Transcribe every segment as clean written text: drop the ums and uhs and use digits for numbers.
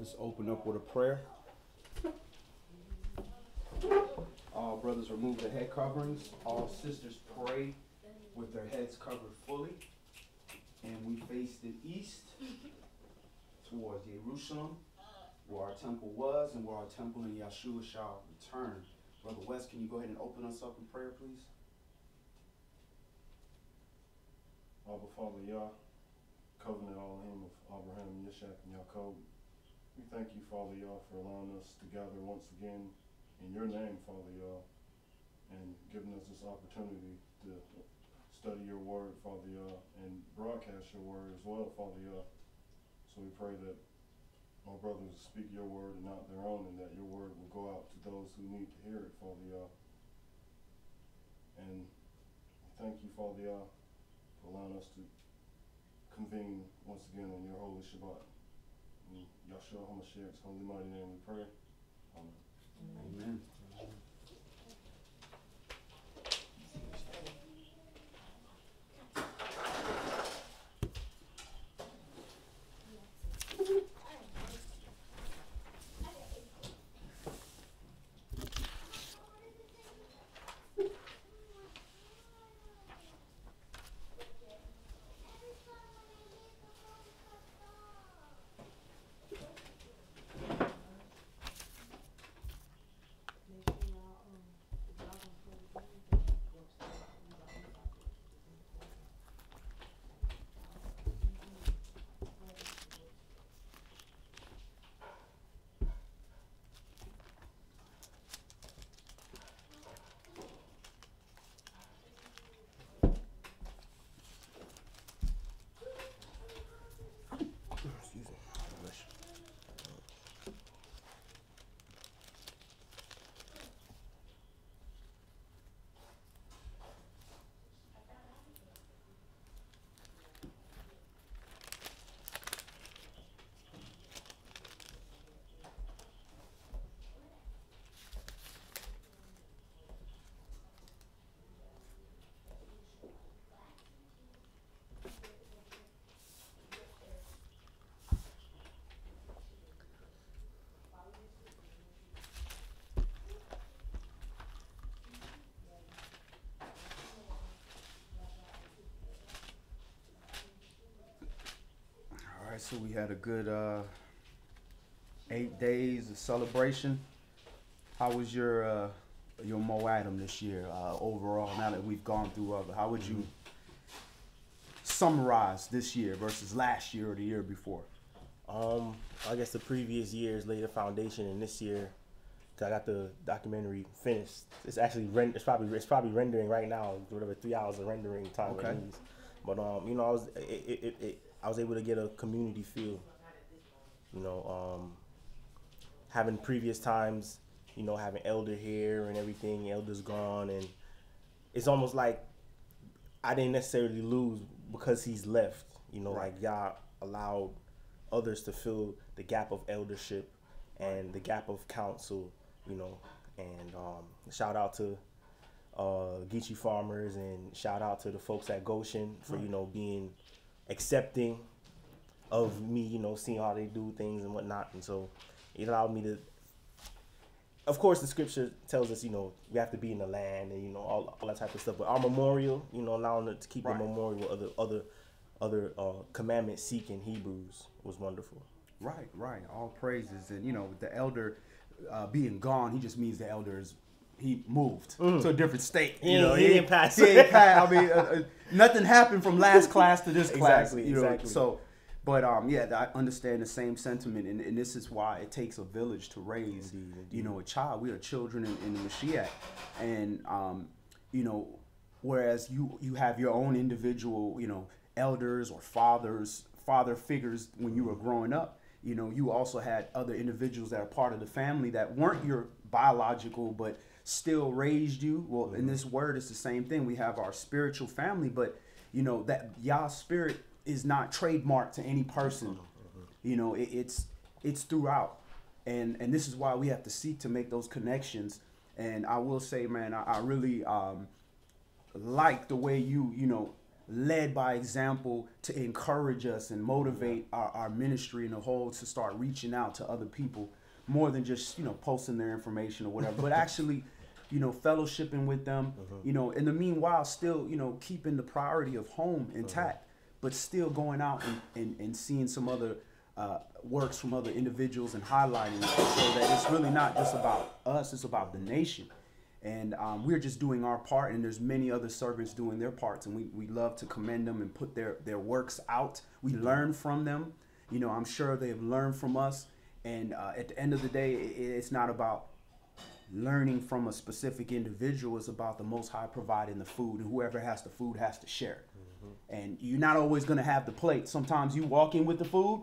Let's open up with a prayer. All brothers remove their head coverings. All sisters pray with their heads covered fully. And we face the east towards Jerusalem, where our temple was and where our temple in Yeshua shall return. Brother West, can you go ahead and open us up in prayer, please? Abba, Father, Yah, covenant Elohim of Abraham, Yishak, and Yaakov. We thank you, Father, Yah, for allowing us to gather once again in your name, Father, Yah, and giving us this opportunity to study your word, Father, Yah, and broadcast your word as well, Father, Yah. So we pray that our brothers speak your word and not their own, and that your word will go out to those who need to hear it, Father, Yah. And we thank you, Father, Yah, for allowing us to convene once again on your holy Shabbat. In Yahshua HaMashiach's holy mighty name we pray. Amen. Amen. So we had a good 8 days of celebration. How was your Moadim this year overall? Now that we've gone through how would you summarize this year versus last year or the year before? I guess the previous years laid a foundation, and this year, cause I got the documentary finished. It's actually it's probably rendering right now. Whatever 3 hours of rendering time Okay. it needs. But you know, I was able to get a community feel. You know, having previous times, you know, having elder here and everything, elder's gone, and it's almost like I didn't necessarily lose because he's left. You know, Right. like y'all allowed others to fill the gap of eldership and the gap of counsel. You know, and shout out to Geechee Farmers, and shout out to the folks at Goshen for, you know, being accepting of me, you know, seeing how they do things and whatnot. And so it allowed me to, of course, the scripture tells us, you know, we have to be in the land and, you know, all that type of stuff. But our memorial, you know, allowing it to keep Right. the memorial of other commandment seeking Hebrews was wonderful. Right. All praises. And, you know, the elder being gone, he just means the elders. He moved to a different state. He didn't pass. He ain't pass. I mean, nothing happened from last class to this class. Exactly, You know? exactly. So, but yeah, I understand the same sentiment, and this is why it takes a village to raise, Indeed. you know, a child. We are children in the Mashiach, and you know, whereas you have your own individual, you know, elders or father figures when you were growing up. You know, you also had other individuals that are part of the family that weren't your biological, but still raised you. Well, in this word, it's the same thing. We have our spiritual family, but you know that Yah's spirit is not trademarked to any person. You know, it's throughout, and this is why we have to seek to make those connections. And I will say, man, I really like the way you know led by example to encourage us and motivate our ministry in the whole to start reaching out to other people more than just, posting their information or whatever, but actually, fellowshipping with them, in the meanwhile, still, keeping the priority of home intact, but still going out and seeing some other works from other individuals and highlighting it so that it's really not just about us, it's about the nation. And we're just doing our part, and there's many other servants doing their parts, and we love to commend them and put their works out. We learn from them. I'm sure they've learned from us. And at the end of the day, it's not about learning from a specific individual. It's about the Most High providing the food, and whoever has the food has to share. And you're not always going to have the plate. Sometimes you walk in with the food.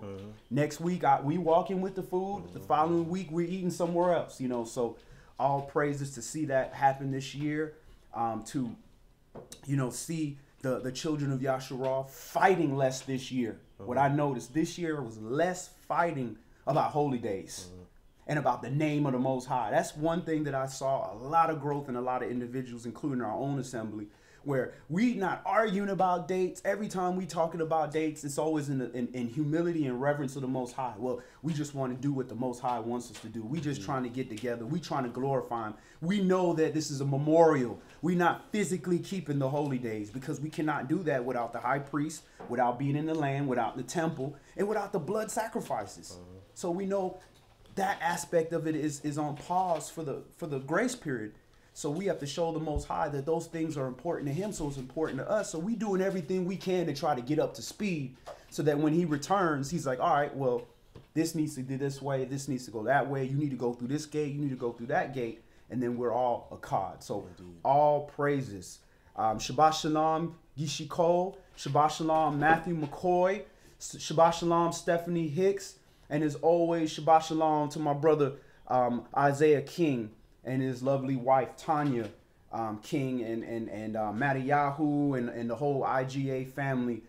Next week, we walk in with the food. The following week, we're eating somewhere else. So all praises to see that happen this year. To see the children of Yasharah fighting less this year. What I noticed this year was less fighting about holy days and about the name of the Most High. That's one thing that I saw a lot of growth in a lot of individuals, including our own assembly, where we not arguing about dates. Every time we talking about dates, it's always in humility and reverence of the Most High. Well, we just want to do what the Most High wants us to do. We just trying to get together. We trying to glorify Him. We know that this is a memorial. We not physically keeping the holy days because we cannot do that without the high priest, without being in the land, without the temple, and without the blood sacrifices. So we know that aspect of it is on pause for the grace period. So we have to show the Most High that those things are important to Him, so it's important to us. So we doing everything we can to try to get up to speed so that when He returns, He's like, all right, well, this needs to go this way, this needs to go that way. You need to go through this gate, you need to go through that gate, and then we're all a cod. So all praises. Shabbat Shalom, Gishi Cole. Shabbat Shalom, Matthew McCoy. Shabbat Shalom, Stephanie Hicks. And as always, Shabbat Shalom to my brother Isaiah King and his lovely wife Tanya King and Mattiyahu and the whole IGA family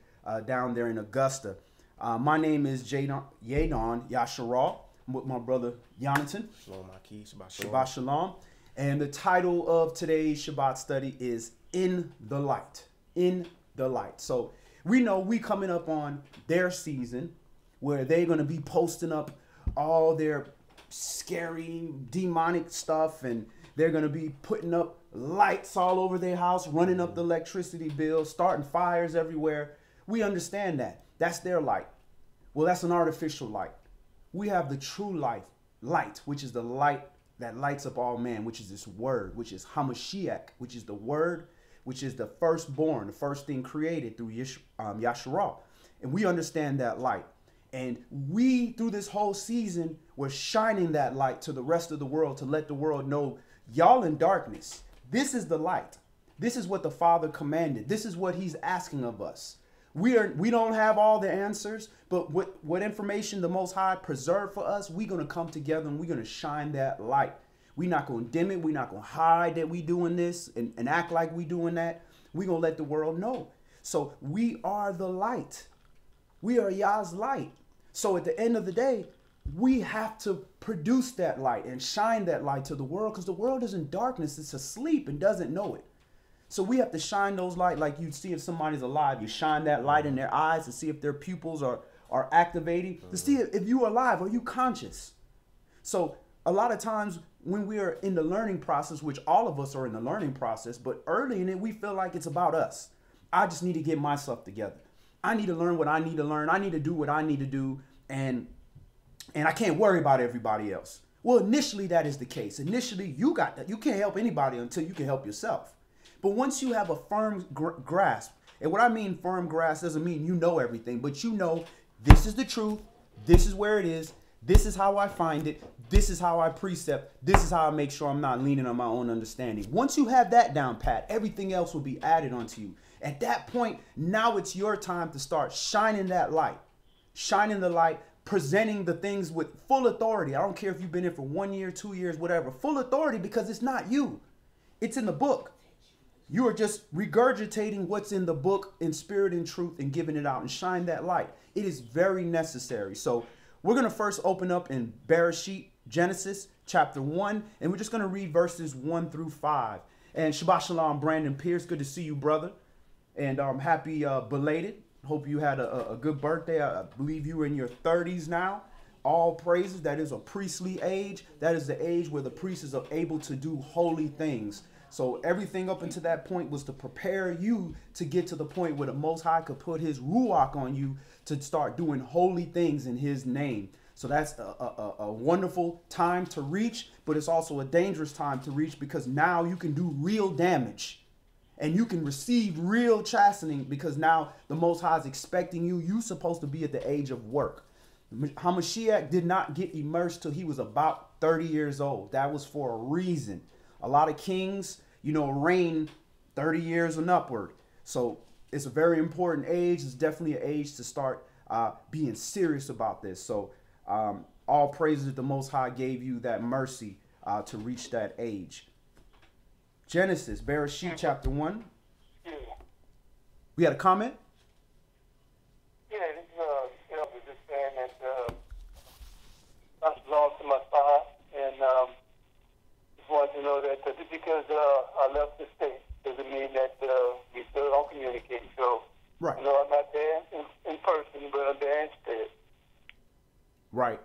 down there in Augusta. My name is Yadon Yasharah. I'm with my brother Jonathan. Shalom, Aki. Shabbat Shalom. Shabbat Shalom. And the title of today's Shabbat study is In the Light. In the Light. So we know we coming up on their season where they're going to be posting up all their scary, demonic stuff, and they're going to be putting up lights all over their house, running up the electricity bill, starting fires everywhere. We understand that. That's their light. Well, that's an artificial light. We have the true light, which is the light that lights up all man, which is this word, which is Hamashiach, which is the word, which is the firstborn, the first thing created through Yasharah. And we understand that light. And we, through this whole season, we're shining that light to the rest of the world to let the world know, y'all in darkness. This is the light. This is what the Father commanded. This is what He's asking of us. We don't have all the answers, but what information the Most High preserved for us, we're going to come together and we're going to shine that light. We're not going to dim it. We're not going to hide that we doing this and act like we doing that. We're going to let the world know. So we are the light. We are Yah's light. So at the end of the day, we have to produce that light and shine that light to the world because the world is in darkness. It's asleep and doesn't know it. So we have to shine those light like you see if somebody's alive. You shine that light in their eyes to see if their pupils are activating, to see if you're alive. Are you conscious? So a lot of times when we are in the learning process, which all of us are in the learning process, but early in it, we feel like it's about us. I just need to get myself together. I need to learn what I need to learn. I need to do what I need to do. And I can't worry about everybody else. Well, initially that is the case. Initially, you got that. You can't help anybody until you can help yourself. But once you have a firm grasp, and what I mean firm grasp doesn't mean you know everything, but you know this is the truth. This is where it is. This is how I find it. This is how I precept. This is how I make sure I'm not leaning on my own understanding. Once you have that down pat, everything else will be added onto you. At that point, now it's your time to start shining that light. Shining the light, presenting the things with full authority. I don't care if you've been in for 1 year, 2 years, whatever. Full authority because it's not you. It's in the book. You are just regurgitating what's in the book in spirit and truth and giving it out and shine that light. It is very necessary. So we're going to first open up in Bereshit, Genesis chapter 1, and we're just going to read verses 1 through 5. And Shabbat Shalom, Brandon Pierce. Good to see you, brother. And happy belated. Hope you had a good birthday. I believe you were in your 30s now. All praises. That is a priestly age. That is the age where the priest is able to do holy things. So everything up until that point was to prepare you to get to the point where the Most High could put his ruach on you to start doing holy things in his name. So that's a wonderful time to reach, but it's also a dangerous time to reach because now you can do real damage. And you can receive real chastening because now the Most High is expecting you. You're supposed to be at the age of work. Hamashiach did not get immersed till he was about 30 years old. That was for a reason. A lot of kings, reign 30 years and upward. So it's a very important age. It's definitely an age to start being serious about this. So all praises that the Most High gave you that mercy to reach that age. Genesis, Bereshit, chapter 1. Yeah. We had a comment? Yeah, this was just saying that I belong to my side, and just wanted to know that just because I left the state doesn't mean that we still don't communicate. So, Right. I'm not there in person, but I'm there instead. Right.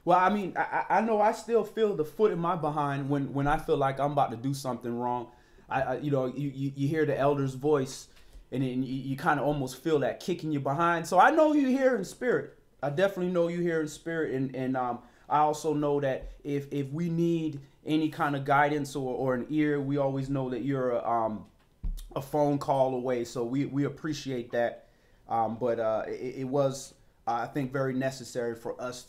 Well, I mean, I know I still feel the foot in my behind when I feel like I'm about to do something wrong. You hear the elder's voice, and then you kind of almost feel that kick in your behind. So I know you here in spirit. I definitely know you here in spirit, and I also know that if we need any kind of guidance or an ear, we always know that you're a phone call away. So we appreciate that. But it was, I think, very necessary for us,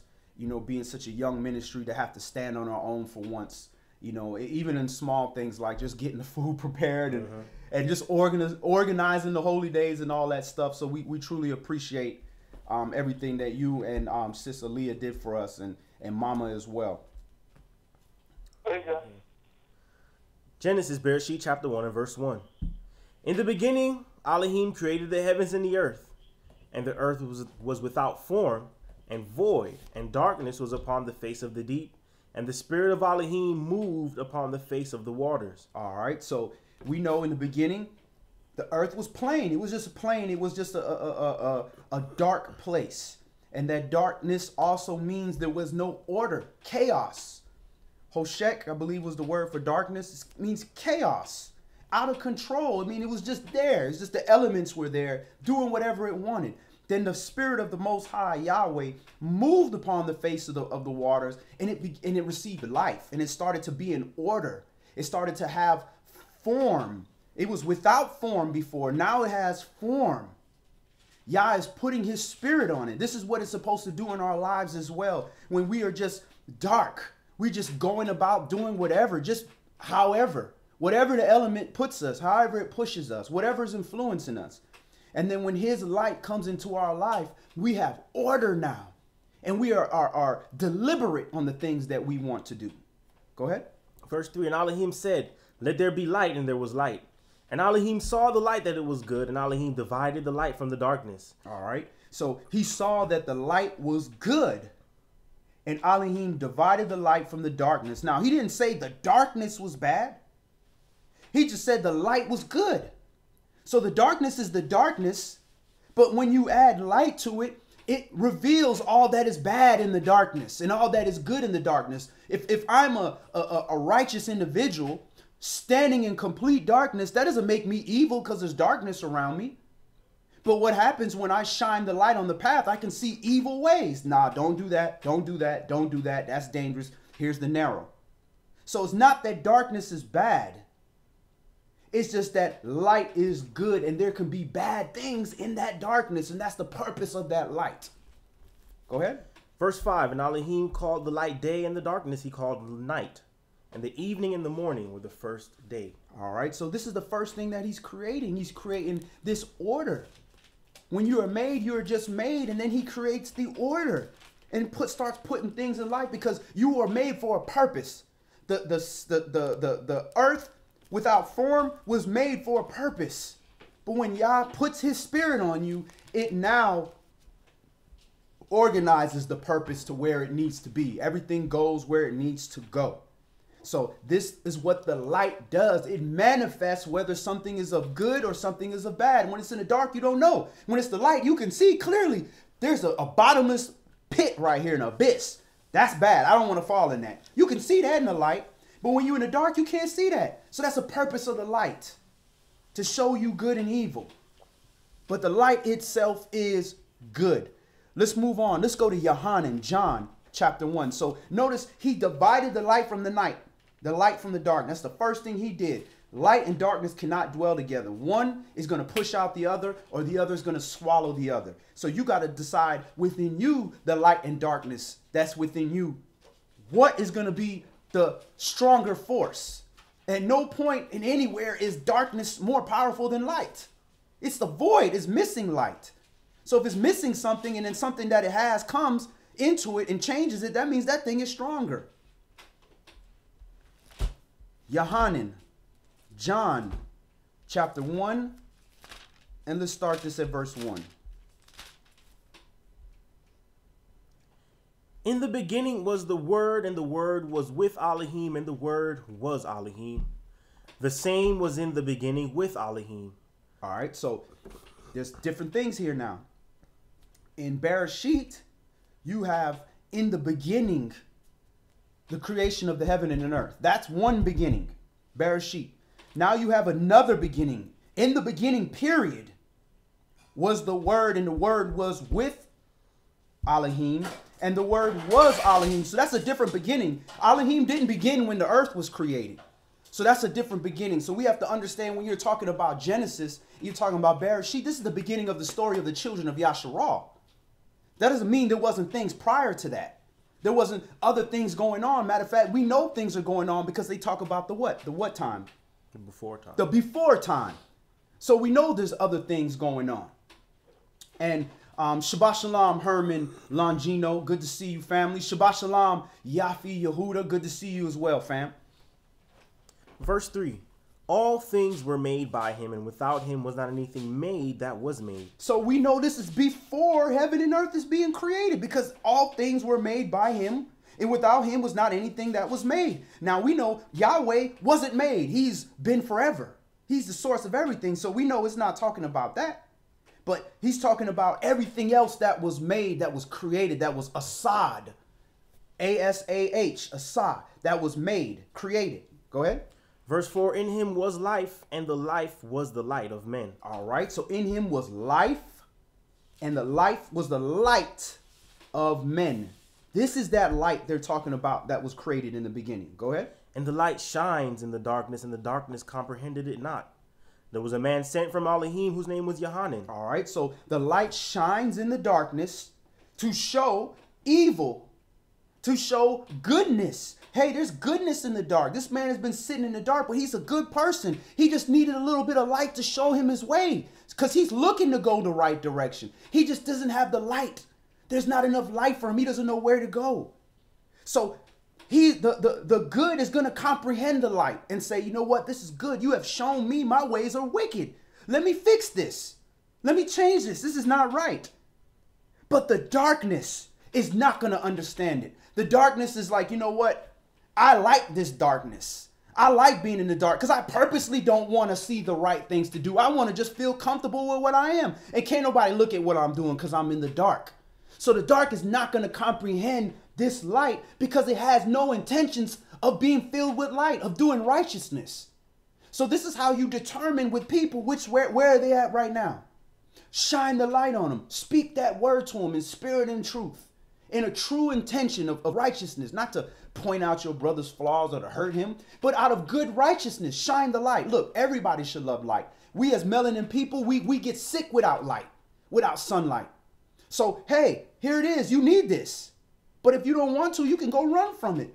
being such a young ministry, to have to stand on our own for once, even in small things like just getting the food prepared and just organizing the holy days and all that stuff. So we truly appreciate everything that you and Sister Leah did for us, and Mama as well. Genesis, Bereshit, chapter 1 and verse 1. In the beginning, Elohim created the heavens and the earth, and the earth was without form and void, and darkness was upon the face of the deep, and the spirit of Elohim moved upon the face of the waters. All right, so we know in the beginning, the earth was plain. It was just plain. It was just a dark place. And that darkness also means there was no order, chaos. Hoshek, I believe, was the word for darkness. It means chaos, out of control. I mean, it was just there. It's just the elements were there doing whatever it wanted. Then the spirit of the Most High, Yahweh, moved upon the face of the waters, and it received life, and it started to be in order. It started to have form. It was without form before. Now it has form. Yah is putting his spirit on it. This is what it's supposed to do in our lives as well. When we are just dark, we're just going about doing whatever, just however, whatever the element puts us, however it pushes us, whatever is influencing us. And then when his light comes into our life, we have order now. And we are deliberate on the things that we want to do. Go ahead. Verse 3, and Elohim said, let there be light, and there was light. And Elohim saw the light that it was good, and Elohim divided the light from the darkness. All right. So he saw that the light was good, and Elohim divided the light from the darkness. Now, he didn't say the darkness was bad. He just said the light was good. So the darkness is the darkness, but when you add light to it, it reveals all that is bad in the darkness and all that is good in the darkness. If I'm a righteous individual standing in complete darkness, that doesn't make me evil because there's darkness around me. But what happens when I shine the light on the path, I can see evil ways. Nah, don't do that. Don't do that. Don't do that. That's dangerous. Here's the narrow. So it's not that darkness is bad. It's just that light is good, and there can be bad things in that darkness, and that's the purpose of that light. Go ahead. Verse 5, and Elohim called the light day, and the darkness he called night. And the evening and the morning were the first day. All right, so this is the first thing that he's creating. He's creating this order. When you are made, you are just made, and then he creates the order and starts putting things in life because you are made for a purpose. The earth without form was made for a purpose. But when Yah puts his spirit on you, it now organizes the purpose to where it needs to be. Everything goes where it needs to go. So this is what the light does. It manifests whether something is of good or something is of bad. When it's in the dark, you don't know. When it's the light, you can see clearly there's a bottomless pit right here, an abyss. That's bad. I don't want to fall in that. You can see that in the light, but when you're in the dark, you can't see that. So that's the purpose of the light, to show you good and evil. But the light itself is good. Let's move on. Let's go to Yohanan, John chapter 1. So notice he divided the light from the night, the light from the dark. That's the first thing he did. Light and darkness cannot dwell together. One is going to push out the other, or the other is going to swallow the other. So you got to decide within you, the light and darkness that's within you, what is going to be the stronger force. At no point in anywhere is darkness more powerful than light. It's the void, it's missing light. So if it's missing something and then something that it has comes into it and changes it, that means that thing is stronger. Yohanan, John, chapter 1, and let's start this at verse 1. In the beginning was the Word, and the Word was with Elohim, and the Word was Elohim. The same was in the beginning with Elohim. All right, so there's different things here now. In Bereshit, you have in the beginning the creation of the heaven and the earth. That's one beginning, Bereshit. Now you have another beginning. In the beginning, period, was the Word, and the Word was with Elohim, and the Word was Elohim. So that's a different beginning. Elohim didn't begin when the earth was created. So that's a different beginning. So we have to understand when you're talking about Genesis, you're talking about Bereshit. This is the beginning of the story of the children of Yasharal. That doesn't mean there wasn't things prior to that. There wasn't other things going on. Matter of fact, we know things are going on because they talk about the what? The what time? The before time. The before time. So we know there's other things going on. And Shabbat Shalom, Herman Longino. Good to see you, family. Shabbat Shalom, Yafi Yehuda. Good to see you as well, fam. Verse 3. All things were made by him, and without him was not anything made that was made. So we know this is before heaven and earth is being created, because all things were made by him, and without him was not anything that was made. Now we know Yahweh wasn't made. He's been forever. He's the source of everything. So we know it's not talking about that. But he's talking about everything else that was made, that was created, that was asad. A-S-A-H, asad, that was made, created. Go ahead. Verse 4, in him was life, and the life was the light of men. All right, so in him was life, and the life was the light of men. This is that light they're talking about that was created in the beginning. Go ahead. And the light shines in the darkness, and the darkness comprehended it not. There was a man sent from Elohim whose name was Yohanan. All right, so the light shines in the darkness to show evil, to show goodness. Hey, there's goodness in the dark. This man has been sitting in the dark, but he's a good person. He just needed a little bit of light to show him his way, because he's looking to go the right direction. He just doesn't have the light. There's not enough light for him. He doesn't know where to go. So the good is going to comprehend the light and say, you know what? This is good. You have shown me my ways are wicked. Let me fix this. Let me change this. This is not right. But the darkness is not going to understand it. The darkness is like, you know what? I like this darkness. I like being in the dark because I purposely don't want to see the right things to do. I want to just feel comfortable with what I am. And can't nobody look at what I'm doing because I'm in the dark. So the dark is not going to comprehend this light because it has no intentions of being filled with light, of doing righteousness. So this is how you determine with people where are they at right now. Shine the light on them. Speak that word to them in spirit and truth. In a true intention of righteousness, not to point out your brother's flaws or to hurt him, but out of good righteousness, shine the light. Look, everybody should love light. We as melanin people, we get sick without light, without sunlight. So, hey, here it is. You need this. But if you don't want to, you can go run from it.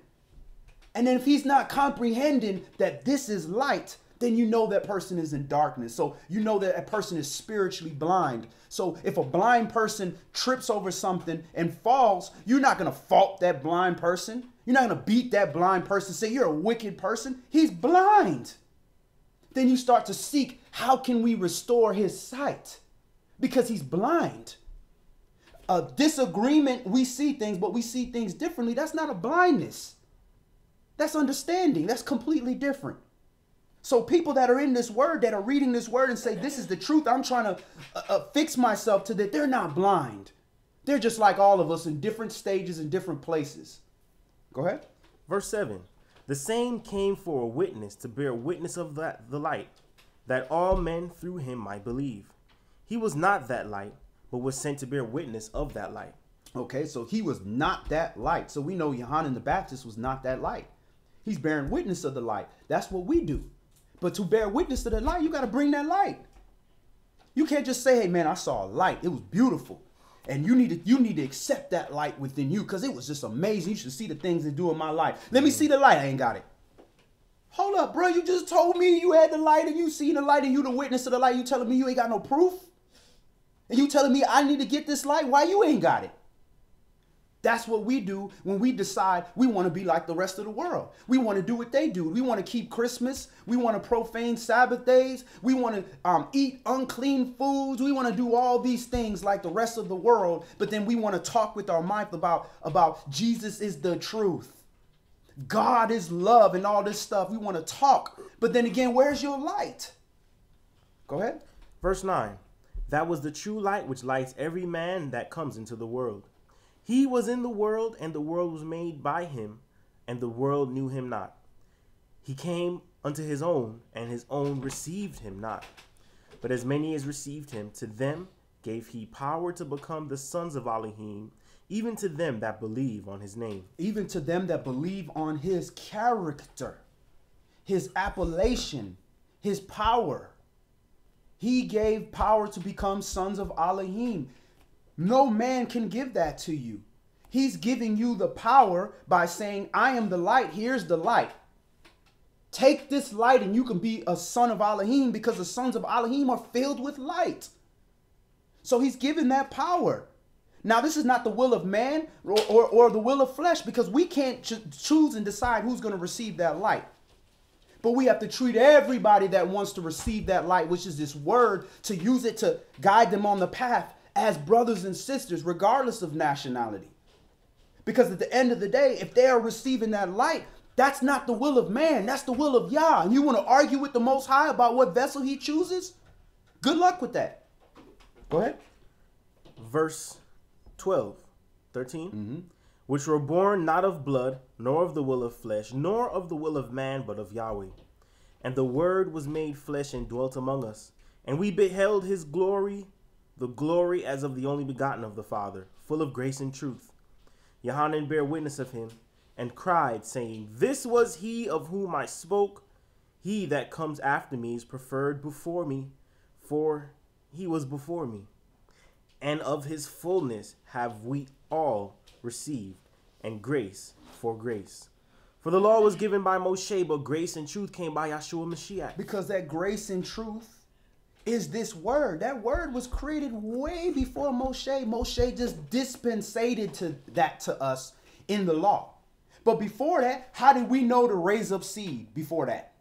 And then if he's not comprehending that this is light, then you know that person is in darkness. So you know that a person is spiritually blind. So if a blind person trips over something and falls, you're not going to fault that blind person. You're not going to beat that blind person, say you're a wicked person. He's blind. Then you start to seek, how can we restore his sight? Because he's blind. A disagreement, we see things, but we see things differently. That's not a blindness. That's understanding. That's completely different. So people that are in this word, that are reading this word and say, this is the truth, I'm trying to fix myself to that, they're not blind. They're just like all of us in different stages and different places. Go ahead. Verse 7. The same came for a witness to bear witness of the light, that all men through him might believe. He was not that light, but was sent to bear witness of that light. Okay, so he was not that light. So we know Yohanan the Baptist was not that light. He's bearing witness of the light. That's what we do. But to bear witness to the light, you got to bring that light. You can't just say, hey, man, I saw a light. It was beautiful. And you need to accept that light within you because it was just amazing. You should see the things they do in my life. Let me see the light. I ain't got it. Hold up, bro. You just told me you had the light and you seen the light and you the witness of the light. You telling me you ain't got no proof? And you telling me I need to get this light? Why you ain't got it? That's what we do when we decide we want to be like the rest of the world. We want to do what they do. We want to keep Christmas. We want to profane Sabbath days. We want to eat unclean foods. We want to do all these things like the rest of the world. But then we want to talk with our mouth about Jesus is the truth. God is love and all this stuff. We want to talk. But then again, where's your light? Go ahead. Verse 9. That was the true light which lights every man that comes into the world. He was in the world, and the world was made by him, and the world knew him not. He came unto his own, and his own received him not. But as many as received him, to them gave he power to become the sons of Elohim, even to them that believe on his name. Even to them that believe on his character, his appellation, his power. He gave power to become sons of Elohim. No man can give that to you. He's giving you the power by saying, I am the light. Here's the light. Take this light and you can be a son of Elohim because the sons of Elohim are filled with light. So he's given that power. Now, this is not the will of man or the will of flesh because we can't choose and decide who's going to receive that light. But we have to treat everybody that wants to receive that light, which is this word, to use it to guide them on the path as brothers and sisters, regardless of nationality. Because at the end of the day, if they are receiving that light, that's not the will of man. That's the will of Yah. And you want to argue with the Most High about what vessel he chooses? Good luck with that. Go ahead. Verse 12, 13. Which were born not of blood, nor of the will of flesh, nor of the will of man, but of Yahweh. And the word was made flesh and dwelt among us. And we beheld his glory, the glory as of the only begotten of the Father, full of grace and truth. Yohanan bare witness of him, and cried, saying, This was he of whom I spoke. He that comes after me is preferred before me, for he was before me. And of his fullness have we all received, and grace for grace. For the law was given by Moshe, but grace and truth came by Yahshua Mashiach. Because that grace and truth is this word. That word was created way before Moshe. Moshe just dispensated to us in the law. But before that, how did we know to raise up seed before that?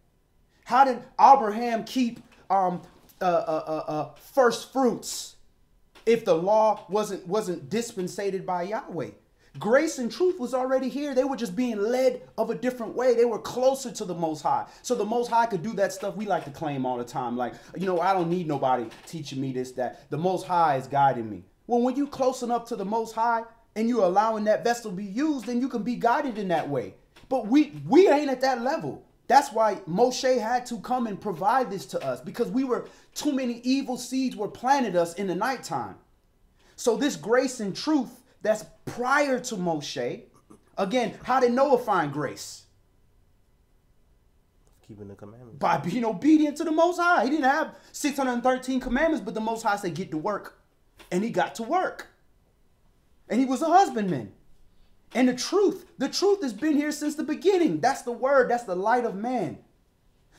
How did Abraham keep first fruits if the law wasn't dispensated by Yahweh? Grace and truth was already here. They were just being led of a different way. They were closer to the Most High. So the Most High could do that stuff we like to claim all the time. Like, I don't need nobody teaching me this, that. The Most High is guiding me. Well, when you close enough to the Most High and you're allowing that vessel to be used, then you can be guided in that way. But we ain't at that level. That's why Moshe had to come and provide this to us, because too many evil seeds were planted us in the nighttime. So this grace and truth that's prior to Moshe. Again, how did Noah find grace? Keeping the commandments. By being obedient to the Most High. He didn't have 613 commandments, but the Most High said, get to work. And he got to work. And he was a husbandman. And the truth has been here since the beginning. That's the word. That's the light of man.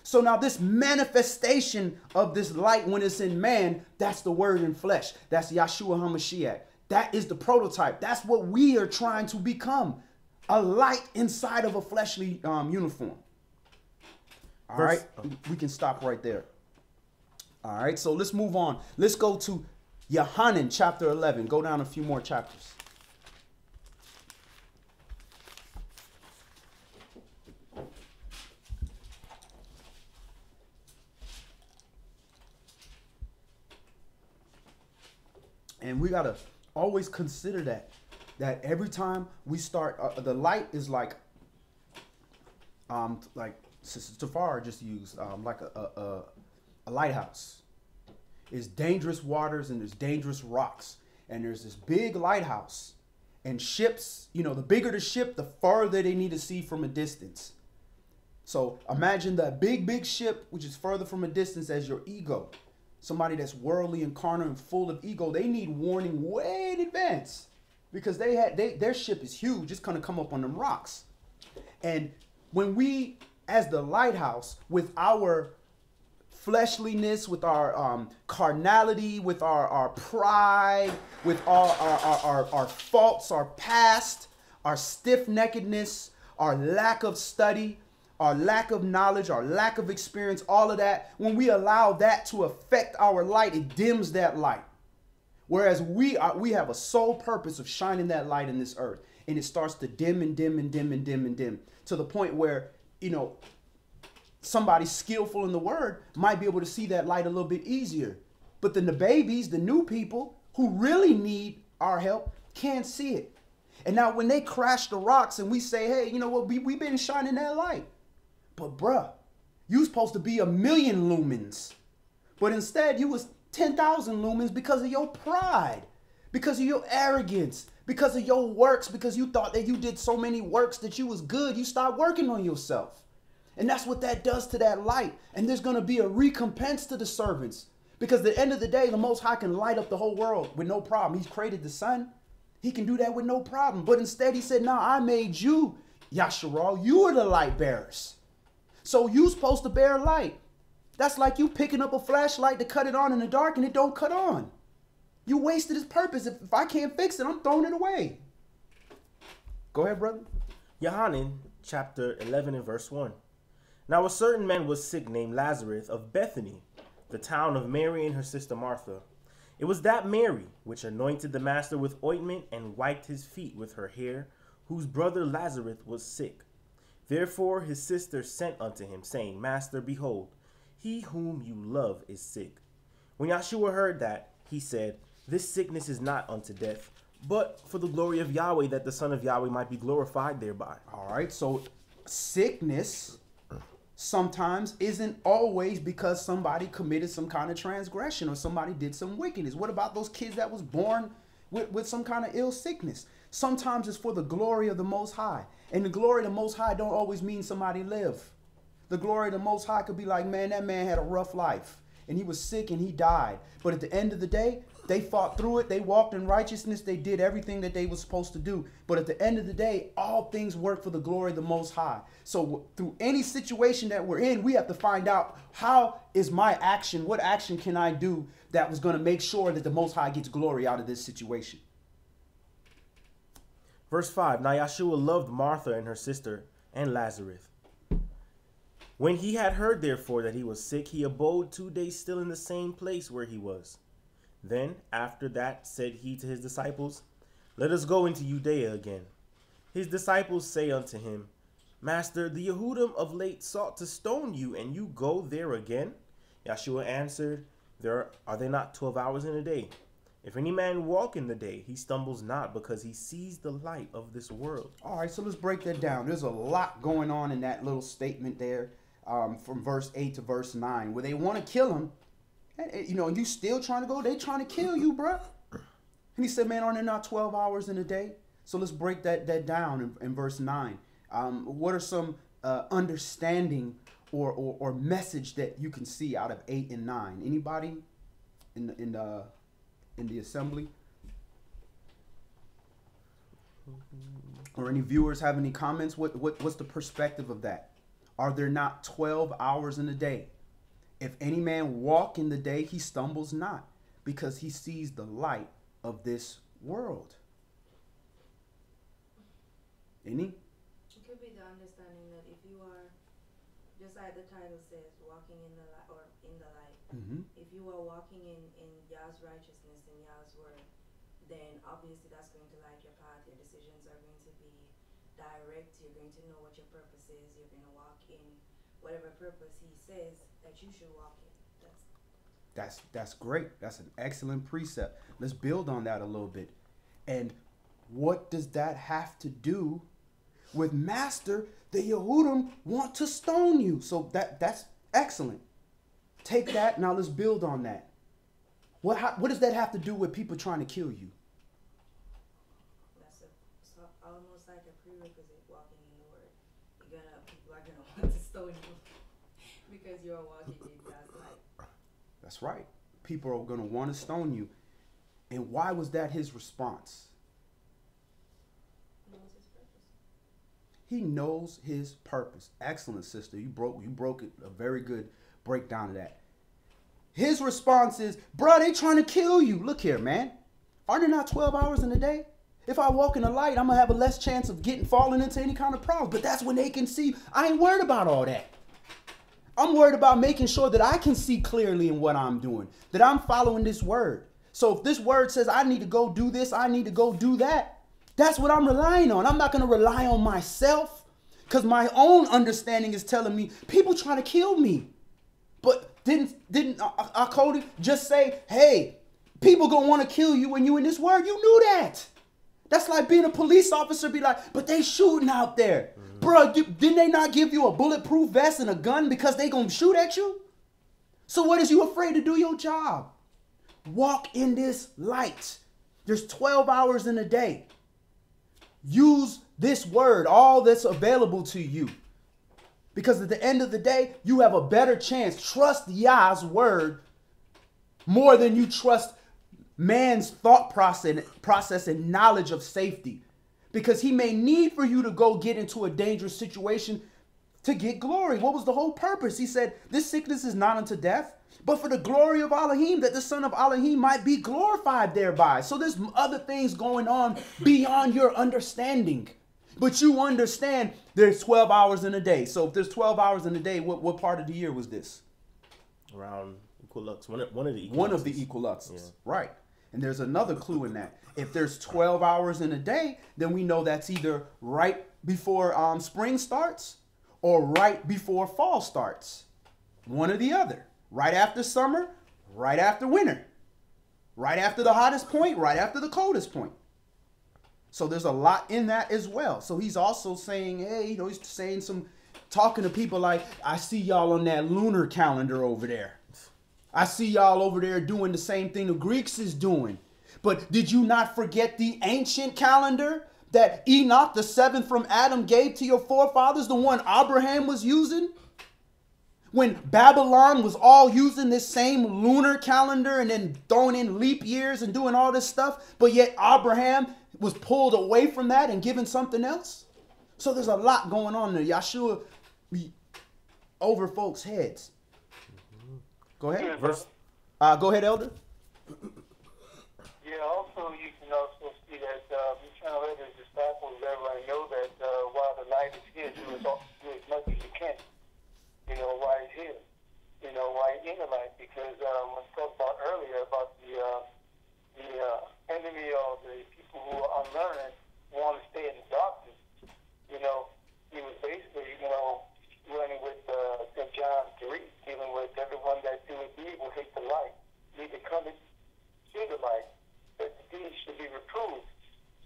So now this manifestation of this light when it's in man, that's the word in flesh. That's Yahshua HaMashiach. That is the prototype. That's what we are trying to become. A light inside of a fleshly uniform. All right. We can stop right there. All right. So let's move on. Let's go to Yohanan chapter 11. Go down a few more chapters. And we got to always consider that every time we start, the light is like Sister Tafara just used, like a lighthouse. It's dangerous waters and there's dangerous rocks. And there's this big lighthouse. And ships, the bigger the ship, the farther they need to see from a distance. So imagine that big ship, which is further from a distance as your ego. Somebody that's worldly and carnal and full of ego, they need warning way in advance. Because their ship is huge. It's going to come up on them rocks. And when we, as the lighthouse, with our fleshliness, with our carnality, with our pride, with all our faults, our past, our stiff-neckedness, our lack of study, our lack of knowledge, our lack of experience, all of that, when we allow that to affect our light, it dims that light. Whereas we have a sole purpose of shining that light in this earth. And it starts to dim and dim and dim and dim and dim to the point where, somebody skillful in the word might be able to see that light a little bit easier. But then the babies, the new people who really need our help, can't see it. And now when they crash the rocks and we say, hey, you know what, we've been shining that light. But bruh, you supposed to be 1,000,000 lumens. But instead you was 10,000 lumens because of your pride, because of your arrogance, because of your works, because you thought that you did so many works that you was good. You start working on yourself. And that's what that does to that light. And there's going to be a recompense to the servants. Because at the end of the day, the Most High can light up the whole world with no problem. He's created the sun. He can do that with no problem. But instead he said, no, I made you, Yasharal. You are the light bearers. So you supposed to bear light. That's like you picking up a flashlight to cut it on in the dark and it don't cut on. You wasted its purpose. If I can't fix it, I'm throwing it away. Go ahead, brother. Yohanan chapter 11 and verse 1. Now a certain man was sick named Lazarus of Bethany, the town of Mary and her sister Martha. It was that Mary which anointed the master with ointment and wiped his feet with her hair, whose brother Lazarus was sick. Therefore his sister sent unto him, saying, Master, behold, he whom you love is sick. When Yahshua heard that, he said, This sickness is not unto death, but for the glory of Yahweh, that the Son of Yahweh might be glorified thereby. All right, so sickness sometimes isn't always because somebody committed some kind of transgression or somebody did some wickedness. What about those kids that was born with some kind of ill sickness? Sometimes it's for the glory of the Most High. And the glory of the Most High don't always mean somebody live. The glory of the Most High could be like, man, that man had a rough life and he was sick and he died. But at the end of the day, they fought through it. They walked in righteousness. They did everything that they were supposed to do. But at the end of the day, all things work for the glory of the Most High. So through any situation that we're in, we have to find out, how is my action? What action can I do that was going to make sure that the Most High gets glory out of this situation? Verse 5. Now Yahshua loved Martha and her sister and Lazarus. When he had heard, therefore, that he was sick, he abode 2 days still in the same place where he was. Then, after that, said he to his disciples, Let us go into Judea again. His disciples say unto him, Master, the Yehudim of late sought to stone you, and you go there again? Yahshua answered, Are there not 12 hours in a day? If any man walk in the day, he stumbles not, because he sees the light of this world. All right, so let's break that down. There's a lot going on in that little statement there, from verse 8 to verse 9, where they want to kill him. And, you still trying to go? They trying to kill you, bruh. And he said, man, are there not 12 hours in a day? So let's break that down in verse 9. What are some understanding or message that you can see out of 8 and 9? Anybody in the assembly? Or any viewers have any comments? What's the perspective of that? Are there not 12 hours in a day? If any man walk in the day, he stumbles not, because he sees the light of this world. Any? It could be the understanding that if you are, just like the title says, walking in the light, or in the light, if you are walking in Yah's righteousness and Yah's word, then obviously that's going to light your path. Your decisions are going to be direct. You're going to know what your purpose is. You're going to walk in whatever purpose he says that you should walk in. That's great. That's an excellent precept. Let's build on that a little bit. And what does that have to do with Master? The Yehudim want to stone you. So that's excellent. Take that. Now let's build on that. What does that have to do with people trying to kill you? That's almost like a prerequisite walking in the Word. People are gonna want to stone you because you're walking in God's light. That's right. People are going to want to stone you. And why was that his response? He knows his purpose. He knows his purpose. Excellent, sister. You broke it. A very good breakdown of that. His response is, bro, they trying to kill you. Look here, man. Are there not 12 hours in a day? If I walk in the light, I'm going to have a less chance of falling into any kind of problem. But that's when they can see. I ain't worried about all that. I'm worried about making sure that I can see clearly in what I'm doing, that I'm following this word. So if this word says I need to go do this, I need to go do that, that's what I'm relying on. I'm not going to rely on myself because my own understanding is telling me people trying to kill me. But didn't Cody just say, hey, people going to want to kill you when you in this word? You knew that. That's like being a police officer, be like, but they shooting out there. Bro, didn't they not give you a bulletproof vest and a gun because they gonna shoot at you? So what is you afraid to do your job? Walk in this light. There's 12 hours in a day. Use this word, all that's available to you. Because at the end of the day, you have a better chance. Trust Yah's word more than you trust man's thought process and knowledge of safety. Because he may need for you to go get into a dangerous situation to get glory. What was the whole purpose? He said, this sickness is not unto death, but for the glory of Elohim, that the son of Elohim might be glorified thereby. So there's other things going on beyond your understanding. But you understand there's 12 hours in a day. So if there's 12 hours in a day, what part of the year was this? Around equilux, one of the equinoxes. One of the equinoxes, yeah. Right. And there's another clue in that. If there's 12 hours in a day, then we know that's either right before spring starts or right before fall starts. One or the other. Right after summer, right after winter. Right after the hottest point, right after the coldest point. So there's a lot in that as well. So he's also saying, hey, he's saying talking to people like, I see y'all on that lunar calendar over there. I see y'all over there doing the same thing the Greeks is doing. But did you not forget the ancient calendar that Enoch, the seventh from Adam, gave to your forefathers, the one Abraham was using? When Babylon was all using this same lunar calendar and then throwing in leap years and doing all this stuff, but yet Abraham was pulled away from that and given something else? So there's a lot going on there. Yahshua be over folks' heads. Go ahead. Go ahead, Elder. Yeah, also you can also see that he's trying to let his disciples, everybody know that while the light is here, do as much as you can. While he's here. While he's in the light. Because when we talked about earlier about the enemy or the people who are unlearned want to stay in the darkness. He was basically, running with John 3, dealing with everyone that doeth evil hate the light. Need to come to the light, that the deeds should be reproved.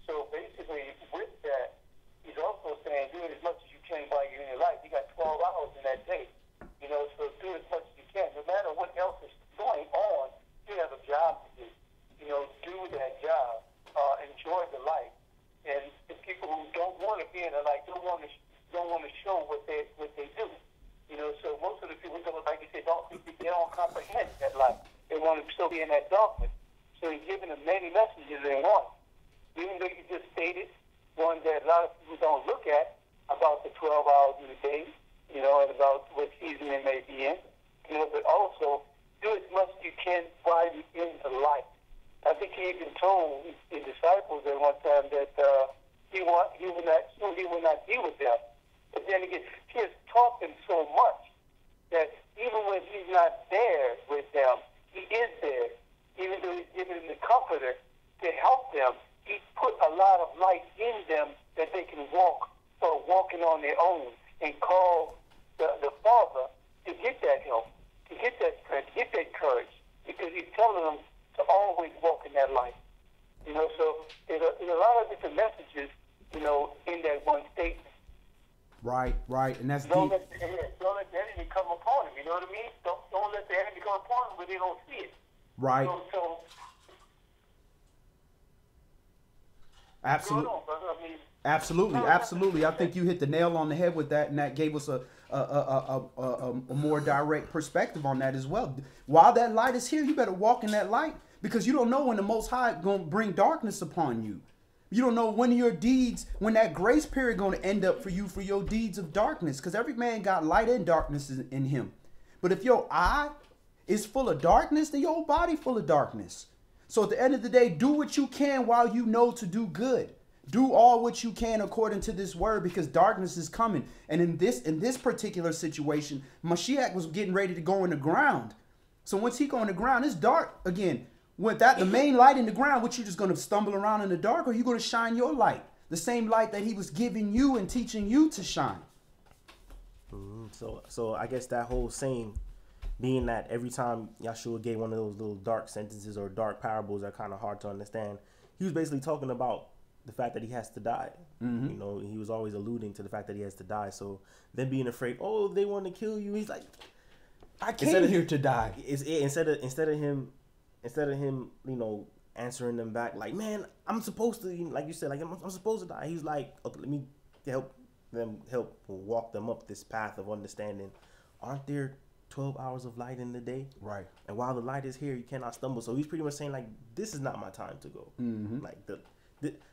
So basically, with that, he's also saying, do it as much as you can while you're in your life. You got 12 hours in that day. So do as much as you can. No matter what else is going on, you have a job to do. Do that job. Enjoy the light. And the people who don't want to be in the light don't want to show what they do. So most of the people don't, like you said, they don't comprehend that light. They want to still be in that darkness. So he's giving them many messages in one. Even though you just stated one that a lot of people don't look at about the 12 hours in a day, and about what season they may be in, but also do as much as you can while you're in the light. I think he even told his disciples at one time that he will not be with them. But then again, he has taught them so much that even when he's not there with them, he is there. Even though he's given them the comforter to help them, he put a lot of light in them that they can start walking on their own and call the Father to get that help, to get that strength, to get that courage, lot of different messages, in that one statement. Right, and that's Don't deep. don't let the enemy come upon him. You know what I mean? Don't let the enemy come upon him where they don't see it. Right. So Absolutely. go on, brother. I mean, Absolutely. I think you hit the nail on the head with that, and that gave us a more direct perspective on that as well. While that light is here, you better walk in that light, because you don't know when the Most High gonna bring darkness upon you. You don't know when your deeds, when that grace period gonna end up for you for your deeds of darkness, because every man got light and darkness in him. But if your eye is full of darkness, then your whole body full of darkness. So at the end of the day, do what you can while you know to do good. Do all what you can according to this word, because darkness is coming. And in this particular situation, Mashiach was getting ready to go in the ground. So once he go in the ground, it's dark again. With that, the main light in the ground, what you just going to stumble around in the dark, or you going to shine your light? The same light that he was giving you and teaching you to shine. So I guess that whole saying, being that every time Yahshua gave one of those little dark sentences or dark parables that are kind of hard to understand, he was basically talking about the fact that he has to die. Mm-hmm. He was always alluding to the fact that he has to die. So them being afraid, oh, they want to kill you. He's like, I came here to die. Instead of him, answering them back like, man, I'm supposed to, like you said, like I'm supposed to die. He's like, okay, let me help walk them up this path of understanding. Aren't there 12 hours of light in the day? Right. And while the light is here, you cannot stumble. So he's pretty much saying, like, this is not my time to go. Mm-hmm. Like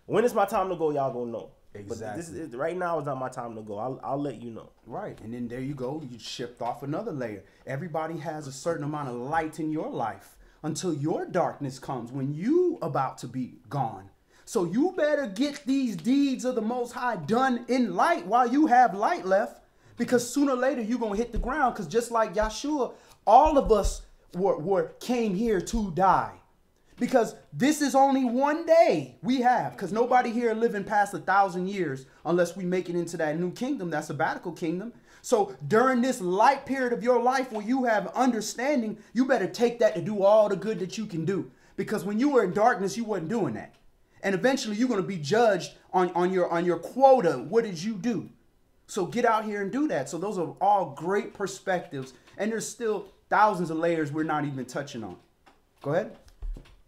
when it's my time to go, y'all gonna know. Exactly. But right now is not my time to go. I'll let you know. Right. And then there you go. You shift off another layer. Everybody has a certain amount of light in your life until your darkness comes when you about to be gone. So you better get these deeds of the Most High done in light while you have light left, because sooner or later you're going to hit the ground, because just like Yahshua, all of us came here to die. Because this is only one day we have, because nobody here living past 1,000 years unless we make it into that new kingdom, that sabbatical kingdom. So during this light period of your life where you have understanding, you better take that to do all the good that you can do. Because when you were in darkness, you wasn't doing that. And eventually you're going to be judged on your quota. What did you do? So get out here and do that. So those are all great perspectives. And there's still thousands of layers we're not even touching on. Go ahead.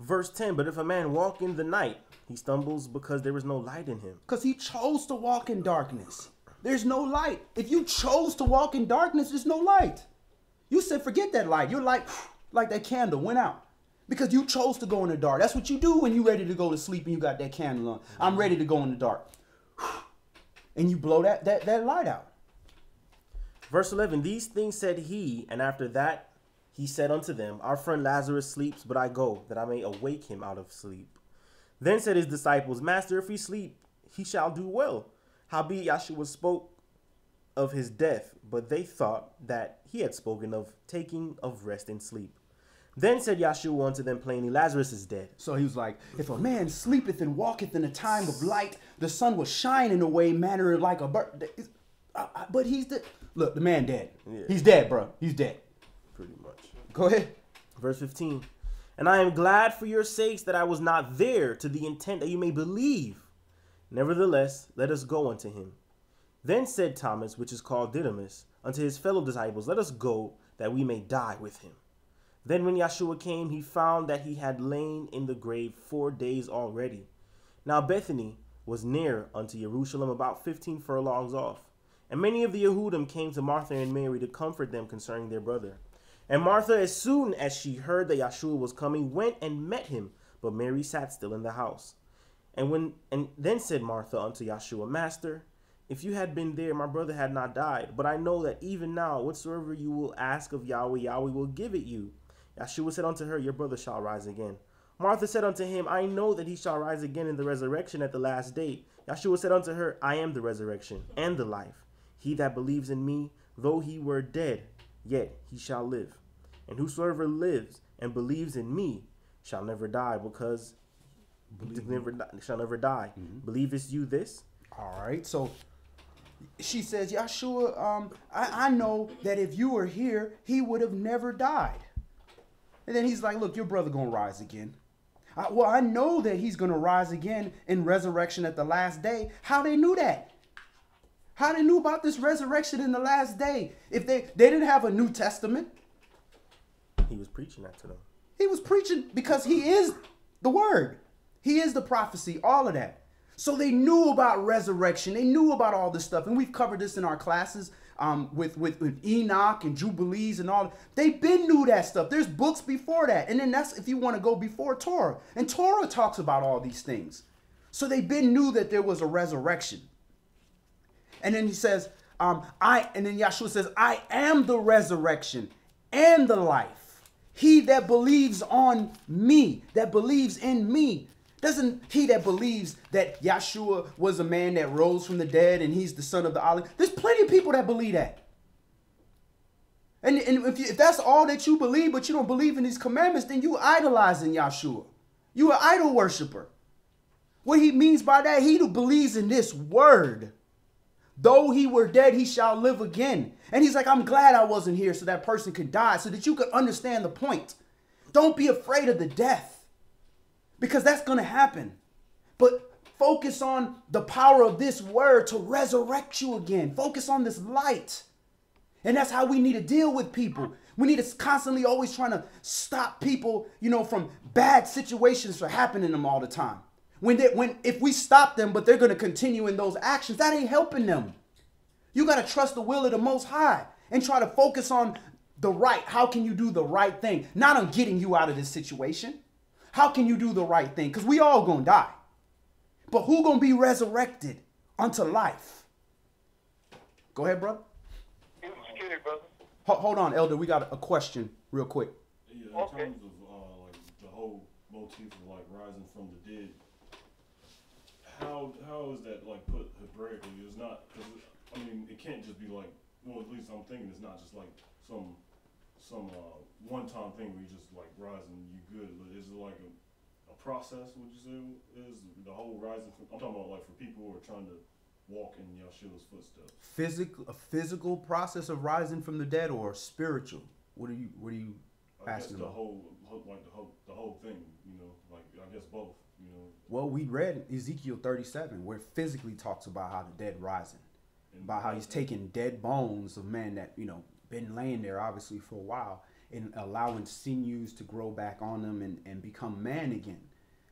Verse 10, but if a man walk in the night, he stumbles because there is no light in him. Because he chose to walk in darkness. There's no light. If you chose to walk in darkness, there's no light. You said, forget that light. Your light, like that candle, went out. Because you chose to go in the dark. That's what you do when you're ready to go to sleep and you got that candle on. I'm ready to go in the dark. And you blow that light out. Verse 11, these things said he, and after that he said unto them, our friend Lazarus sleeps, but I go, that I may awake him out of sleep. Then said his disciples, Master, if he sleep, he shall do well. Howbeit Yahshua spoke of his death, but they thought that he had spoken of taking of rest and sleep. Then said Yahshua unto them plainly, Lazarus is dead. So he was like, if a man sleepeth and walketh in a time of light, the sun will shine in a way manner like a bird. But he's dead. Look, the man dead. Yeah. He's dead, bro. He's dead. Pretty much. Go ahead. Verse 15. And I am glad for your sakes that I was not there, to the intent that you may believe. Nevertheless, let us go unto him. Then said Thomas, which is called Didymus, unto his fellow disciples, let us go, that we may die with him. Then when Yahshua came, he found that he had lain in the grave 4 days already. Now Bethany was near unto Jerusalem, about 15 furlongs off. And many of the Yehudim came to Martha and Mary to comfort them concerning their brother. And Martha, as soon as she heard that Yahshua was coming, went and met him, but Mary sat still in the house. And then said Martha unto Yahshua, Master, if you had been there, my brother had not died. But I know that even now, whatsoever you will ask of Yahweh, Yahweh will give it you. Yahshua said unto her, your brother shall rise again. Martha said unto him, I know that he shall rise again in the resurrection at the last day. Yahshua said unto her, I am the resurrection and the life. He that believes in me, though he were dead, yet he shall live. And whosoever lives and believes in me shall never die, because shall never die. Mm-hmm. Believest you this? All right. So she says, Yahshua, I know that if you were here, he would have never died. And then he's like, look, your brother gonna rise again. Well, I know that he's going to rise again in resurrection at the last day. How they knew that? How they knew about this resurrection in the last day? If they didn't have a New Testament. He was preaching that to them. He was preaching because he is the word. He is the prophecy, all of that. So they knew about resurrection. They knew about all this stuff. And we've covered this in our classes with Enoch and Jubilees and all. They've been knew that stuff. There's books before that. And then that's if you want to go before Torah. And Torah talks about all these things. So they've been knew that there was a resurrection. And then he says, and then Yahshua says, I am the resurrection and the life. He that believes on me, that believes in me, doesn't he that believes that Yahshua was a man that rose from the dead and he's the son of the olive. There's plenty of people that believe that. And if that's all that you believe, but you don't believe in these commandments, then you idolizing Yahshua. You an idol worshiper. What he means by that, he who believes in this word, though he were dead, he shall live again. And he's like, I'm glad I wasn't here so that person could die, so that you could understand the point. Don't be afraid of the death, because that's going to happen. But focus on the power of this word to resurrect you again. Focus on this light. And that's how we need to deal with people. We need to constantly always trying to stop people, from bad situations from happening to them all the time. If we stop them, but they're going to continue in those actions, that ain't helping them. You got to trust the will of the Most High and try to focus on the right. How can you do the right thing? Not on getting you out of this situation. How can you do the right thing? Because we all going to die. But who going to be resurrected unto life? Go ahead, brother. Brother. Hold on, Elder. We got a question real quick. Yeah, in terms of like the whole motif of like rising from the dead, how is that like put Hebraically? It's not, because I mean it can't just be like, well, at least I'm thinking it's not just like some one-time thing where you just like rise and you good. But is it like a process? Would you say is the whole rising from? I'm talking about like for people who are trying to walk in Yahshua's footsteps. A physical process of rising from the dead, or spiritual? What are you asking about? The whole thing, like I guess both, Well, we read Ezekiel 37, where it physically talks about how the dead rising, about how he's taking dead bones of men that been laying there obviously for a while, and allowing sinews to grow back on them and become man again.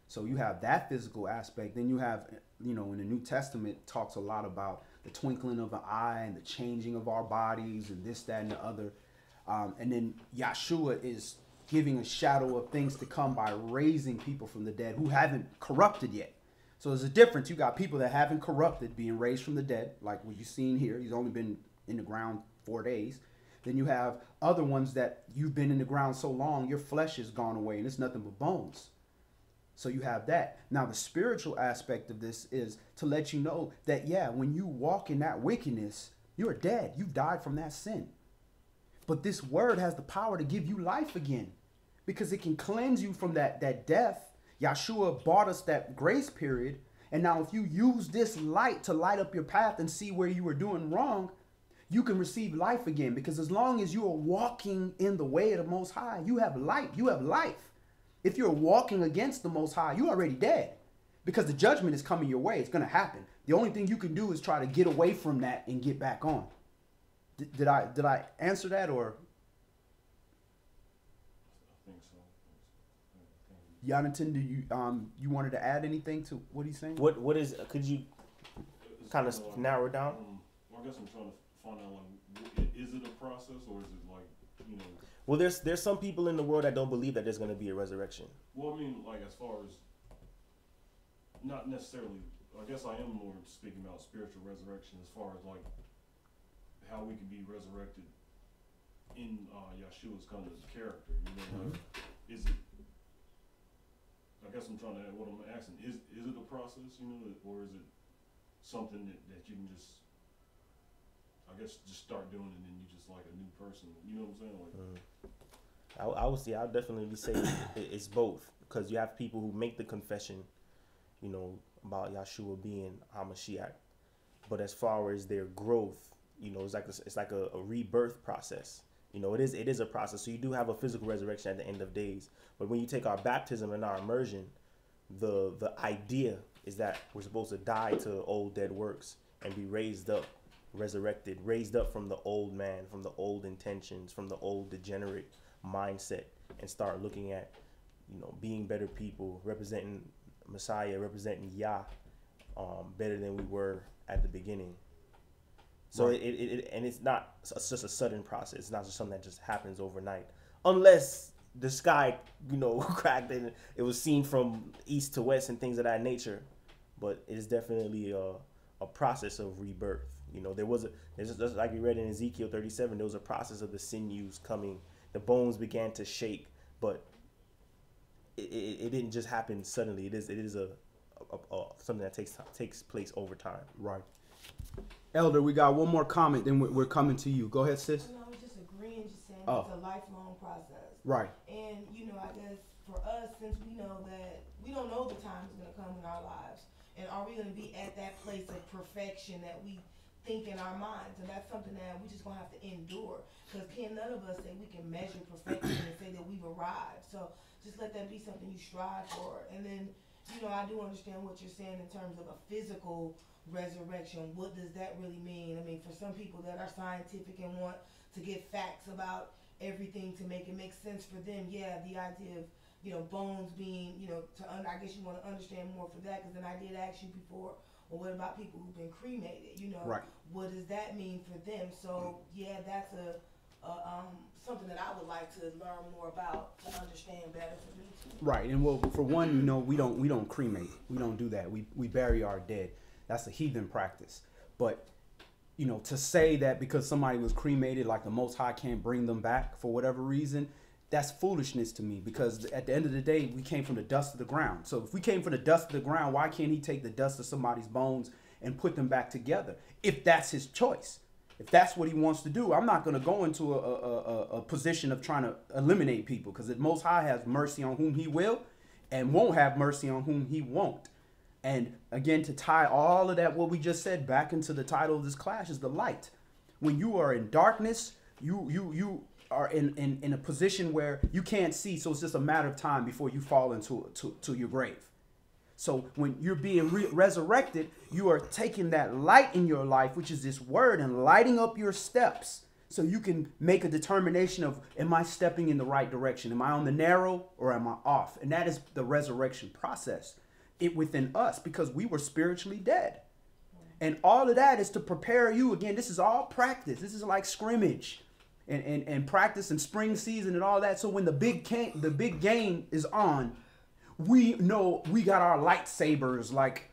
So you have that physical aspect. Then you have, in the New Testament, talks a lot about the twinkling of an eye and the changing of our bodies and this, that, and the other. And then Yahshua is giving a shadow of things to come by raising people from the dead who haven't corrupted yet. So there's a difference. You got people that haven't corrupted being raised from the dead, like what you've seen here. He's only been in the ground 4 days. Then you have other ones that you've been in the ground so long, your flesh has gone away and it's nothing but bones. So you have that. Now, the spiritual aspect of this is to let you know that, when you walk in that wickedness, you're dead. You've died from that sin. But this word has the power to give you life again, because it can cleanse you from that death. Yahshua bought us that grace period. And now if you use this light to light up your path and see where you were doing wrong, you can receive life again. Because as long as you are walking in the way of the Most High, you have light. You have life. If you're walking against the Most High, you're already dead, because the judgment is coming your way. It's going to happen. The only thing you can do is try to get away from that and get back on. Did I answer that, or? I think so. Jonathan, do you wanted to add anything to what he's saying? What is? Could you kind of narrow it down? Well, I guess I'm trying to find out like, is it a process, or is it like Well, there's some people in the world that don't believe that there's going to be a resurrection. Well, I mean, like as far as not necessarily, I guess I am more speaking about spiritual resurrection as far as like how we can be resurrected in Yahshua's kind of character. Like, is it? I guess I'm trying to. What I'm asking is it a process, or is it something that you can just, I guess, just start doing, and then you just like a new person. You know what I'm saying? Like, I would say, I'll definitely say it's both, because you have people who make the confession, about Yahshua being HaMashiach, but as far as their growth, it's like a rebirth process. You know, it is a process. So you do have a physical resurrection at the end of days. But when you take our baptism and our immersion, the idea is that we're supposed to die to old dead works and be raised up, resurrected, raised up from the old man, from the old intentions, from the old degenerate mindset, and start looking at, you know, being better people, representing Messiah, representing Yah, better than we were at the beginning. So Right. And it's not, it's just a sudden process. It's not just something that just happens overnight, unless the sky, you know, cracked and it was seen from east to west and things of that nature. But it is definitely a process of rebirth. You know, there's just like we read in Ezekiel 37, there was a process of the sinews coming, the bones began to shake, but it didn't just happen suddenly. It is a something that takes place over time. Right. Elder, we got one more comment, then we're coming to you. Go ahead, sis. No, I was just agreeing, just saying Oh. it's a lifelong process. Right. And, you know, I guess for us, since we know that we don't know the time is going to come in our lives, and are we going to be at that place of perfection that we think in our minds? And that's something that we just going to have to endure. Because none of us say we can measure perfection and say that we've arrived. So just let that be something you strive for. And then, you know, I do understand what you're saying in terms of a physical resurrection. What does that really mean? I mean, for some people that are scientific and want to get facts about everything to make it make sense for them, yeah, the idea of, you know, bones being, you know, I guess you want to understand more for that, because then I did ask you before, well, what about people who've been cremated? You know, Right. What does that mean for them? So yeah, that's something that I would like to learn more about to understand better for me too. Right. And well, for one, you know, we don't cremate. We don't do that. We bury our dead. That's a heathen practice. But, you know, to say that because somebody was cremated, like the Most High can't bring them back for whatever reason, that's foolishness to me, because at the end of the day, we came from the dust of the ground. So if we came from the dust of the ground, why can't he take the dust of somebody's bones and put them back together? If that's his choice, if that's what he wants to do, I'm not going to go into a position of trying to eliminate people, because the Most High has mercy on whom he will and won't have mercy on whom he won't. And again, to tie all of that, what we just said, back into the title of this class is the light. When you are in darkness, you are in a position where you can't see, so it's just a matter of time before you fall into to your grave. So when you're being resurrected, you are taking that light in your life, which is this word, and lighting up your steps, so you can make a determination of, am I stepping in the right direction? Am I on the narrow or am I off? And that is the resurrection process within us, because we were spiritually dead. And all of that is to prepare you. Again, this is all practice. This is like scrimmage and practice and spring season and all that. So when the big game is on, we know we got our lightsabers like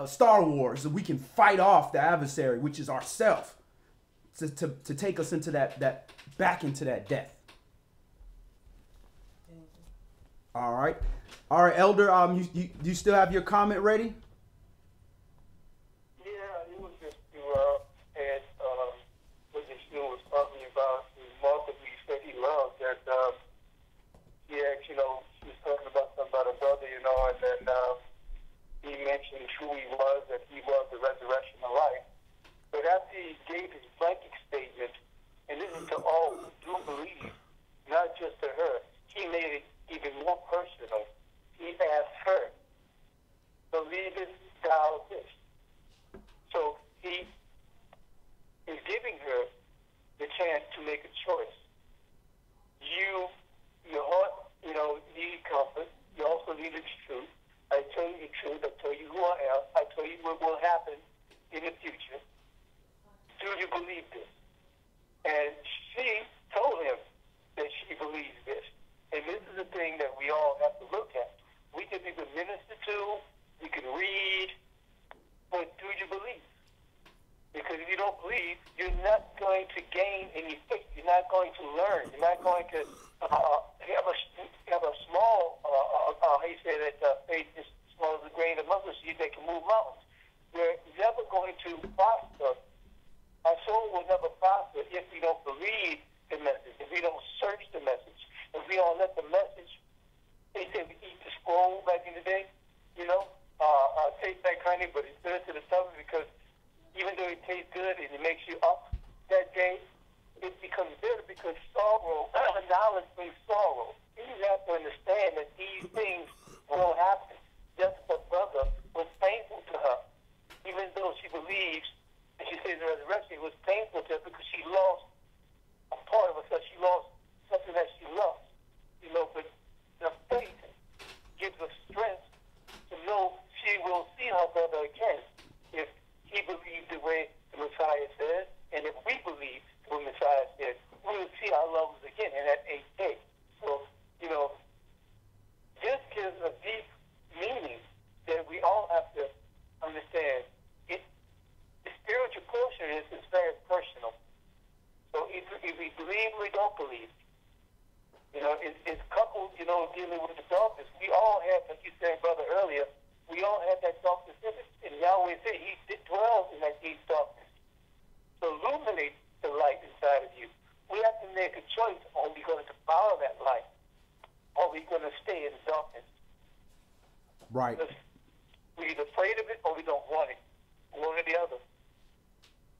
Star Wars, so we can fight off the adversary, which is ourself, to take us into that back into that death. All right, Elder. You still have your comment ready? Yeah, it was just to add what the student was talking about. The Martha we said he loved that. He asked, you know, she was talking about something about a brother, you know, and then he mentioned who he was, that he was the resurrection of life. But after he gave his blanket statement, and this is to all who do believe, not just to her, he made it even more personal. He asked her, believest thou this? So he is giving her the chance to make a choice. Your heart, you know, need comfort. You also need the truth. I tell you the truth. I tell you who I am. I tell you what will happen in the future. Do you believe this? And she told him that she believes this. And this is the thing that we all have to look at. We can either minister to, we can read, but do you believe? Because if you don't believe, you're not going to gain any faith. You're not going to learn. You're not going to have a small, how you say that faith is small as a grain of mustard seed that can move mountains. You're never going to prosper. Our soul will never prosper if we don't believe the message, if we don't search the message, if we don't let the message, they said we eat the scroll back in the day, you know, taste like honey, but it's bitter to the stomach, because even though it tastes good and it makes you up that day, it becomes bitter because sorrow, knowledge brings sorrow. And you have to understand that these things will happen. Jessica's brother was painful to her. Even though she believes, and she says the resurrection, it was painful to her because she lost a part of herself. She lost something that she lost. You know, but the faith gives her strength to know she will see her brother again if he believes the way the Messiah says, and if we believe what Messiah said, we will see our loved ones again in that 8th day. So, you know, this gives a deep meaning that we all have to understand. The spiritual portion is very personal. So if we believe or we don't believe, you know, it's coupled, you know, dealing with the darkness. We all have, like you said, brother, earlier, we all have that darkness in us. And Yahweh said he dwells in that deep darkness. So illuminate the light inside of you. We have to make a choice. Are we going to follow that light? Or are we going to stay in the darkness? Right. We're either afraid of it or we don't want it. One or the other.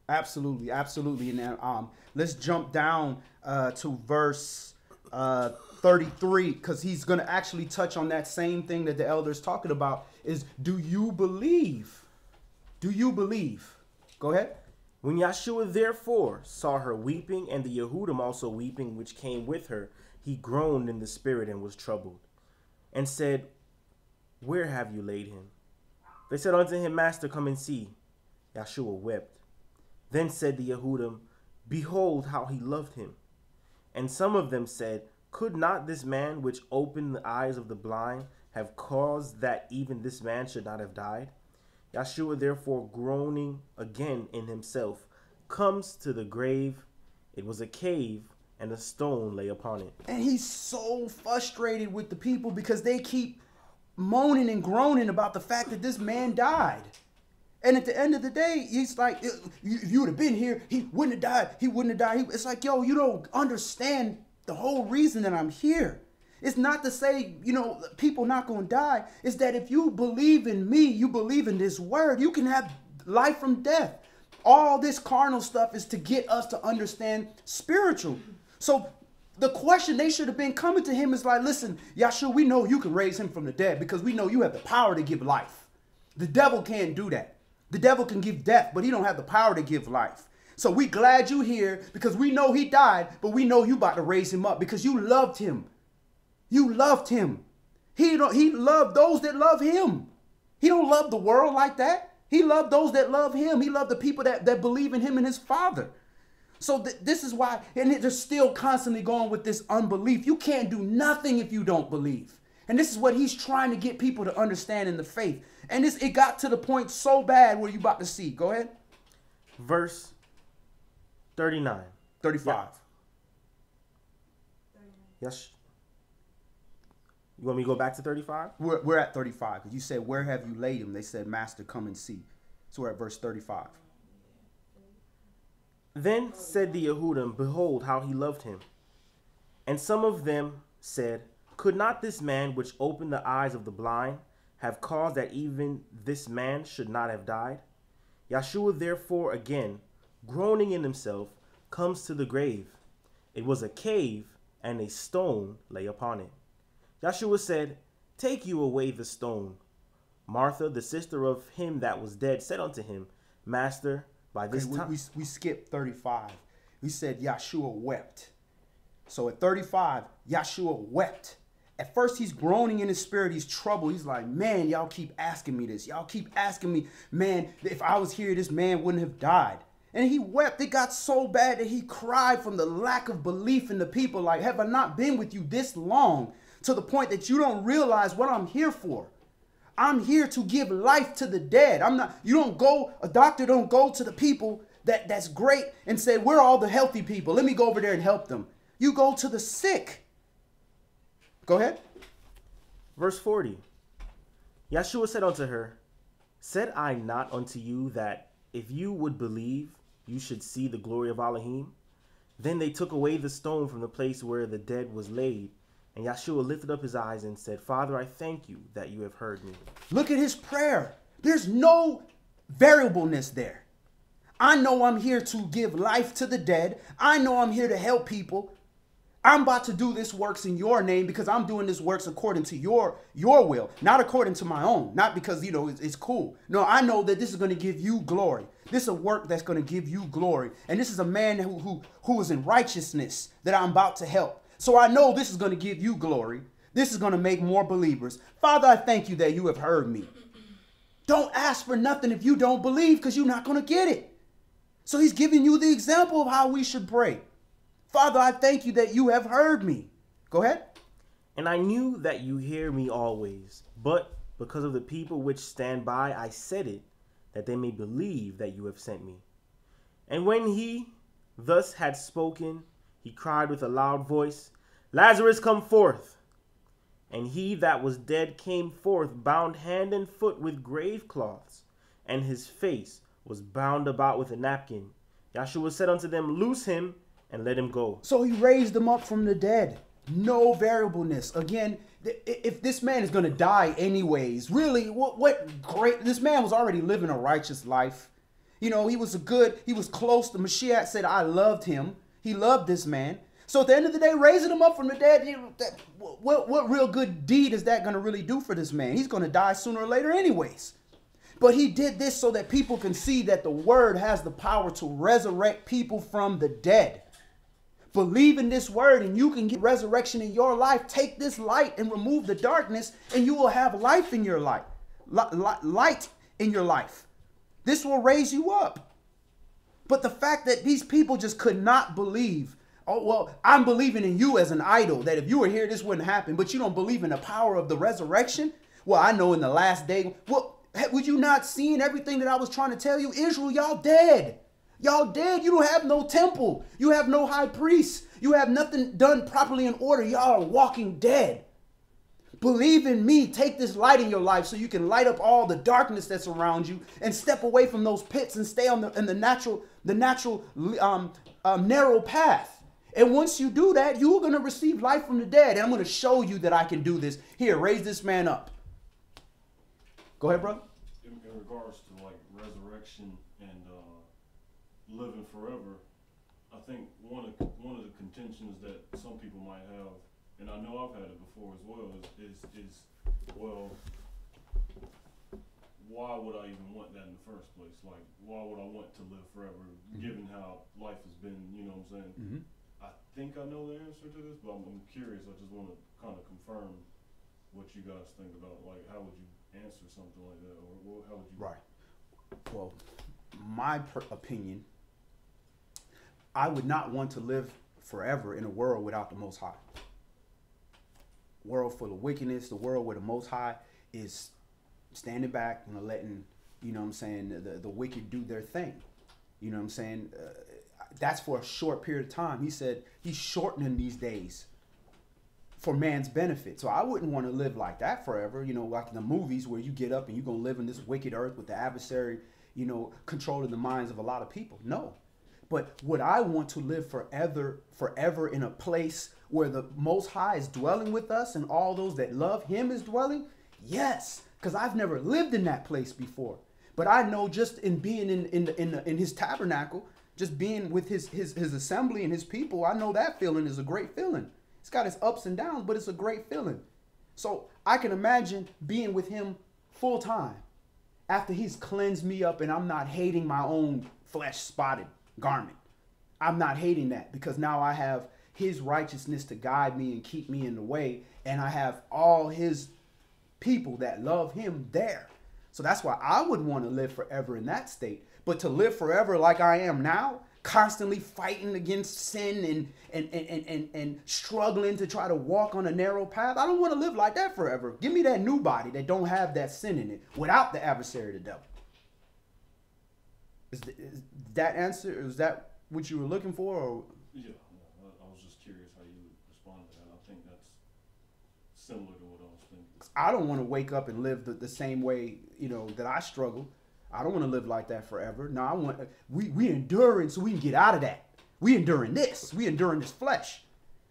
Absolutely, absolutely. And now, let's jump down to verse 33, because he's going to actually touch on that same thing that the elder's talking about. Is, do you believe? Do you believe? Go ahead. When Yeshua therefore saw her weeping, and the Yehudim also weeping, which came with her, he groaned in the spirit and was troubled, and said, Where have you laid him? They said unto him, Master, come and see. Yeshua wept. Then said the Yehudim, Behold how he loved him. And some of them said, Could not this man which opened the eyes of the blind have caused that even this man should not have died? Yeshua therefore, groaning again in himself, comes to the grave. It was a cave, and a stone lay upon it. And he's so frustrated with the people because they keep moaning and groaning about the fact that this man died. And at the end of the day, he's like, if you would have been here, he wouldn't have died. He wouldn't have died. It's like, yo, you don't understand the whole reason that I'm here. It's not to say, you know, people not going to die. It's that if you believe in me, you believe in this word, you can have life from death. All this carnal stuff is to get us to understand spiritual. So the question they should have been coming to him is like, listen, Yahshua, we know you can raise him from the dead because we know you have the power to give life. The devil can't do that. The devil can give death, but he don't have the power to give life. So we glad you here because we know he died, but we know you about to raise him up because you loved him. You loved him. He loved those that love him. He don't love the world like that. He loved those that love him. He loved the people that believe in him and his Father. So this is why, and they're still constantly going with this unbelief. You can't do nothing if you don't believe. And this is what he's trying to get people to understand in the faith. And it got to the point so bad where you about to see. Go ahead. Verse 39. 35. Yes. You want me to go back to 35? We're at 35 because you said, where have you laid him? They said, Master, come and see. So we're at verse 35. Then said the Yehudim, Behold how he loved him. And some of them said, Could not this man which opened the eyes of the blind have caused that even this man should not have died? Yeshua therefore again, groaning in himself, comes to the grave. It was a cave, and a stone lay upon it. Yeshua said, Take you away the stone. Martha, the sister of him that was dead, said unto him, Master, by this time... We skipped 35. We said Yeshua wept. So at 35, Yeshua wept. At first, he's groaning in his spirit. He's troubled. He's like, man, y'all keep asking me this. Y'all keep asking me, man, if I was here, this man wouldn't have died. And he wept. It got so bad that he cried from the lack of belief in the people. Like, have I not been with you this long to the point that you don't realize what I'm here for? I'm here to give life to the dead. A doctor don't go to the people that's great and say, we're all the healthy people. Let me go over there and help them. You go to the sick. Go ahead. Verse 40. Yeshua said unto her, Said I not unto you that if you would believe, you should see the glory of Elohim? Then they took away the stone from the place where the dead was laid. And Yeshua lifted up his eyes and said, Father, I thank you that you have heard me. Look at his prayer. There's no variableness there. I know I'm here to give life to the dead. I know I'm here to help people. I'm about to do this works in your name because I'm doing this works according to your will, not according to my own, not because, you know, it's cool. No, I know that this is going to give you glory. This is a work that's going to give you glory. And this is a man who is in righteousness that I'm about to help. So I know this is going to give you glory. This is going to make more believers. Father, I thank you that you have heard me. Don't ask for nothing if you don't believe, because you're not going to get it. So he's giving you the example of how we should pray. Father, I thank you that you have heard me. Go ahead. And I knew that you hear me always, but because of the people which stand by, I said it, that they may believe that you have sent me. And when he thus had spoken, he cried with a loud voice, Lazarus, come forth. And he that was dead came forth, bound hand and foot with grave cloths, and his face was bound about with a napkin. Yahshua said unto them, Loose him and let him go. So he raised them up from the dead. No variableness. Again, if this man is going to die anyways, really, what great, this man was already living a righteous life. You know, he was close. The Mashiach said, I loved him. He loved this man. So at the end of the day, raising him up from the dead, what real good deed is that going to really do for this man? He's going to die sooner or later anyways. But he did this so that people can see that the word has the power to resurrect people from the dead. Believe in this word and you can get resurrection in your life. Take this light and remove the darkness and you will have life in your life. Light in your life. This will raise you up. But the fact that these people just could not believe, oh, well, I'm believing in you as an idol, that if you were here, this wouldn't happen, but you don't believe in the power of the resurrection. Well, I know in the last day, well, would you not seen everything that I was trying to tell you? Israel, y'all dead. Y'all dead. You don't have no temple. You have no high priest. You have nothing done properly in order. Y'all are walking dead. Believe in me. Take this light in your life so you can light up all the darkness that's around you and step away from those pits and stay on the natural narrow path. And once you do that, you're going to receive life from the dead. And I'm going to show you that I can do this. Here, raise this man up. Go ahead, brother. In regards to like resurrection and living forever, I think one of the contentions that some people might have, and I know I've had it before as well, is well, why would I even want that in the first place? Like, why would I want to live forever, given how life has been? You know what I'm saying? Mm-hmm. I think I know the answer to this, but I'm curious. I just want to kind of confirm what you guys think about. Like, how would you answer something like that, or how would you? Right. Well, my opinion, I would not want to live forever in a world without the Most High. World full of wickedness, the world where the Most High is standing back and letting, you know what I'm saying, the wicked do their thing. You know what I'm saying? That's for a short period of time. He said he's shortening these days for man's benefit. So I wouldn't want to live like that forever, you know, like in the movies where you get up and you're going to live in this wicked earth with the adversary, you know, controlling the minds of a lot of people. No. But would I want to live forever in a place where the Most High is dwelling with us and all those that love him is dwelling? Yes, because I've never lived in that place before. But I know just in being in his tabernacle, just being with his assembly and his people, I know that feeling is a great feeling. It's got its ups and downs, but it's a great feeling. So I can imagine being with him full time after he's cleansed me up and I'm not hating my own flesh spotted garment. I'm not hating that because now I have his righteousness to guide me and keep me in the way. And I have all his people that love him there. So that's why I would want to live forever in that state. But to live forever like I am now, constantly fighting against sin and struggling to try to walk on a narrow path, I don't want to live like that forever. Give me that new body that don't have that sin in it without the adversary, the devil. Is that answer? Is that what you were looking for? Or? Yeah, I was just curious how you would respond to that. I think that's similar to what I was thinking. I don't want to wake up and live the same way, you know, that I struggle. I don't want to live like that forever. No, I want we enduring so we can get out of that. We enduring this. We enduring this flesh,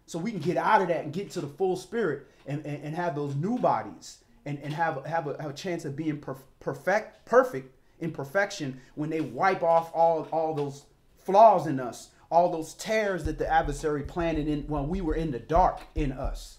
so we can get out of that and get to the full spirit and have those new bodies and have a chance of being perfect in perfection when they wipe off all those flaws in us, all those tears that the adversary planted in when we were in the dark in us.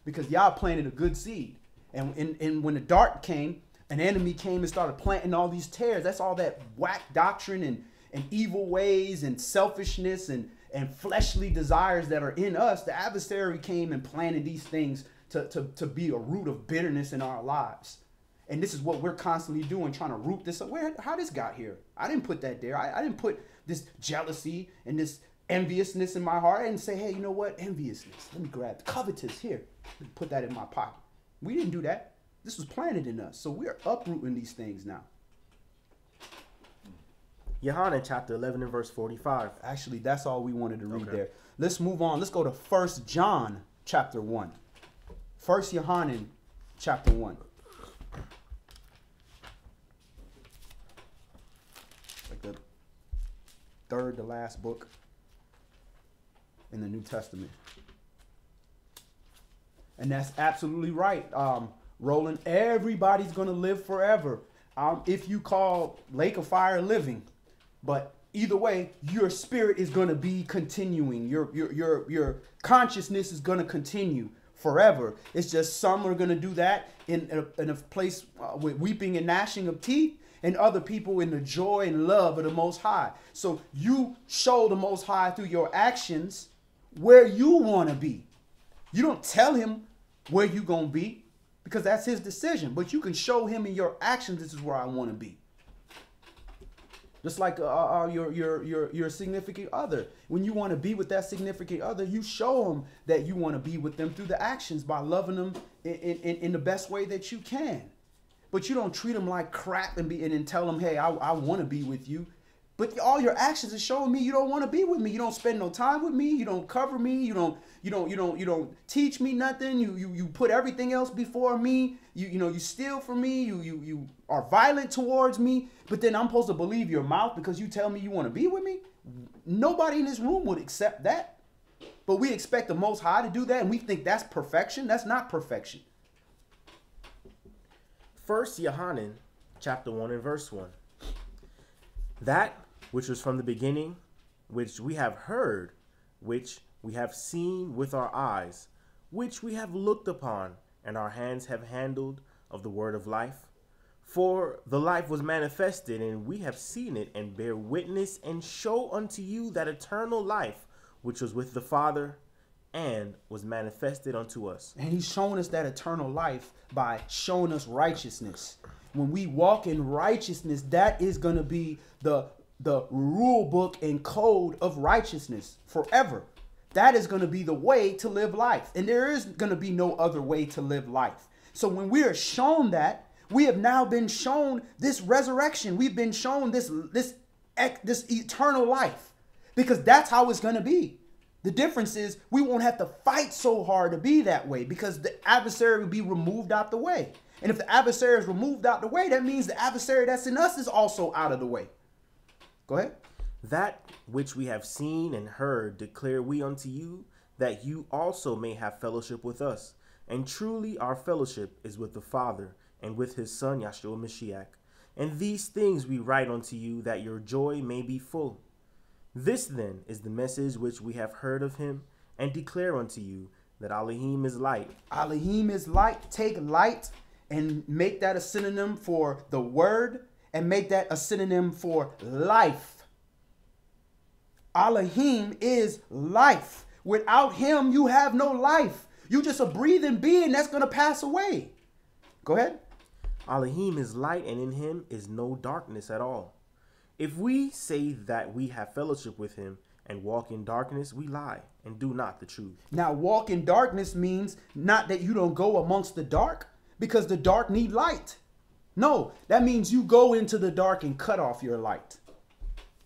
Because y'all planted a good seed. And when the dark came, an enemy came and started planting all these tears. That's all that whack doctrine and evil ways and selfishness and fleshly desires that are in us. The adversary came and planted these things to be a root of bitterness in our lives. And this is what we're constantly doing, trying to root this up. How this got here? I didn't put that there. I didn't put this jealousy and this enviousness in my heart. I didn't say, hey, you know what? Enviousness. Let me grab covetous here. Put that in my pocket. We didn't do that. This was planted in us. So we're uprooting these things now. Yohanan chapter 11 and verse 45. Actually, that's all we wanted to read Okay. there. Let's move on. Let's go to 1 John chapter 1. 1 Yohanan chapter 1. Like the third to last book in the New Testament. And that's absolutely right. Roland, everybody's going to live forever. If you call Lake of Fire living. But either way, your spirit is going to be continuing. Your consciousness is going to continue forever. It's just some are going to do that in a place with weeping and gnashing of teeth, and other people in the joy and love of the Most High. So you show the Most High through your actions where you want to be. You don't tell him where you're going to be because that's his decision. But you can show him in your actions, this is where I want to be. Just like your significant other. When you want to be with that significant other, you show them that you want to be with them through the actions by loving them in the best way that you can. But you don't treat them like crap and tell them, hey, I want to be with you. But all your actions are showing me you don't want to be with me. You don't spend no time with me. You don't cover me. You don't teach me nothing. You put everything else before me. You steal from me. You are violent towards me. But then I'm supposed to believe your mouth because you tell me you want to be with me? Nobody in this room would accept that. But we expect the Most High to do that, and we think that's perfection. That's not perfection. 1 Yohanan chapter 1 and verse 1. That which was from the beginning, which we have heard, which we have seen with our eyes, which we have looked upon, and our hands have handled of the word of life. For the life was manifested, and we have seen it, and bear witness, and show unto you that eternal life, which was with the Father, and was manifested unto us. And he's showing us that eternal life by showing us righteousness. When we walk in righteousness, that is going to be the rule book and code of righteousness forever. That is going to be the way to live life. And there is going to be no other way to live life. So when we are shown that, we have now been shown this resurrection. We've been shown this eternal life, because that's how it's going to be. The difference is we won't have to fight so hard to be that way, because the adversary will be removed out the way. And if the adversary is removed out the way, that means the adversary that's in us is also out of the way. Go ahead. That which we have seen and heard declare we unto you, that you also may have fellowship with us. And truly our fellowship is with the Father and with his Son, Yahshua Mashiach. And these things we write unto you, that your joy may be full. This then is the message which we have heard of him, and declare unto you, that Elohim is light. Elohim is light. Take light and make that a synonym for the word, and make that a synonym for life. Elohim is life. Without him, you have no life. You just a breathing being that's going to pass away. Go ahead. Elohim is light, and in him is no darkness at all. If we say that we have fellowship with him and walk in darkness, we lie and do not the truth. Now, walk in darkness means not that you don't go amongst the dark, because the dark need light. No, that means you go into the dark and cut off your light.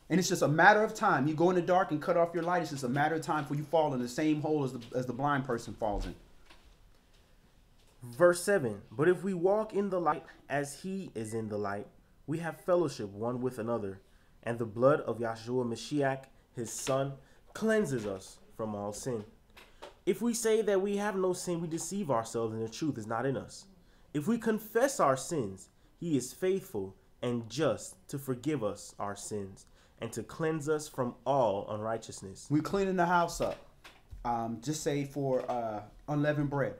And it's just a matter of time. You go in the dark and cut off your light. It's just a matter of time for you fall in the same hole as the blind person falls in. Verse 7. But if we walk in the light as he is in the light, we have fellowship one with another, and the blood of Yahshua Mashiach, his Son, cleanses us from all sin. If we say that we have no sin, we deceive ourselves, and the truth is not in us. If we confess our sins, he is faithful and just to forgive us our sins and to cleanse us from all unrighteousness. We're cleaning the house up. Just say for unleavened bread.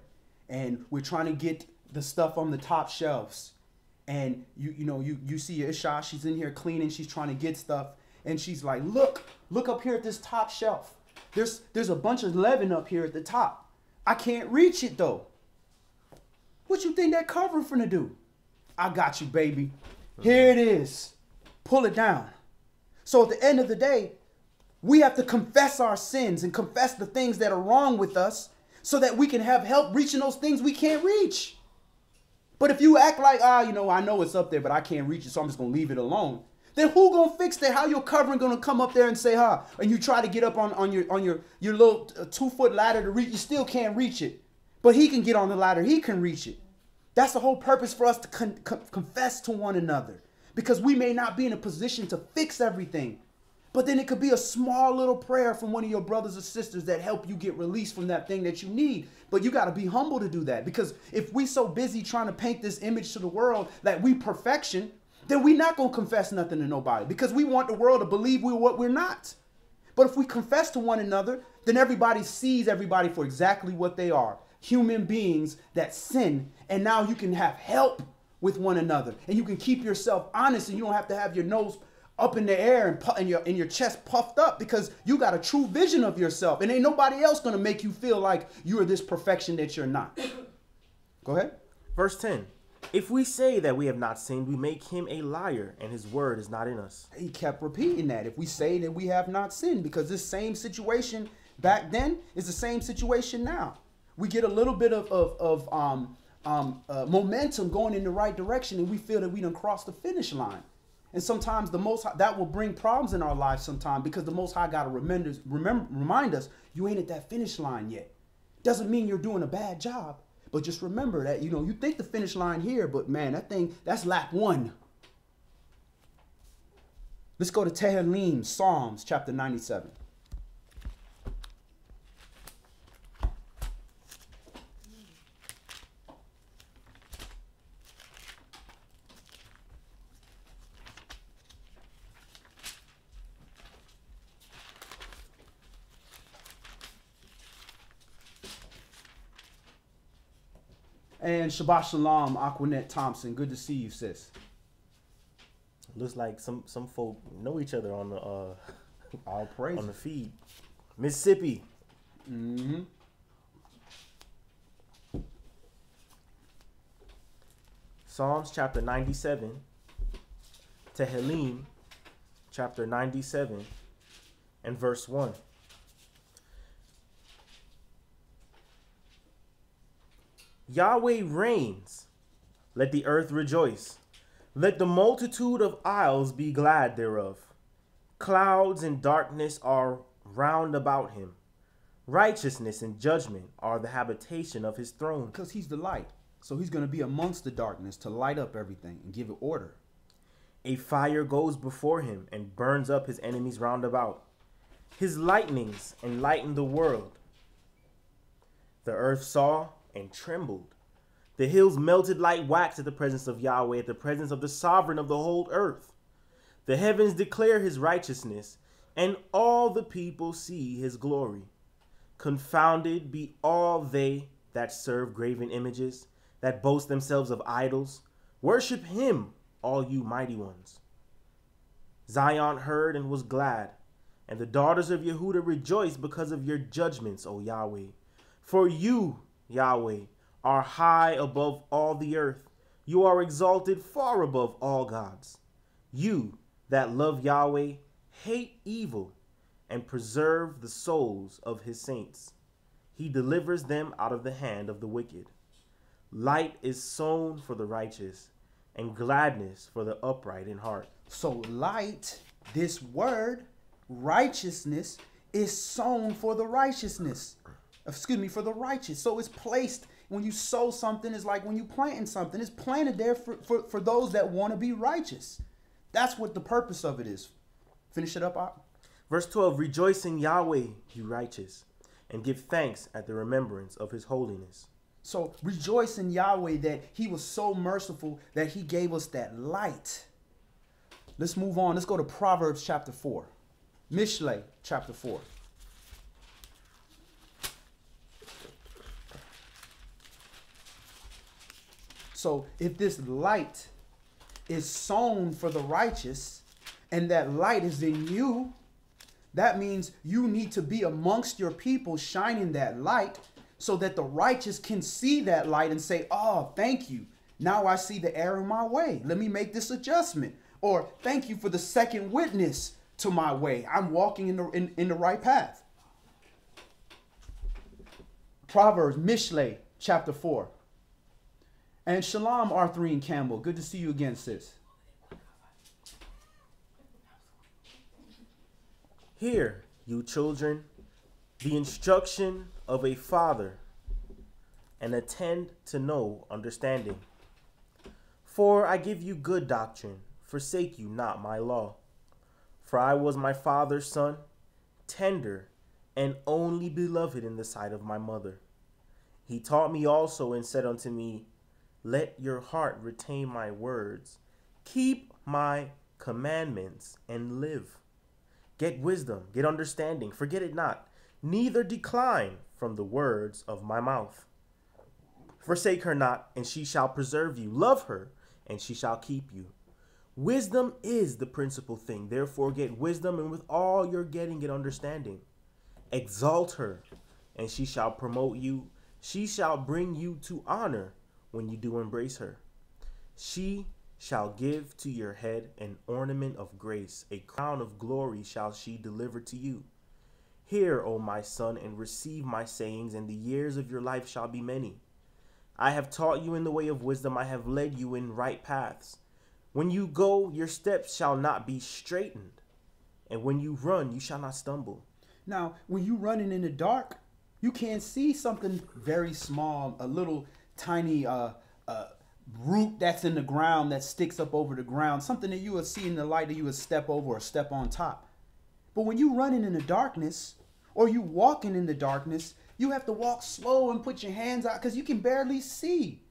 And we're trying to get the stuff on the top shelves. And you see Isha, she's in here cleaning, she's trying to get stuff. And she's like, look up here at this top shelf. There's a bunch of leaven up here at the top. I can't reach it though. What you think that covering finna do? I got you, baby. Here it is. Pull it down. So at the end of the day, we have to confess our sins and confess the things that are wrong with us so that we can have help reaching those things we can't reach. But if you act like, I know it's up there, but I can't reach it, so I'm just going to leave it alone. Then who going to fix that? How your covering going to come up there and say, and you try to get up on your little 2-foot ladder to reach, you still can't reach it. But he can get on the ladder. He can reach it. That's the whole purpose for us to confess to one another. Because we may not be in a position to fix everything. But then it could be a small little prayer from one of your brothers or sisters that help you get released from that thing that you need. But you got to be humble to do that. Because if we so busy trying to paint this image to the world that we perfection, then we're not going to confess nothing to nobody. Because we want the world to believe we're what we're not. But if we confess to one another, then everybody sees everybody for exactly what they are. Human beings that sin. And now you can have help with one another. And you can keep yourself honest, and you don't have to have your nose up in the air and your chest puffed up, because you got a true vision of yourself. And ain't nobody else going to make you feel like you are this perfection that you're not. Go ahead. Verse 10. If we say that we have not sinned, we make him a liar, and his word is not in us. He kept repeating that. If we say that we have not sinned, because this same situation back then is the same situation now. We get a little bit of momentum going in the right direction, and we feel that we done crossed the finish line. And sometimes the Most High, that will bring problems in our lives sometimes, because the Most High got to remind us, you ain't at that finish line yet. Doesn't mean you're doing a bad job, but just remember that, you think the finish line here, but man, that's lap 1. Let's go to Tehillim, Psalms chapter 97. And Shabbat Shalom, Aquanet Thompson. Good to see you, sis. Looks like some folk know each other on the all praise on the feed. Mississippi. Mm-hmm. Psalms chapter 97. Tehillim chapter 97 and verse 1. Yahweh reigns. Let the earth rejoice. Let the multitude of isles be glad thereof. Clouds and darkness are round about him. Righteousness and judgment are the habitation of his throne. Because he's the light. So he's going to be amongst the darkness to light up everything and give it order. A fire goes before him and burns up his enemies round about. His lightnings enlighten the world. The earth saw and trembled. The hills melted like wax at the presence of Yahweh, at the presence of the sovereign of the whole earth. The heavens declare his righteousness, and all the people see his glory. Confounded be all they that serve graven images, that boast themselves of idols. Worship him, all you mighty ones. Zion heard and was glad, and the daughters of Yehuda rejoiced because of your judgments, O Yahweh. For you, Yahweh, are high above all the earth. You are exalted far above all gods. You that love Yahweh hate evil and preserve the souls of his saints. He delivers them out of the hand of the wicked. Light is sown for the righteous, and gladness for the upright in heart. So light, this word, righteousness, is sown for the righteousness. For the righteous. So it's placed, when you sow something, it's like when you planting something, it's planted there for those that want to be righteous. That's what the purpose of it is. Finish it up, Ak. Verse 12, rejoice in Yahweh, you righteous, and give thanks at the remembrance of his holiness. So rejoice in Yahweh that he was so merciful that he gave us that light. Let's move on. Let's go to Proverbs chapter 4. Mishlei chapter 4. So if this light is sown for the righteous and that light is in you, that means you need to be amongst your people shining that light so that the righteous can see that light and say, oh, thank you. Now I see the error in my way. Let me make this adjustment. Or thank you for the second witness to my way. I'm walking in the right path. Proverbs, Mishlei, chapter 4. And Shalom, Arthurine Campbell. Good to see you again, sis. Hear, you children, the instruction of a father, and attend to know understanding. For I give you good doctrine, forsake you not my law. For I was my father's son, tender and only beloved in the sight of my mother. He taught me also and said unto me, let your heart retain my words. Keep my commandments and live. Get wisdom, get understanding, forget it not, neither decline from the words of my mouth. Forsake her not, and she shall preserve you. Love her, and she shall keep you. Wisdom is the principal thing. Therefore get wisdom, and with all your getting, get understanding. Exalt her, and she shall promote you. She shall bring you to honor when you do embrace her. She shall give to your head an ornament of grace, a crown of glory shall she deliver to you. Hear, O my son, and receive my sayings, and the years of your life shall be many. I have taught you in the way of wisdom, I have led you in right paths. When you go, your steps shall not be straitened, and when you run, you shall not stumble. Now, when you running in the dark, you can't see something very small, a little tiny root that's in the ground that sticks up over the ground, something that you would see in the light that you would step over or step on top. But when you running in the darkness or you walking in the darkness, you have to walk slow and put your hands out because you can barely see.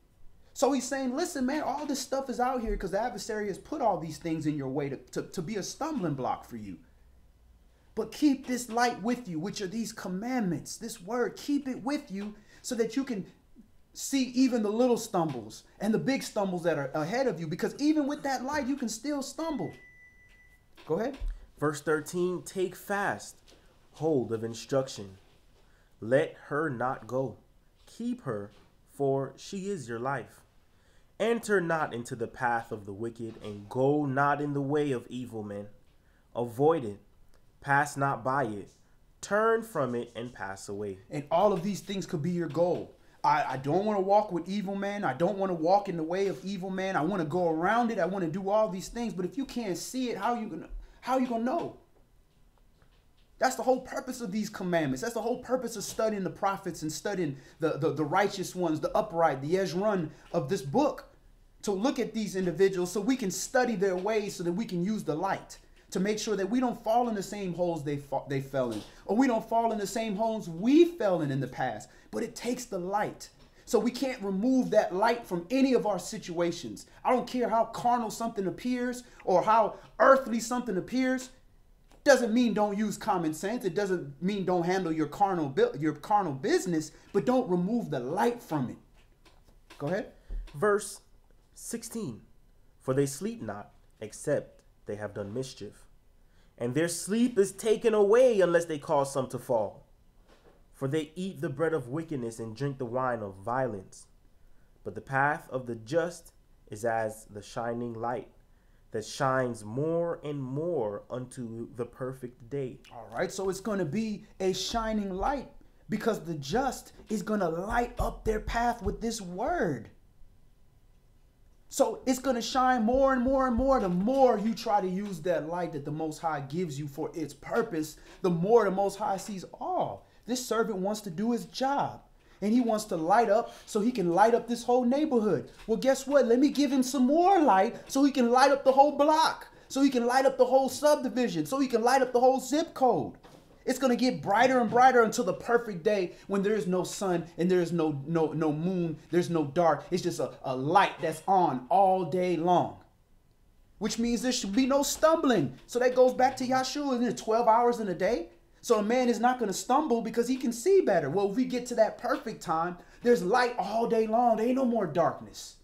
So he's saying, listen, man, all this stuff is out here because the adversary has put all these things in your way to be a stumbling block for you. But keep this light with you, which are these commandments, this word, keep it with you so that you can see even the little stumbles and the big stumbles that are ahead of you, because even with that light, you can still stumble. Go ahead. Verse 13, take fast hold of instruction. Let her not go. Keep her, for she is your life. Enter not into the path of the wicked, and go not in the way of evil men. Avoid it. Pass not by it. Turn from it and pass away. And all of these things could be your goal. I don't want to walk with evil men. I don't want to walk in the way of evil men. I want to go around it. I want to do all these things. But if you can't see it, how are you gonna know? That's the whole purpose of these commandments. That's the whole purpose of studying the prophets and studying the righteous ones, the upright, the Ezran of this book. To look at these individuals so we can study their ways so that we can use the light to make sure that we don't fall in the same holes they fell in, or we don't fall in the same holes we fell in the past. But it takes the light. So we can't remove that light from any of our situations. I don't care how carnal something appears or how earthly something appears. Doesn't mean don't use common sense. It doesn't mean don't handle your carnal business, but don't remove the light from it. Go ahead. Verse 16, for they sleep not, except they have done mischief, and their sleep is taken away unless they cause some to fall. For they eat the bread of wickedness and drink the wine of violence. But the path of the just is as the shining light that shines more and more unto the perfect day. All right, so it's going to be a shining light because the just is going to light up their path with this word. So it's going to shine more and more and more. The more you try to use that light that the Most High gives you for its purpose, the more the Most High sees, oh, this servant wants to do his job. And he wants to light up so he can light up this whole neighborhood. Well, guess what? Let me give him some more light so he can light up the whole block. So he can light up the whole subdivision. So he can light up the whole zip code. It's going to get brighter and brighter until the perfect day when there is no sun and there is no moon. There's no dark. It's just a light that's on all day long. which means there should be no stumbling. So that goes back to Yahshua, isn't it 12 hours in a day? So a man is not going to stumble because he can see better. Well, if we get to that perfect time, there's light all day long. There ain't no more darkness.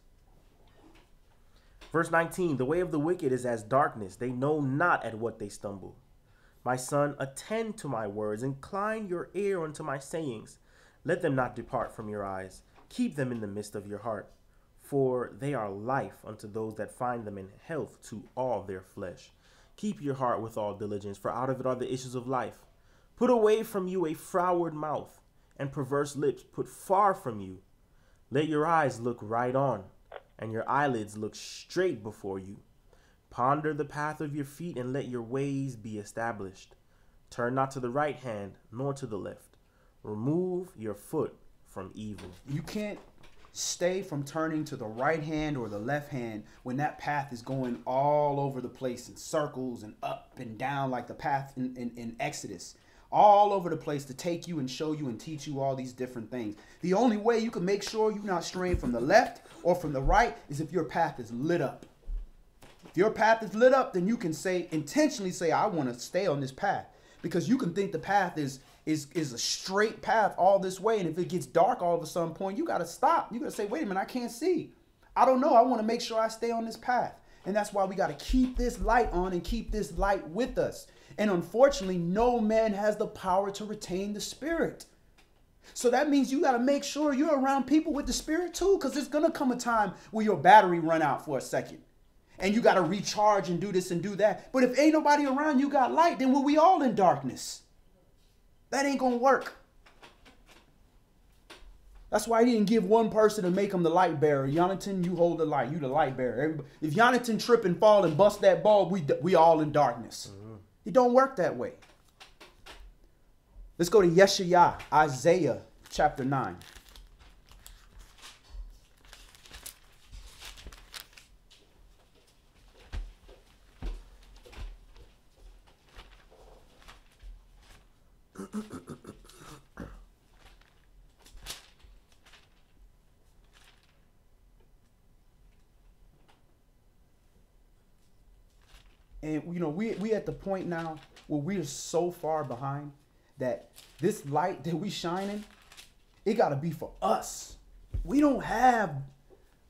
Verse 19, the way of the wicked is as darkness. They know not at what they stumble. My son, attend to my words. Incline your ear unto my sayings. Let them not depart from your eyes. Keep them in the midst of your heart. For they are life unto those that find them, in health to all their flesh. Keep your heart with all diligence, for out of it are the issues of life. Put away from you a froward mouth, and perverse lips put far from you. Let your eyes look right on, and your eyelids look straight before you. Ponder the path of your feet, and let your ways be established. Turn not to the right hand, nor to the left. Remove your foot from evil. You can't stay from turning to the right hand or the left hand when that path is going all over the place in circles and up and down like the path in Exodus. All over the place to take you and show you and teach you all these different things. The only way you can make sure you're not straying from the left or from the right is if your path is lit up. If your path is lit up, then you can intentionally say, I want to stay on this path. Because you can think the path is a straight path all this way. And if it gets dark all of a sudden point, you got to stop. You got to say, wait a minute, I can't see. I don't know. I want to make sure I stay on this path. And that's why we got to keep this light on and keep this light with us. And unfortunately, no man has the power to retain the Spirit. So that means you got to make sure you're around people with the Spirit too, because there's going to come a time where your battery run out for a second. And you got to recharge and do this and do that. But if ain't nobody around, you got light, then we all in darkness. That ain't going to work. That's why he didn't give one person to make him the light bearer. Jonathan, you hold the light. You the light bearer. If Jonathan trip and fall and bust that bulb, we all in darkness. It don't work that way. Let's go to Yeshayah, Isaiah chapter 9. And, you know, we at the point now where we are so far behind that this light that we shining, it got to be for us. We don't have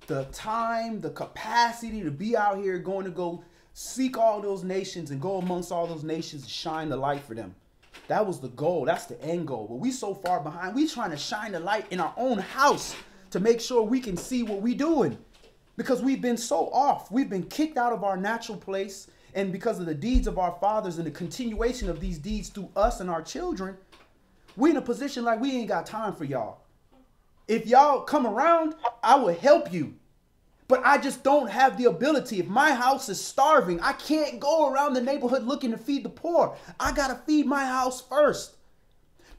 the time, the capacity to be out here going to go seek all those nations and go amongst all those nations and shine the light for them. That was the goal. That's the end goal. But we so far behind, we trying to shine the light in our own house to make sure we can see what we doing. Because we've been so off. We've been kicked out of our natural place. And because of the deeds of our fathers and the continuation of these deeds through us and our children, we in a position like we ain't got time for y'all. If y'all come around, I will help you. But I just don't have the ability. If my house is starving, I can't go around the neighborhood looking to feed the poor. I got to feed my house first.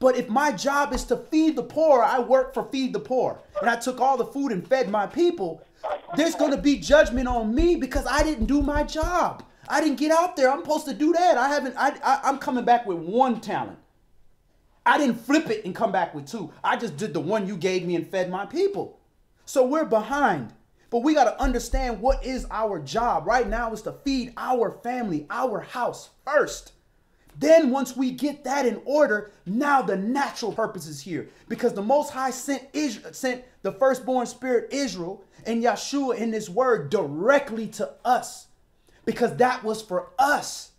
But if my job is to feed the poor, I work for Feed the Poor. And I took all the food and fed my people. There's going to be judgment on me because I didn't do my job. I didn't get out there. I'm supposed to do that. I'm coming back with one talent. I didn't flip it and come back with two. I just did the one you gave me and fed my people. So we're behind. But we got to understand what is our job. Right now is to feed our family, our house first. Then once we get that in order, now the natural purpose is here. Because the Most High sent the firstborn spirit Israel and Yahshua in this word directly to us. Because that was for us.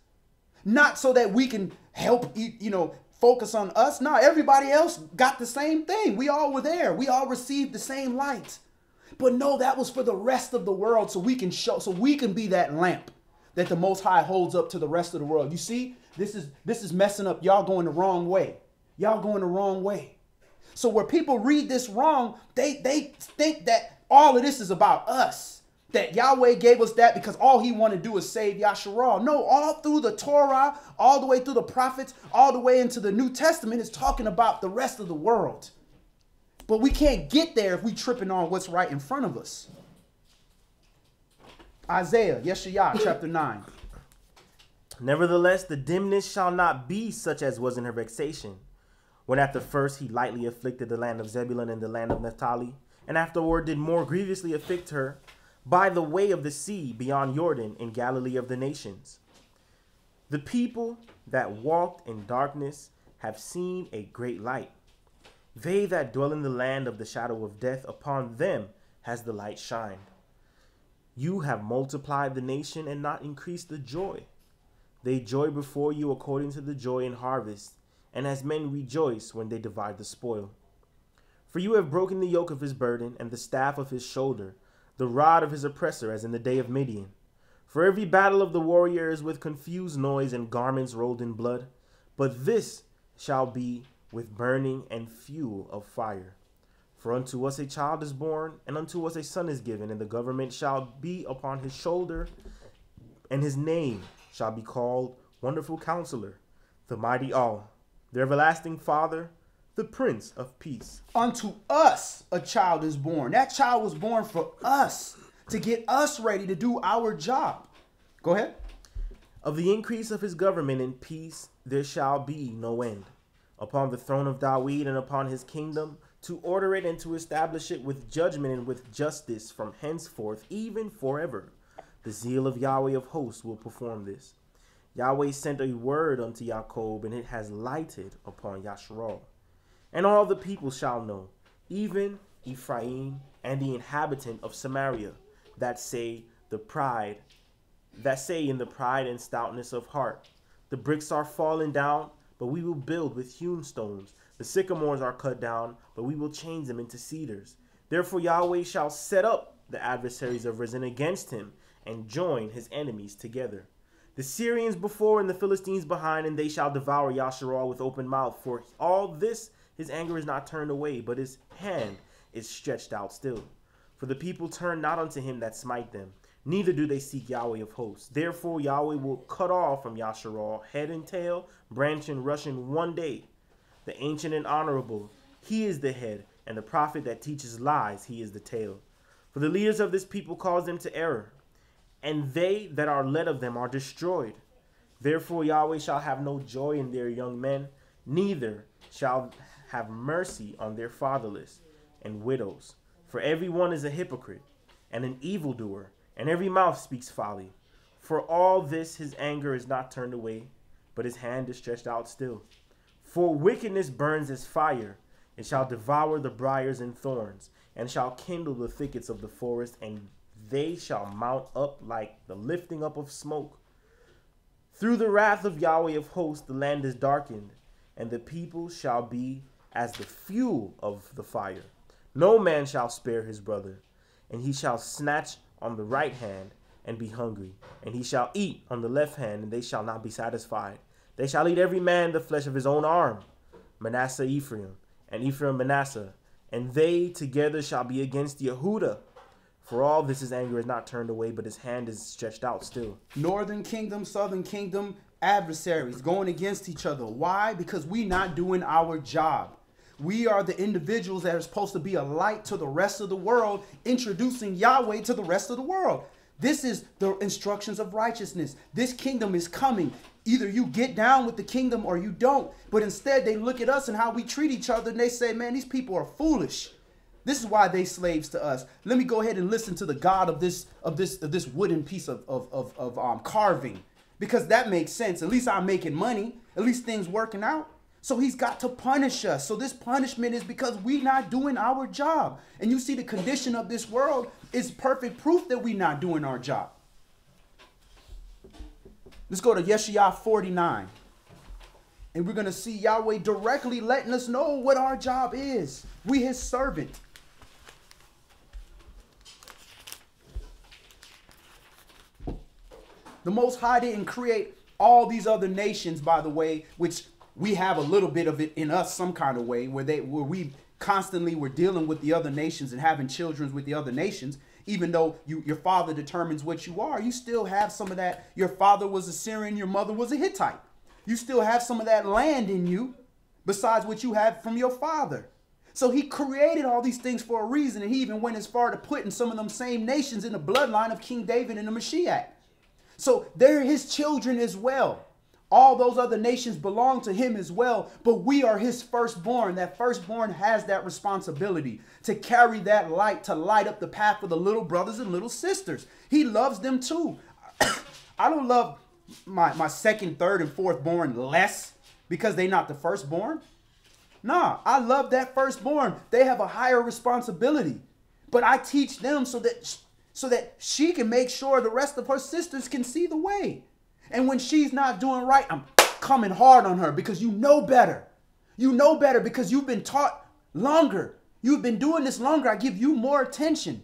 Not so that we can help, focus on us. No, everybody else got the same thing. We all were there. We all received the same light. But no, that was for the rest of the world so we can be that lamp that the Most High holds up to the rest of the world. You see, this is messing up. Y'all going the wrong way. Y'all going the wrong way. So where people read this wrong, they think that all of this is about us. That Yahweh gave us that because all he wanted to do is save Yasharal. No, all through the Torah, all the way through the prophets, all the way into the New Testament is talking about the rest of the world. But we can't get there if we tripping on what's right in front of us. Isaiah, Yeshayah, chapter 9. Nevertheless, the dimness shall not be such as was in her vexation, when at the first he lightly afflicted the land of Zebulun and the land of Naphtali, and afterward did more grievously afflict her. by the way of the sea beyond Jordan in Galilee of the nations. The people that walked in darkness have seen a great light. They that dwell in the land of the shadow of death, upon them has the light shined. You have multiplied the nation and not increased the joy. They joy before you according to the joy in harvest, and as men rejoice when they divide the spoil. For you have broken the yoke of his burden and the staff of his shoulder, the rod of his oppressor, as in the day of Midian. For every battle of the warrior is with confused noise and garments rolled in blood. But this shall be with burning and fuel of fire. For unto us a child is born, and unto us a son is given, and the government shall be upon his shoulder, and his name shall be called Wonderful Counselor, the Mighty All, the Everlasting Father, the Prince of Peace. Unto us a child is born. That child was born for us, to get us ready to do our job. Go ahead. Of the increase of his government and peace there shall be no end, upon the throne of David and upon his kingdom, to order it and to establish it with judgment and with justice from henceforth, even forever. The zeal of Yahweh of hosts will perform this. Yahweh sent a word unto Jacob, and it has lighted upon Yasharal. And all the people shall know, even Ephraim and the inhabitant of Samaria, that say in the pride and stoutness of heart, the bricks are fallen down, but we will build with hewn stones. The sycamores are cut down, but we will change them into cedars. Therefore Yahweh shall set up the adversaries of risen against him, and join his enemies together. The Syrians before and the Philistines behind, and they shall devour Yasharal with open mouth. For all this his anger is not turned away, but his hand is stretched out still. For the people turn not unto him that smite them, neither do they seek Yahweh of hosts. Therefore Yahweh will cut off from Yasharal head and tail, branch and rush in one day. The ancient and honorable, he is the head, and the prophet that teaches lies, he is the tail. For the leaders of this people cause them to error, and they that are led of them are destroyed. Therefore Yahweh shall have no joy in their young men, neither shall have mercy on their fatherless and widows. For every one is a hypocrite and an evildoer, and every mouth speaks folly. For all this his anger is not turned away, but his hand is stretched out still. For wickedness burns as fire, it shall devour the briars and thorns, and shall kindle the thickets of the forest, and they shall mount up like the lifting up of smoke. Through the wrath of Yahweh of hosts the land is darkened, and the people shall be as the fuel of the fire. No man shall spare his brother, and he shall snatch on the right hand and be hungry, and he shall eat on the left hand, and they shall not be satisfied. They shall eat every man the flesh of his own arm, Manasseh Ephraim, and Ephraim Manasseh, and they together shall be against Yehudah. For all this his anger is not turned away, but his hand is stretched out still. Northern kingdom, southern kingdom, adversaries going against each other. Why? Because we not doing our job. We are the individuals that are supposed to be a light to the rest of the world, introducing Yahweh to the rest of the world. This is the instructions of righteousness. This kingdom is coming. Either you get down with the kingdom or you don't. But instead they look at us and how we treat each other, and they say, man, these people are foolish. This is why they slaves to us. Let me go ahead and listen to the God of this wooden piece of carving, because that makes sense. At least I'm making money. At least things working out. So he's got to punish us. So this punishment is because we not doing our job. And you see the condition of this world is perfect proof that we not doing our job. Let's go to Yeshaya 49. And we're going to see Yahweh directly letting us know what our job is. We his servant. The Most High didn't create all these other nations, by the way, which we have a little bit of it in us some kind of way, where we constantly were dealing with the other nations and having children with the other nations. Even though your father determines what you are, you still have some of that. Your father was a Syrian, your mother was a Hittite. You still have some of that land in you besides what you have from your father. So he created all these things for a reason, and he even went as far to putting some of them same nations in the bloodline of King David and the Mashiach. So they're his children as well. All those other nations belong to him as well, but we are his firstborn. That firstborn has that responsibility to carry that light, to light up the path for the little brothers and little sisters. He loves them too. I don't love my second, third, and fourth born less because they're not the firstborn. Nah, I love that firstborn. They have a higher responsibility. But I teach them so that she can make sure the rest of her sisters can see the way. And when she's not doing right, I'm coming hard on her because you know better. You know better because you've been taught longer. You've been doing this longer. I give you more attention.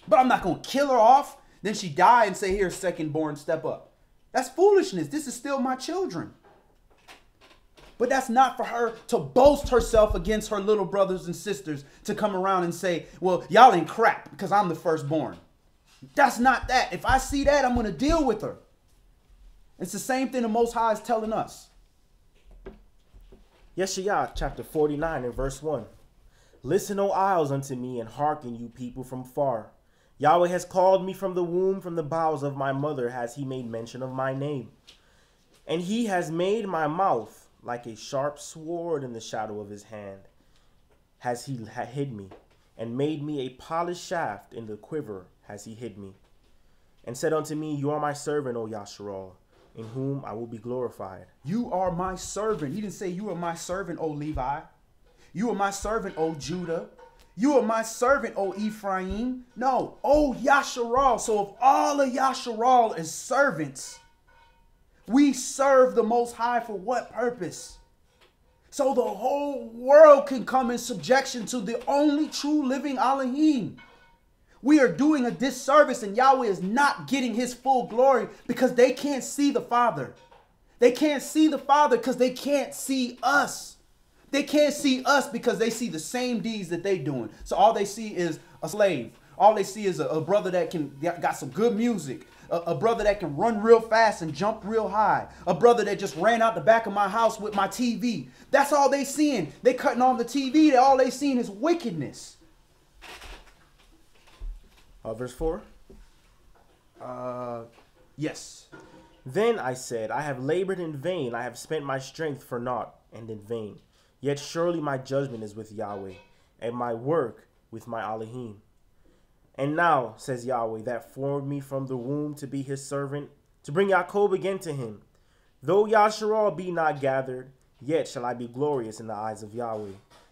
But I'm not going to kill her off. Then she die and say, here, second born, step up. That's foolishness. This is still my children. But that's not for her to boast herself against her little brothers and sisters to come around and say, well, y'all ain't crap because I'm the firstborn. That's not that. If I see that, I'm going to deal with her. It's the same thing the Most High is telling us. Yeshayah chapter 49 and verse 1. Listen, O isles, unto me, and hearken, you people from far. Yahweh has called me from the womb, from the bowels of my mother has he made mention of my name. And he has made my mouth like a sharp sword in the shadow of his hand. Has he hid me, and made me a polished shaft in the quiver has he hid me. And said unto me, you are my servant, O Yasharal, in whom I will be glorified. You are my servant. He didn't say you are my servant, O Levi. You are my servant, O Judah. You are my servant, O Ephraim. No, O Yasharal. So if all of Yasharal is servants, we serve the Most High for what purpose? So the whole world can come in subjection to the only true living Elohim. We are doing a disservice, and Yahweh is not getting his full glory because they can't see the Father. They can't see the Father because they can't see us. They can't see us because they see the same deeds that they're doing. So all they see is a slave. All they see is a brother that got some good music. A brother that can run real fast and jump real high. A brother that just ran out the back of my house with my TV. That's all they seeing. They cutting on the TV. All they seeing is wickedness. Verse 4. Yes. Then I said, I have labored in vain. I have spent my strength for naught and in vain. Yet surely my judgment is with Yahweh, and my work with my Elohim. And now, says Yahweh, that formed me from the womb to be his servant, to bring Jacob again to him. Though Yasharal be not gathered, yet shall I be glorious in the eyes of Yahweh,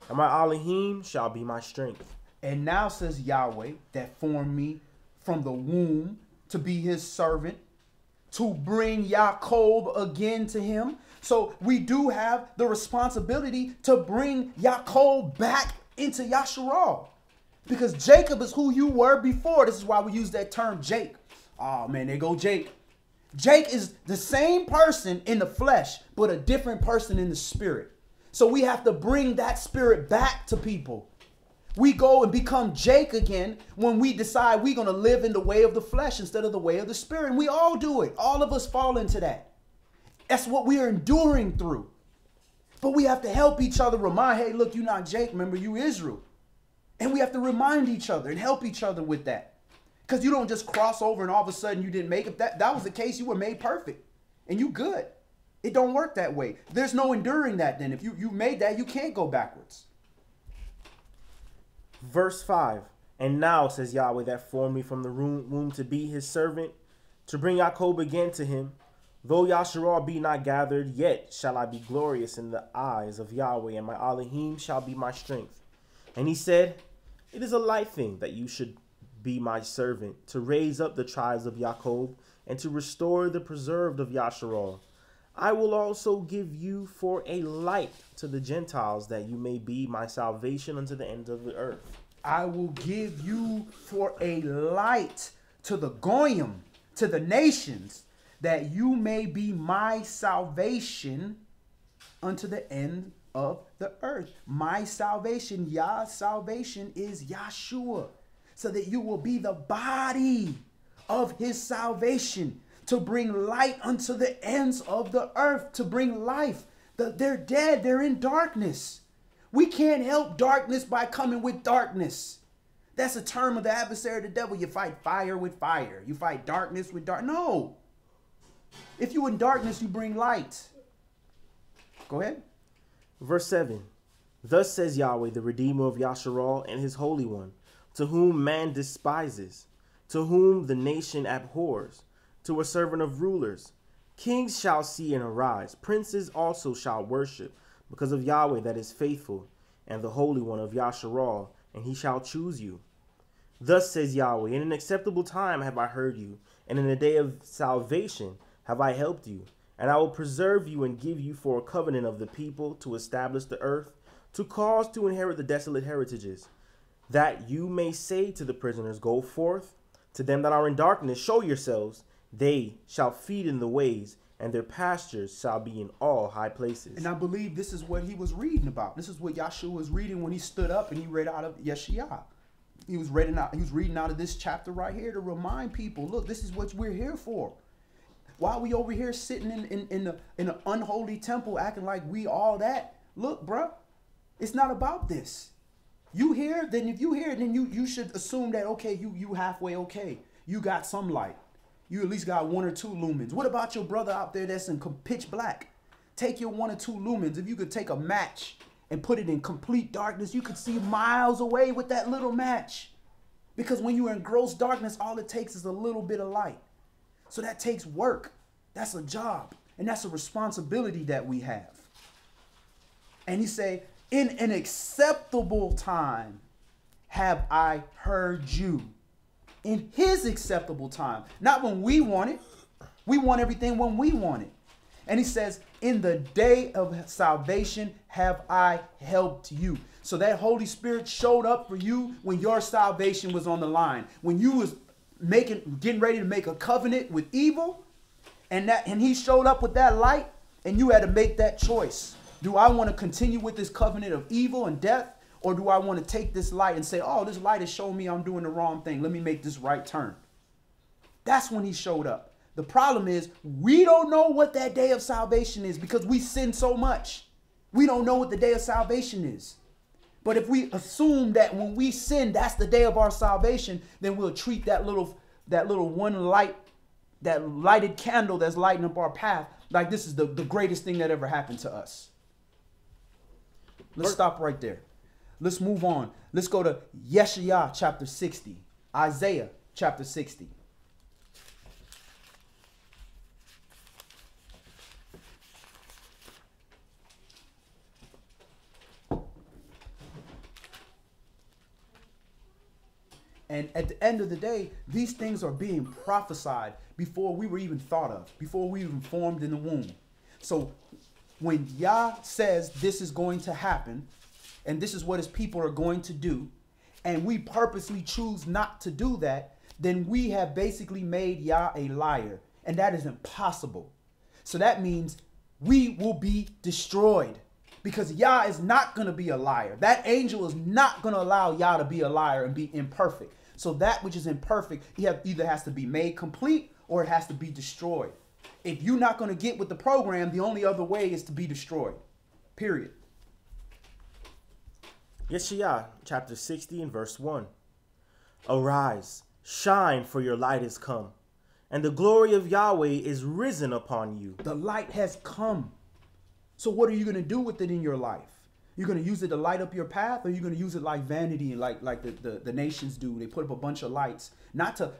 and my Elohim shall be my strength. And now, says Yahweh, that formed me from the womb to be his servant, to bring Jacob again to him. So we do have the responsibility to bring Jacob back into Yasharal. Because Jacob is who you were before. This is why we use that term Jake. Oh man, there go Jake. Jake is the same person in the flesh, but a different person in the spirit. So we have to bring that spirit back to people. We go and become Jake again when we decide we're going to live in the way of the flesh instead of the way of the spirit. And we all do it. All of us fall into that. That's what we are enduring through. But we have to help each other remind, hey, look, you're not Jake. Remember, you Israel. And we have to remind each other and help each other with that. Because you don't just cross over and all of a sudden you didn't make it. If that was the case, you were made perfect. And you good. It don't work that way. There's no enduring that then. If you made that, you can't go backwards. Verse 5. And now, says Yahweh, that formed me from the womb to be his servant, to bring Jacob again to him. Though Yasharal be not gathered, yet shall I be glorious in the eyes of Yahweh, and my Elohim shall be my strength. And he said, it is a light thing that you should be my servant, to raise up the tribes of Jacob, and to restore the preserved of Yasharal. I will also give you for a light to the Gentiles, that you may be my salvation unto the end of the earth. I will give you for a light to the Goyim, to the nations, that you may be my salvation unto the end of the earth. My salvation, Yah's salvation is Yahshua, so that you will be the body of his salvation, to bring light unto the ends of the earth, to bring life. They're dead. They're in darkness. We can't help darkness by coming with darkness. That's a term of the adversary of the devil. You fight fire with fire. You fight darkness with dark. No. If you in darkness, you bring light. Go ahead. Verse 7. Thus says Yahweh, the Redeemer of Yasharal and his Holy One, to whom man despises, to whom the nation abhors, to a servant of rulers. Kings shall see and arise, princes also shall worship, because of Yahweh that is faithful, and the Holy One of Yasharal, and he shall choose you. Thus says Yahweh, in an acceptable time have I heard you, and in a day of salvation have I helped you. And I will preserve you and give you for a covenant of the people to establish the earth, to cause to inherit the desolate heritages, that you may say to the prisoners, go forth. To them that are in darkness, show yourselves. They shall feed in the ways, and their pastures shall be in all high places. And I believe this is what he was reading about. This is what Yahshua was reading when he stood up and he read out of Yeshaya. He was reading out of this chapter right here to remind people, look, this is what we're here for. Why are we over here sitting in an unholy temple acting like we all that? Look, bruh, it's not about this. You here, then if you here, then you should assume that, okay, you halfway okay. You got some light. You at least got 1 or 2 lumens. What about your brother out there that's in pitch black? Take your 1 or 2 lumens. If you could take a match and put it in complete darkness, you could see miles away with that little match. Because when you're in gross darkness, all it takes is a little bit of light. So that takes work. That's a job. And that's a responsibility that we have. And he say, in an acceptable time have I heard you. In his acceptable time. Not when we want it. We want everything when we want it. And he says, in the day of salvation have I helped you. So that Holy Spirit showed up for you when your salvation was on the line. When you was getting ready to make a covenant with evil. And he showed up with that light. And you had to make that choice. Do I want to continue with this covenant of evil and death? Or do I want to take this light and say, oh, this light is showing me I'm doing the wrong thing. Let me make this right turn. That's when he showed up. The problem is we don't know what that day of salvation is because we sin so much. We don't know what the day of salvation is. But if we assume that when we sin, that's the day of our salvation, then we'll treat that little one light, that lighted candle that's lighting up our path, like this is the greatest thing that ever happened to us. Let's stop right there. Let's move on. Let's go to Yeshaya chapter 60. Isaiah chapter 60. And at the end of the day, these things are being prophesied before we were even thought of, before we even formed in the womb. So when Yah says this is going to happen, and this is what his people are going to do, and we purposely choose not to do that, then we have basically made Yah a liar. And that is impossible. So that means we will be destroyed. Because Yah is not going to be a liar. That angel is not going to allow Yah to be a liar and be imperfect. So that which is imperfect, either has to be made complete or it has to be destroyed. If you're not going to get with the program, the only other way is to be destroyed. Period. Yeshaya chapter 60 and verse 1. Arise, shine, for your light is come, and the glory of Yahweh is risen upon you. The light has come. So what are you going to do with it in your life? You're going to use it to light up your path, or you're going to use it like vanity, like the nations do. They put up a bunch of lights, not to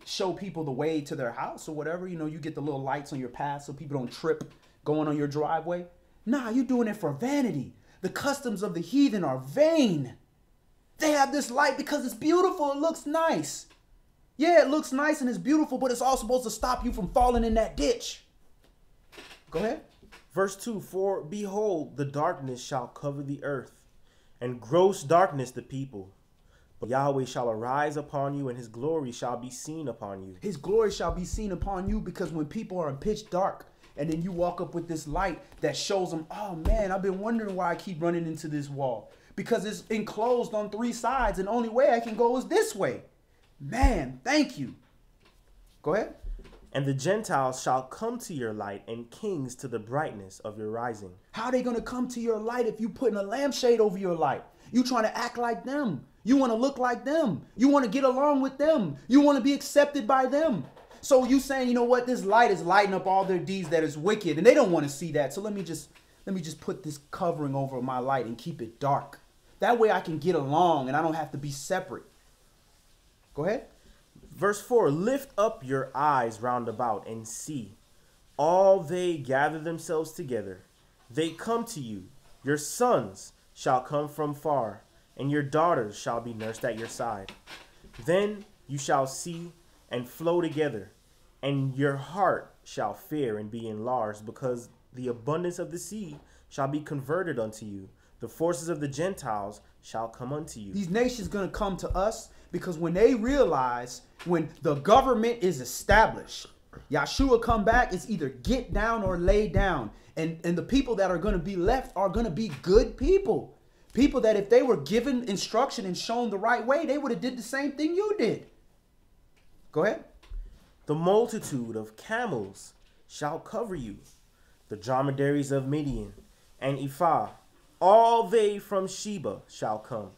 show people the way to their house or whatever. You know, you get the little lights on your path so people don't trip going on your driveway. Nah, you're doing it for vanity. The customs of the heathen are vain. They have this light because it's beautiful. It looks nice. Yeah, it looks nice and it's beautiful, but it's all supposed to stop you from falling in that ditch. Go ahead. Verse 2, for behold, the darkness shall cover the earth, and gross darkness the people. But Yahweh shall arise upon you, and his glory shall be seen upon you. His glory shall be seen upon you, because when people are in pitch dark, and then you walk up with this light that shows them, oh man, I've been wondering why I keep running into this wall. Because it's enclosed on 3 sides, and the only way I can go is this way. Man, thank you. Go ahead. And the Gentiles shall come to your light, and kings to the brightness of your rising. How are they going to come to your light if you putting a lampshade over your light? You trying to act like them. You want to look like them. You want to get along with them. You want to be accepted by them. So you saying, you know what, this light is lighting up all their deeds that is wicked, and they don't want to see that. So let me just put this covering over my light and keep it dark. That way I can get along and I don't have to be separate. Go ahead. Verse 4, lift up your eyes round about and see. All they gather themselves together. They come to you. Your sons shall come from far, and your daughters shall be nursed at your side. Then you shall see and flow together, and your heart shall fear and be enlarged, because the abundance of the sea shall be converted unto you. The forces of the Gentiles shall come unto you. These nations going to come to us because when they realize, when the government is established, Yahshua come back, it's either get down or lay down. And the people that are going to be left are going to be good people. People that if they were given instruction and shown the right way, they would have did the same thing you did. Go ahead. The multitude of camels shall cover you. The dromedaries of Midian and Ephah, all they from Sheba shall come.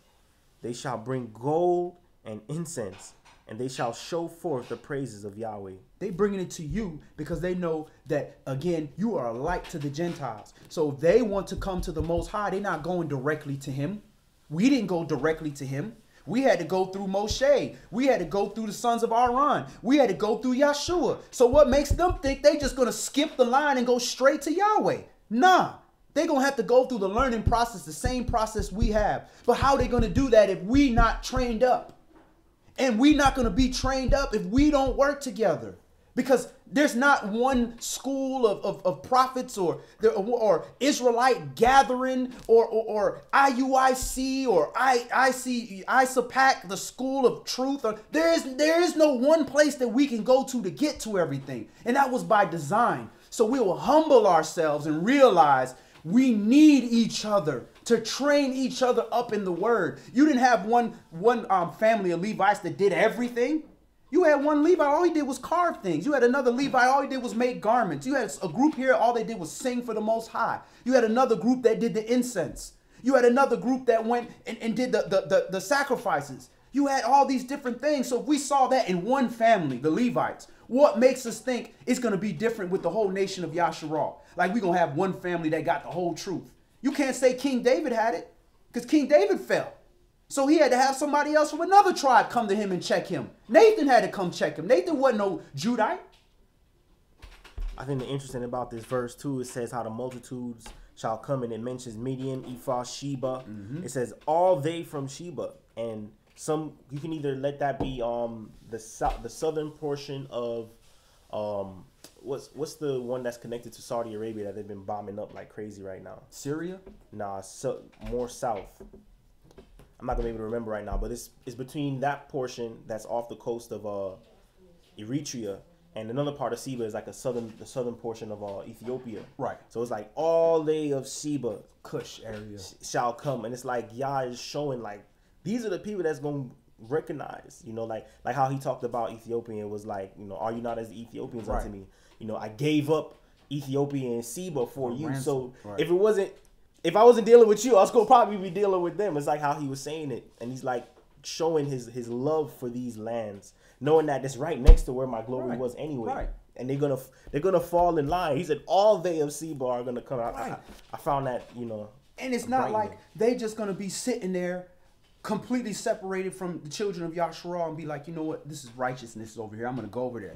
They shall bring gold and incense, and they shall show forth the praises of Yahweh. They bringing it to you because they know that, again, you are a light to the Gentiles. So if they want to come to the Most High, they're not going directly to him. We didn't go directly to him. We had to go through Moshe. We had to go through the sons of Aaron. We had to go through Yahshua. So what makes them think they just going to skip the line and go straight to Yahweh? Nah. They're going to have to go through the learning process, the same process we have. But how are they going to do that if we not trained up? And we not going to be trained up if we don't work together. Because there's not one school of prophets or Israelite gathering or IUIC or ISAPAC, the school of truth. There is no one place that we can go to get to everything. And that was by design. So we will humble ourselves and realize we need each other to train each other up in the word. You didn't have one family of Levites that did everything. You had one Levite, all he did was carve things. You had another Levite, all he did was make garments. You had a group here, all they did was sing for the Most High. You had another group that did the incense. You had another group that went and did the sacrifices. You had all these different things. So if we saw that in one family, the Levites, what makes us think it's going to be different with the whole nation of Yasharal? Like we're going to have one family that got the whole truth. You can't say King David had it because King David fell. So he had to have somebody else from another tribe come to him and check him. Nathan had to come check him. Nathan wasn't no Judite. I think the interesting about this verse too, it says how the multitudes shall come, and it mentions Midian, Ephah, Sheba. It says all they from Sheba, and some you can either let that be the southern portion of what's the one that's connected to Saudi Arabia that they've been bombing up like crazy right now? Syria? Nah, so more south. I'm not gonna be able to remember right now, but it's between that portion that's off the coast of Eritrea and another part of Sheba is like the southern portion of Ethiopia. Right. So it's like all they of Sheba, Cush area, shall come, and it's like Yah is showing like these are the people that's gonna recognize, you know, like how he talked about Ethiopia. It was like, you know, are you not as the Ethiopians unto me? You know, I gave up Ethiopia and Sheba for you. Ransom. So if I wasn't dealing with you, I was gonna probably be dealing with them. It's like how he was saying it, and he's like showing his love for these lands, knowing that it's right next to where my glory was anyway. Right. And they're gonna fall in line. He said all they of Sheba are gonna come out. Right. I found that, you know. And it's not like they just gonna be sitting there completely separated from the children of Yahshua and be like, you know what, this is righteousness over here, I'm gonna go over there.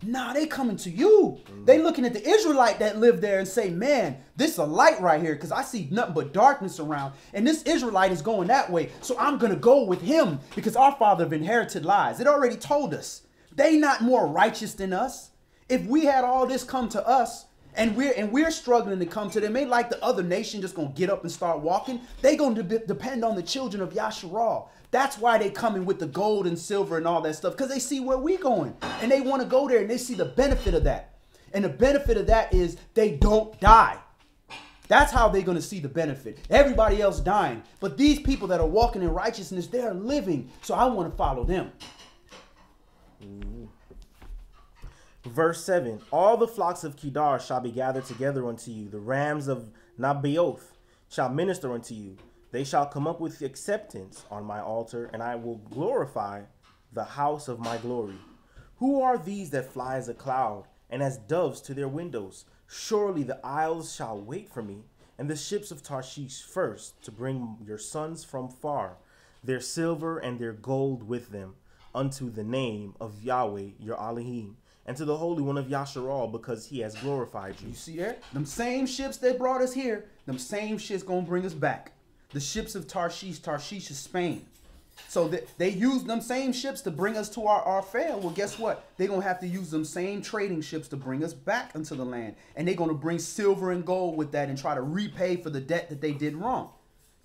Nah, they coming to you. They looking at the Israelite that lived there and say, man, this is a light right here because I see nothing but darkness around, and this Israelite is going that way, so I'm gonna go with him because our father have inherited lies. It already told us they not more righteous than us. If we had all this come to us and we're struggling to come to them, ain't like the other nation just gonna get up and start walking. They gonna depend on the children of Yasharal. That's why they coming with the gold and silver and all that stuff, because they see where we going and they want to go there and they see the benefit of that. And the benefit of that is they don't die. That's how they're gonna see the benefit. Everybody else dying, but these people that are walking in righteousness, they are living. So I want to follow them. Verse 7, all the flocks of Kedar shall be gathered together unto you. The rams of Nabaioth shall minister unto you. They shall come up with acceptance on my altar, and I will glorify the house of my glory. Who are these that fly as a cloud, and as doves to their windows? Surely the isles shall wait for me, and the ships of Tarshish first, to bring your sons from far, their silver and their gold with them, unto the name of Yahweh your Elohim, and to the Holy One of Yasharal, because he has glorified you. You see there? Them same ships that brought us here, them same ships gonna bring us back. The ships of Tarshish, Tarshish is Spain. So they use them same ships to bring us to our fair. Well, guess what? They're going to have to use them same trading ships to bring us back into the land. And they're going to bring silver and gold with that and try to repay for the debt that they did wrong.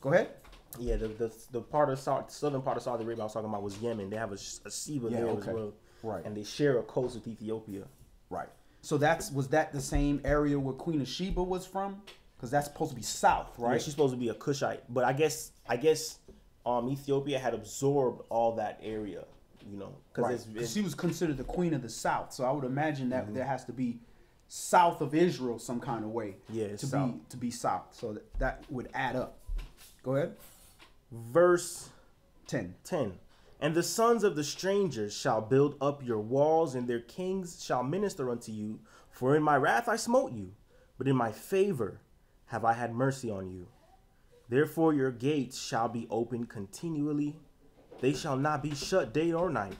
Go ahead. Yeah, the part of southern part of Saudi Arabia I was talking about was Yemen. They have a Sheba there as well. Right. And they share a coast with Ethiopia. Right. So was that the same area where Queen of Sheba was from? Because that's supposed to be south, right? Yeah, she's supposed to be a Cushite. But I guess Ethiopia had absorbed all that area, you know, because she was considered the queen of the south. So I would imagine that there has to be south of Israel some kind of way to be south. So that would add up. Go ahead. Verse 10. And the sons of the strangers shall build up your walls, and their kings shall minister unto you. For in my wrath I smote you, but in my favor have I had mercy on you. Therefore your gates shall be open continually. They shall not be shut day or night,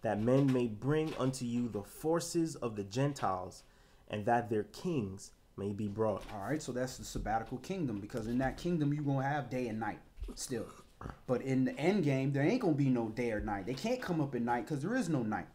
that men may bring unto you the forces of the Gentiles, and that their kings may be brought. All right, so that's the sabbatical kingdom, because in that kingdom you're going to have day and night still. But in the end game, there ain't going to be no day or night. They can't come up at night because there is no night.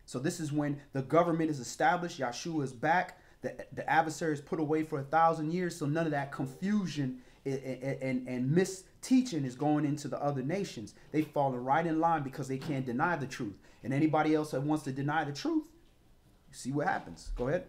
So this is when the government is established. Yahshua is back. The adversary is put away for 1,000 years, so none of that confusion and misteaching is going into the other nations. They've fallen right in line because they can't deny the truth. And anybody else that wants to deny the truth, you see what happens. Go ahead.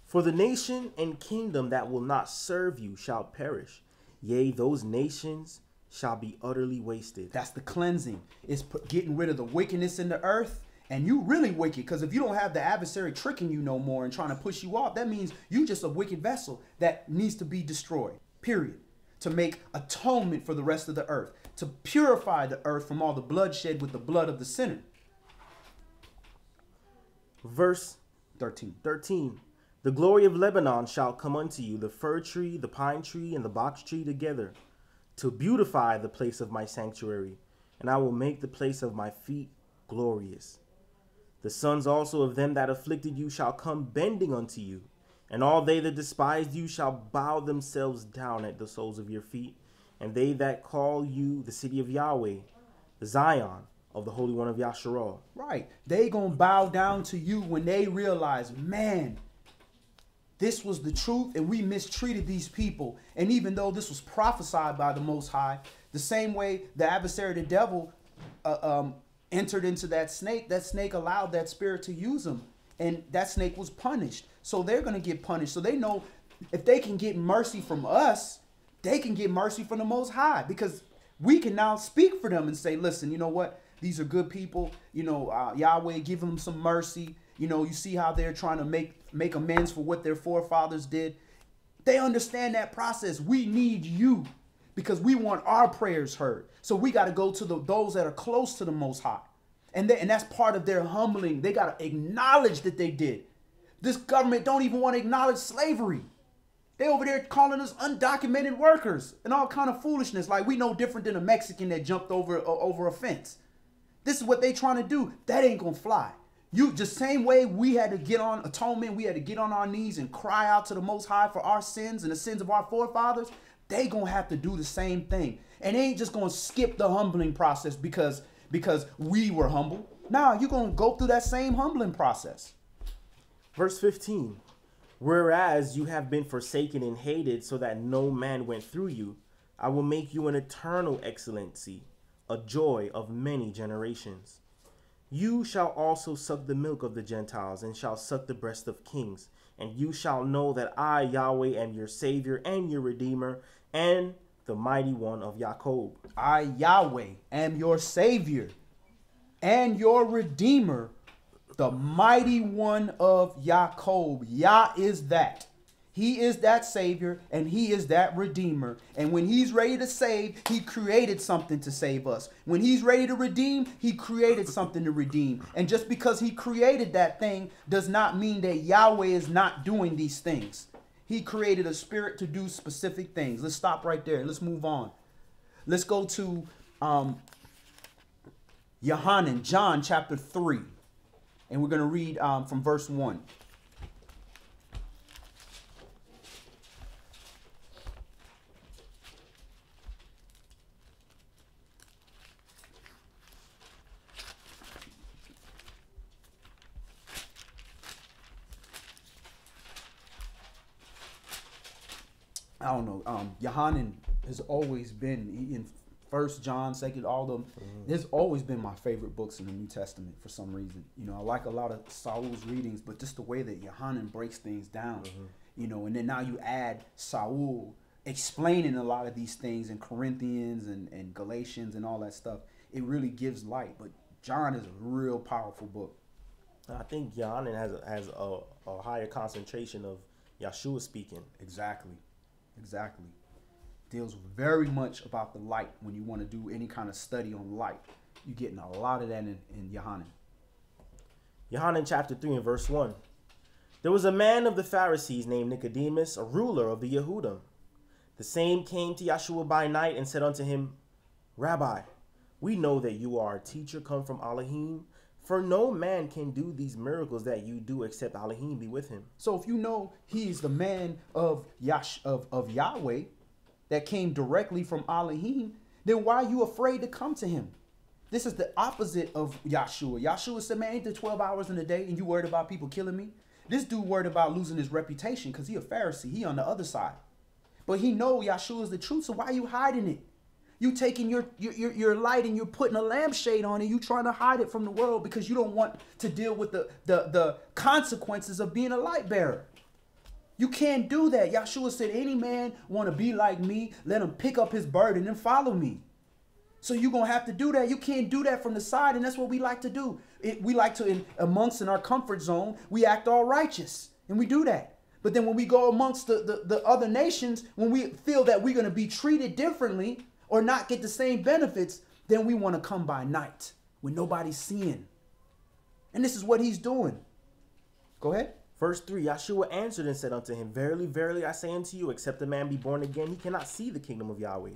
For the nation and kingdom that will not serve you shall perish. Yea, those nations shall be utterly wasted. That's the cleansing. It's getting rid of the wickedness in the earth. And you really wicked, because if you don't have the adversary tricking you no more and trying to push you off, that means you just a wicked vessel that needs to be destroyed. Period. To make atonement for the rest of the earth, to purify the earth from all the bloodshed with the blood of the sinner. Verse 13. The glory of Lebanon shall come unto you, the fir tree, the pine tree, and the box tree together, to beautify the place of my sanctuary, and I will make the place of my feet glorious. The sons also of them that afflicted you shall come bending unto you, and all they that despised you shall bow themselves down at the soles of your feet, and they that call you the city of Yahweh, the Zion of the Holy One of Yasharal. Right. They gonna bow down to you when they realize, man, this was the truth and we mistreated these people. And even though this was prophesied by the Most High, the same way the adversary, the devil, entered into that snake allowed that spirit to use them. And that snake was punished. So they're going to get punished. So they know if they can get mercy from us, they can get mercy from the Most High. Because we can now speak for them and say, listen, you know what? These are good people. You know, Yahweh, give them some mercy. You know, you see how they're trying to make amends for what their forefathers did. They understand that process. We need you because we want our prayers heard. So we got to go to those that are close to the Most High. And that's part of their humbling. They got to acknowledge that they did. This government don't even want to acknowledge slavery. They over there calling us undocumented workers and all kind of foolishness. Like we no different than a Mexican that jumped over a fence. This is what they trying to do. That ain't going to fly. You just same way we had to get on atonement. We had to get on our knees and cry out to the Most High for our sins and the sins of our forefathers. They going to have to do the same thing. And they ain't just going to skip the humbling process because we were humble. Nah, you're going to go through that same humbling process. Verse 15. Whereas you have been forsaken and hated, so that no man went through you, I will make you an eternal excellency, a joy of many generations. You shall also suck the milk of the Gentiles, and shall suck the breast of kings. And you shall know that I, Yahweh, am your Savior and your Redeemer, and the mighty one of Jacob. I, Yahweh, am your Savior and your Redeemer, the mighty one of Jacob. Yah is that. He is that Savior and he is that Redeemer. And when he's ready to save, he created something to save us. When he's ready to redeem, he created something to redeem. And just because he created that thing does not mean that Yahweh is not doing these things. He created a spirit to do specific things. Let's stop right there. Let's move on. Let's go to Yohanan, John chapter 3. And we're going to read from verse 1. I don't know. Yohanan has always been in First John, Second, all of them. There's always been my favorite books in the New Testament for some reason. You know, I like a lot of Saul's readings, but just the way that Yohanan breaks things down. You know, and then now you add Saul explaining a lot of these things in Corinthians and Galatians and all that stuff. It really gives light. But John is a real powerful book. I think Yohanan has a higher concentration of Yeshua speaking. Exactly. Deals very much about the light. When you want to do any kind of study on light, you're getting a lot of that in Yohanan. Yohanan chapter 3 and verse 1. There was a man of the Pharisees named Nicodemus, a ruler of the Yehudim. The same came to Yeshua by night and said unto him, Rabbi, we know that you are a teacher come from Elohim, for no man can do these miracles that you do except Elohim be with him. So if you know he's the man of Yahweh that came directly from Elohim, then why are you afraid to come to him? This is the opposite of Yeshua. Yeshua said, man, ain't there 12 hours in a day and you worried about people killing me? This dude worried about losing his reputation because he a Pharisee. He on the other side. But he know Yeshua is the truth, so why are you hiding it? You taking your light and you're putting a lampshade on it. You trying to hide it from the world because you don't want to deal with the consequences of being a light bearer. You can't do that. Yeshua said, any man want to be like me, let him pick up his burden and follow me. So you're going to have to do that. You can't do that from the side, and that's what we like to do. We like to, amongst in our comfort zone, we act all righteous, and we do that. But then when we go amongst the other nations, when we feel that we're going to be treated differently or not get the same benefits, then we want to come by night when nobody's seeing. And this is what he's doing. Go ahead. Verse 3, Yeshua answered and said unto him, Verily, verily, I say unto you, except a man be born again, he cannot see the kingdom of Yahweh.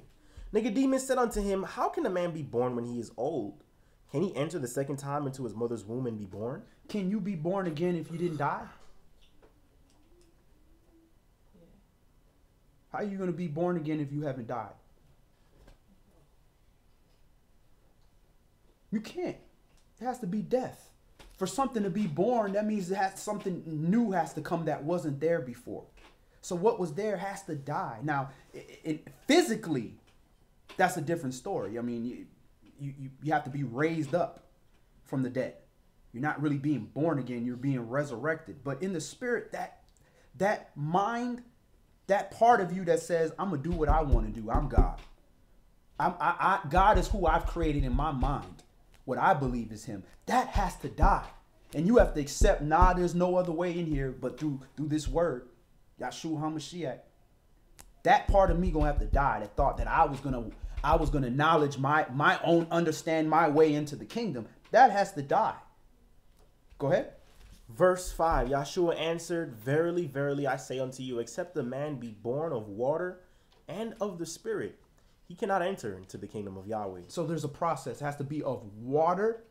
Nicodemus said unto him, How can a man be born when he is old? Can he enter the second time into his mother's womb and be born? Can you be born again if you didn't die? How are you going to be born again if you haven't died? You can't. It has to be death. For something to be born, that means something new has to come that wasn't there before. So what was there has to die. Now, physically, that's a different story. I mean, you have to be raised up from the dead. You're not really being born again. You're being resurrected. But in the spirit, that mind, that part of you that says, I'm going to do what I want to do. I'm God. God is who I've created in my mind. What I believe is him. That has to die. And you have to accept, there's no other way in here but through this word. Yeshua HaMashiach. That part of me gonna have to die. That thought that I was gonna knowledge my own, understand my way into the kingdom. That has to die. Go ahead. Verse 5, Yeshua answered, Verily, verily, I say unto you, except a man be born of water and of the Spirit, he cannot enter into the kingdom of Yahweh. So there's a process. It has to be of water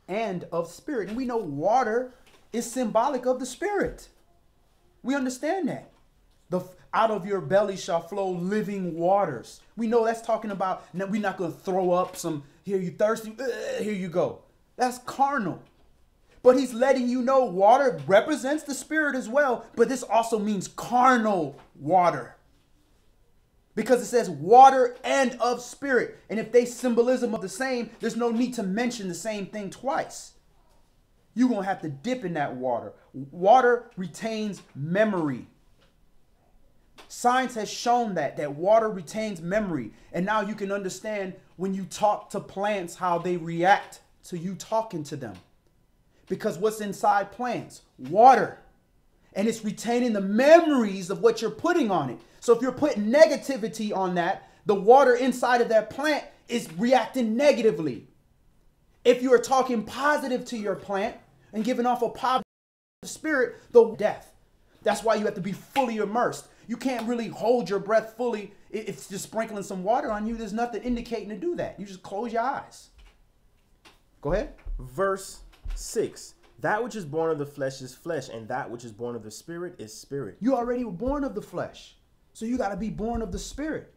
and of spirit. And we know water is symbolic of the Spirit. We understand that. Out of your belly shall flow living waters. We know that's talking about, now we're not going to throw up some, here you thirsty, here you go. That's carnal. But he's letting you know water represents the Spirit as well. But this also means carnal water. Because it says water and of spirit. And if they symbolism of the same, there's no need to mention the same thing twice. You're going to have to dip in that water. Water retains memory. Science has shown that water retains memory. And now you can understand when you talk to plants how they react to you talking to them. Because what's inside plants? Water. And it's retaining the memories of what you're putting on it. So if you're putting negativity on that, the water inside of that plant is reacting negatively. If you are talking positive to your plant and giving off a positive spirit, the death. That's why you have to be fully immersed. You can't really hold your breath fully. If it's just sprinkling some water on you, there's nothing indicating to do that. You just close your eyes. Go ahead. Verse 6. That which is born of the flesh is flesh, and that which is born of the spirit is spirit. You already were born of the flesh. So you got to be born of the spirit.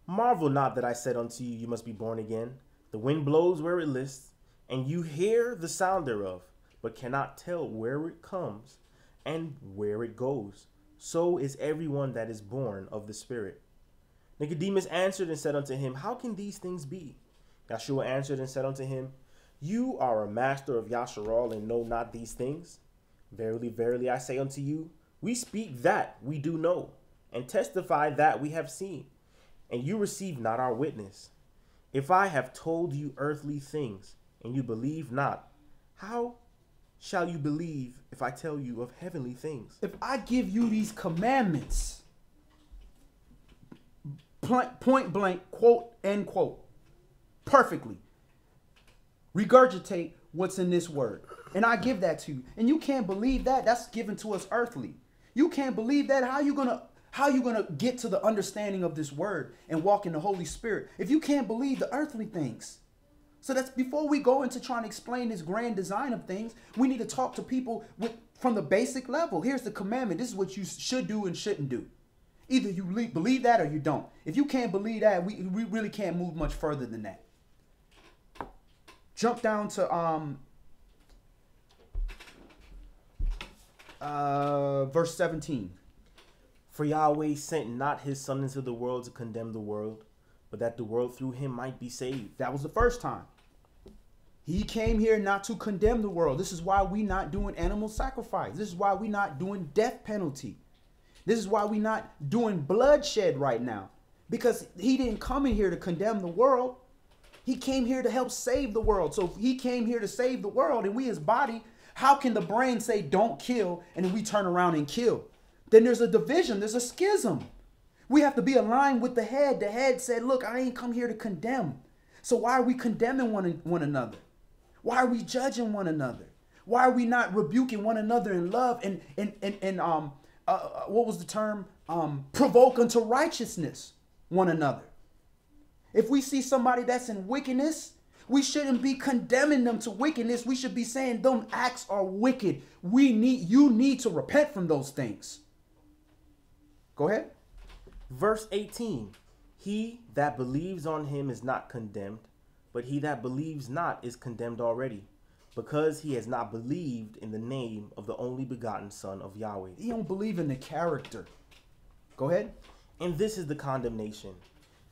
Marvel not that I said unto you, you must be born again. The wind blows where it lists, and you hear the sound thereof, but cannot tell where it comes and where it goes. So is everyone that is born of the Spirit. Nicodemus answered and said unto him, how can these things be? Yeshua answered and said unto him, you are a master of Yasharal and know not these things? Verily, verily, I say unto you, we speak that we do know, and testify that we have seen, and you receive not our witness. If I have told you earthly things, and you believe not, how shall you believe if I tell you of heavenly things? If I give you these commandments, point blank, quote, end quote, perfectly, regurgitate what's in this word, and I give that to you, and you can't believe that, that's given to us earthly. You can't believe that. How you gonna get to the understanding of this word and walk in the Holy Spirit if you can't believe the earthly things? So that's before we go into trying to explain this grand design of things, we need to talk to people from the basic level. Here's the commandment. This is what you should do and shouldn't do. Either you believe that or you don't. If you can't believe that, we really can't move much further than that. Jump down to verse 17. For Yahweh sent not his son into the world to condemn the world, but that the world through him might be saved. That was the first time. He came here not to condemn the world. This is why we not doing animal sacrifice. This is why we not doing death penalty. This is why we not doing bloodshed right now. Because he didn't come in here to condemn the world. He came here to help save the world. So if he came here to save the world and we his body, how can the brain say don't kill and then we turn around and kill? Then there's a division, there's a schism. We have to be aligned with the head. The head said, look, I ain't come here to condemn. So why are we condemning one another? Why are we judging one another? Why are we not rebuking one another in love and what was the term? Provoke unto righteousness one another. If we see somebody that's in wickedness, we shouldn't be condemning them to wickedness. We should be saying those acts are wicked. You need to repent from those things. Go ahead. Verse 18. He that believes on him is not condemned, but he that believes not is condemned already, because he has not believed in the name of the only begotten Son of Yahweh. He don't believe in the character. Go ahead. And this is the condemnation,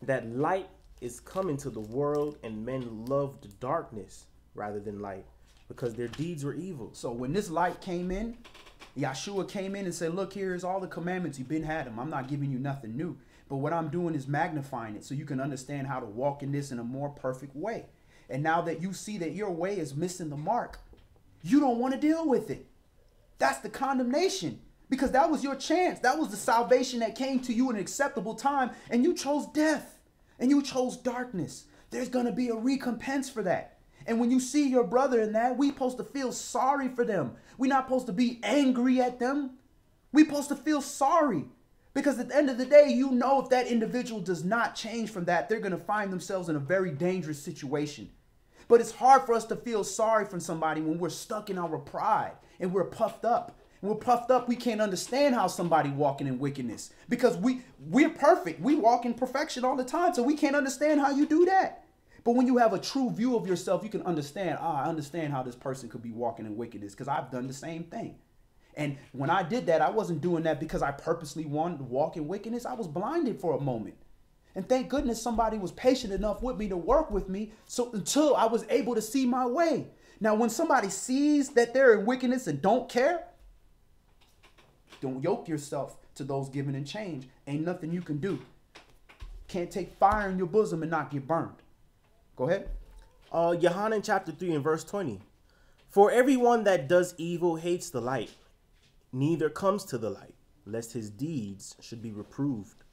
that light is come into the world, and men loved darkness rather than light, because their deeds were evil. So when this light came in, Yeshua came in and said, look, here's all the commandments. You've been had them. I'm not giving you nothing new. But what I'm doing is magnifying it so you can understand how to walk in this in a more perfect way. And now that you see that your way is missing the mark, you don't want to deal with it. That's the condemnation, because that was your chance. That was the salvation that came to you in an acceptable time, and you chose death and you chose darkness. There's going to be a recompense for that. And when you see your brother in that, we're supposed to feel sorry for them. We're not supposed to be angry at them. We're supposed to feel sorry. Because at the end of the day, you know, if that individual does not change from that, they're going to find themselves in a very dangerous situation. But it's hard for us to feel sorry for somebody when we're stuck in our pride and we're puffed up. When we're puffed up, we can't understand how somebody walking in wickedness, because we're perfect. We walk in perfection all the time, so we can't understand how you do that. But when you have a true view of yourself, you can understand, I understand how this person could be walking in wickedness, because I've done the same thing. And when I did that, I wasn't doing that because I purposely wanted to walk in wickedness. I was blinded for a moment. And thank goodness somebody was patient enough with me to work with me until I was able to see my way. Now, when somebody sees that they're in wickedness and don't care, don't yoke yourself to those given in change. Ain't nothing you can do. Can't take fire in your bosom and not get burned. Go ahead. Yohanan chapter 3 and verse 20. For everyone that does evil hates the light neither comes to the light, lest his deeds should be reproved.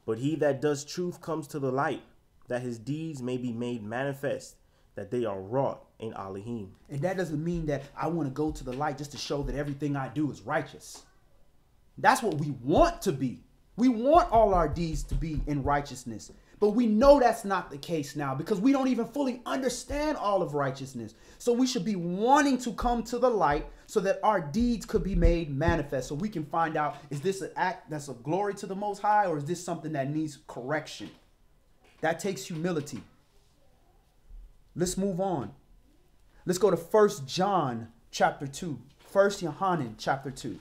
But he that does truth comes to the light, that his deeds may be made manifest, that they are wrought in Elohim. And that doesn't mean that I want to go to the light just to show that everything I do is righteous. That's what we want to be. We want all our deeds to be in righteousness. But we know that's not the case now because we don't even fully understand all of righteousness. So we should be wanting to come to the light so that our deeds could be made manifest. So we can find out, is this an act that's a glory to the Most High, or is this something that needs correction? That takes humility. Let's move on. Let's go to 1 John chapter 2. 1 Yohanan chapter 2.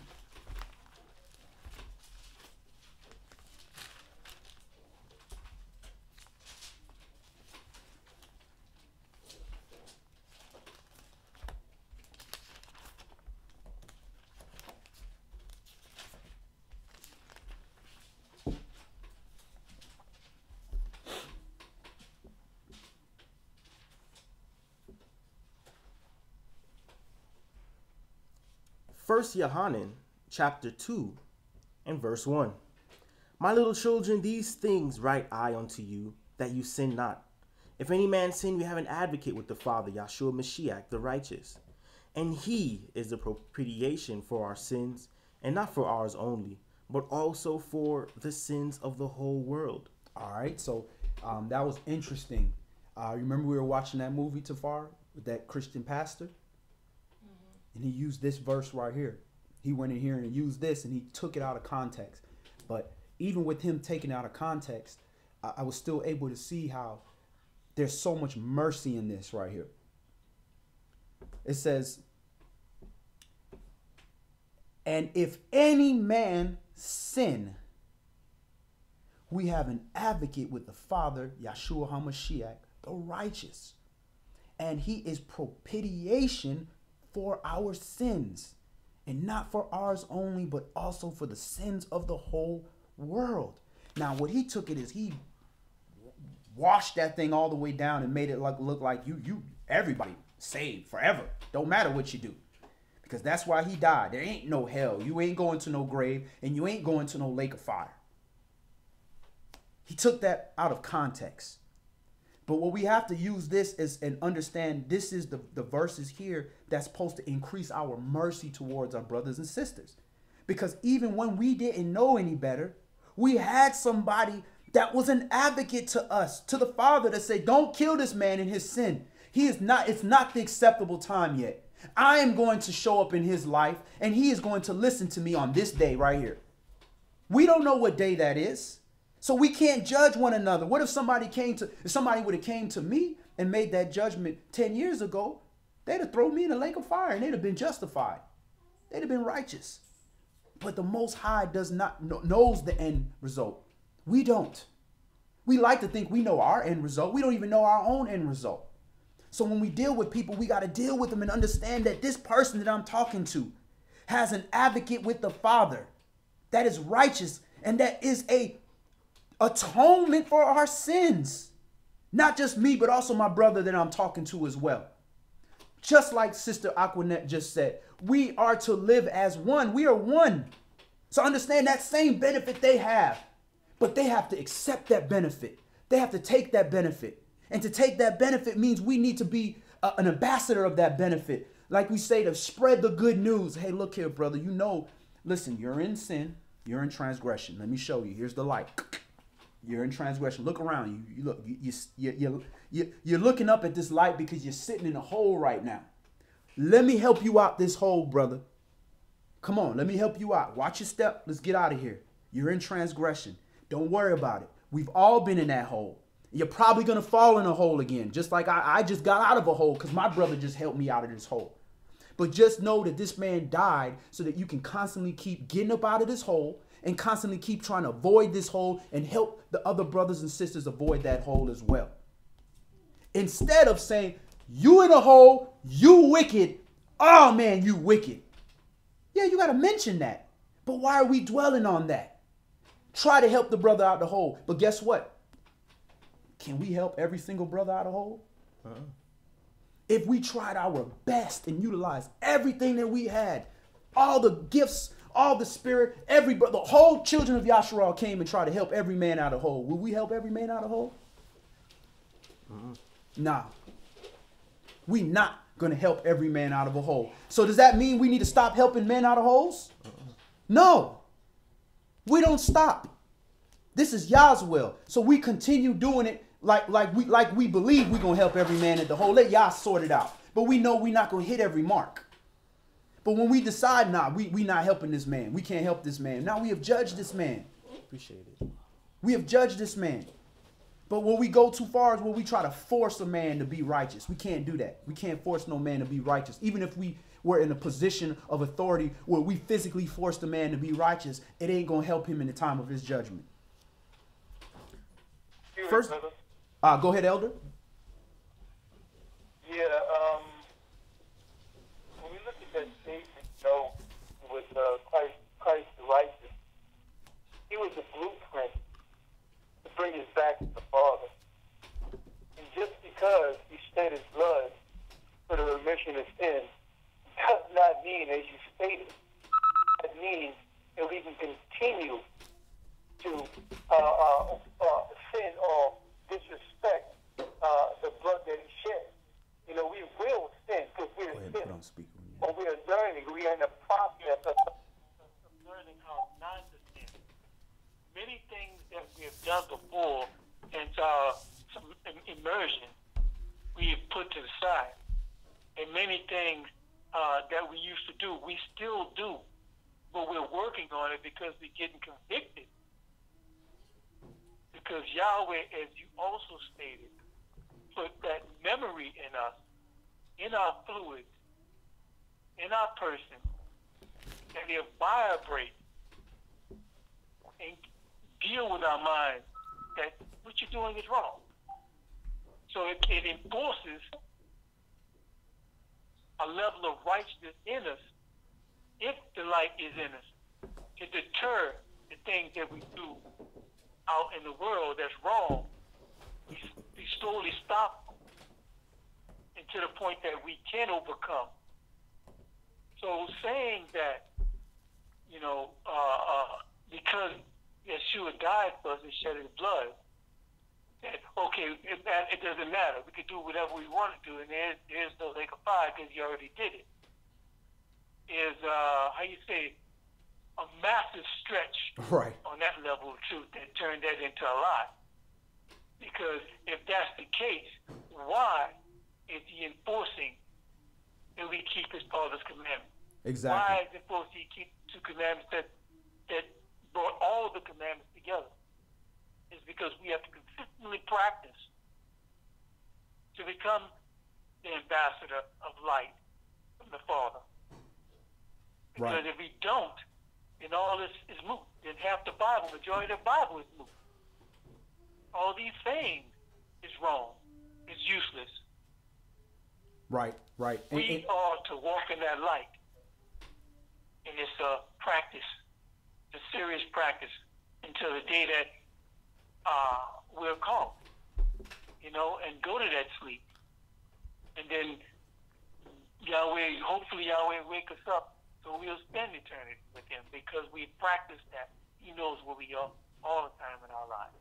First Yohanan chapter 2 and verse 1. My little children, these things write I unto you, that you sin not. If any man sin, we have an advocate with the Father, Yahshua Mashiach, the righteous. And he is the propitiation for our sins, and not for ours only, but also for the sins of the whole world. All right, so that was interesting. Remember we were watching that movie, Tafar, with that Christian pastor? And he used this verse right here. He went in here and used this and he took it out of context. But even with him taking it out of context, I was still able to see how there's so much mercy in this right here. It says, and if any man sin, we have an advocate with the Father, Yahshua HaMashiach, the righteous. And he is propitiation for our sins, and not for ours only, but also for the sins of the whole world. Now, what he took it is he washed that thing all the way down and made it look like everybody saved forever. Don't matter what you do, because that's why he died. There ain't no hell. You ain't going to no grave, and you ain't going to no lake of fire. He took that out of context. But what we have to use this is and understand this is the verses here that's supposed to increase our mercy towards our brothers and sisters. Because even when we didn't know any better, we had somebody that was an advocate to us, to the Father, that said, don't kill this man in his sin. It's not the acceptable time yet. I am going to show up in his life and he is going to listen to me on this day right here. We don't know what day that is. So we can't judge one another. What if somebody would have came to me and made that judgment 10 years ago? They'd have thrown me in a lake of fire and they'd have been justified. They'd have been righteous. But the Most High knows the end result. We don't. We like to think we know our end result. We don't even know our own end result. So when we deal with people, we got to deal with them and understand that this person that I'm talking to has an advocate with the Father that is righteous and that is a atonement for our sins. Not just me, but also my brother that I'm talking to as well. Just like Sister Aquanet just said, we are to live as one. We are one. So understand that same benefit they have. But they have to accept that benefit. They have to take that benefit. And to take that benefit means we need to be an ambassador of that benefit. Like we say, to spread the good news. Hey, look here, brother. Listen, you're in sin. You're in transgression. Let me show you. Here's the light. You're in transgression. Look around you. You're looking up at this light because you're sitting in a hole right now. Let me help you out this hole, brother. Come on, let me help you out. Watch your step. Let's get out of here. You're in transgression. Don't worry about it. We've all been in that hole. You're probably going to fall in a hole again, just like I just got out of a hole because my brother just helped me out of this hole. But just know that this man died so that you can constantly keep getting up out of this hole and constantly keep trying to avoid this hole and help the other brothers and sisters avoid that hole as well. Instead of saying, you in a hole, you wicked. Oh man, you wicked. Yeah, you got to mention that. But why are we dwelling on that? Try to help the brother out the hole. But guess what? Can we help every single brother out of the hole? If we tried our best and utilized everything that we had, All the gifts, all the spirit, the whole children of Yasharal came and tried to help every man out of hole. Will we help every man out of hole? Nah. We not going to help every man out of a hole. So does that mean we need to stop helping men out of holes? No. We don't stop. This is Yah's will. So we continue doing it like we believe we're going to help every man at the hole. Let Yah sort it out. But we know we're not going to hit every mark. But when we decide, nah, we not helping this man. We can't help this man. Now we have judged this man. Appreciate it. We have judged this man. But when we go too far is when we try to force a man to be righteous. We can't do that. We can't force no man to be righteous. Even if we were in a position of authority where we physically forced a man to be righteous, it ain't going to help him in the time of his judgment. First, go ahead, Elder. Yeah, when we look at that statement, you know, with Christ the righteous, he was a blueprint to bring us back to the Father. And just because he shed his blood for the remission of sin does not mean, as you stated, that means that we can continue to sin or disrespect the blood that he shed. You know, we will sin because we're sinners. But we are learning. We are in the process of learning how not to sin. Many things that we have done before into our immersion, we have put to the side. And many things that we used to do, we still do. But we're working on it because we're getting convicted. Because Yahweh, as you also stated, put that memory in us, in our fluids, in our person, and it vibrate and deal with our mind that what you're doing is wrong. So it enforces a level of righteousness in us if the light is in us to deter the things that we do out in the world that's wrong. We slowly stop and to the point that we can overcome. So saying that, you know, because Yeshua died for us and shed his blood, that, okay, it doesn't matter. We can do whatever we want to do, and there's no lake of fire because he already did it. Is, how you say, a massive stretch on that level of truth that turned that into a lie. Because if that's the case, why is he enforcing that we keep his Father's commandments? Exactly. Why is it enforcing he keep two commandments that brought all the commandments together? It's because we have to consistently practice to become the ambassador of light from the Father. Because if we don't, then all this is moot. Then half the Bible, majority of the Bible is moot. All these things is wrong. It's useless. Right. We are to walk in that light. And it's a practice, a serious practice, until the day that we're called, you know, and go to that sleep. And then hopefully Yahweh wake us up so we'll spend eternity with him because we practice that. He knows where we are all the time in our lives.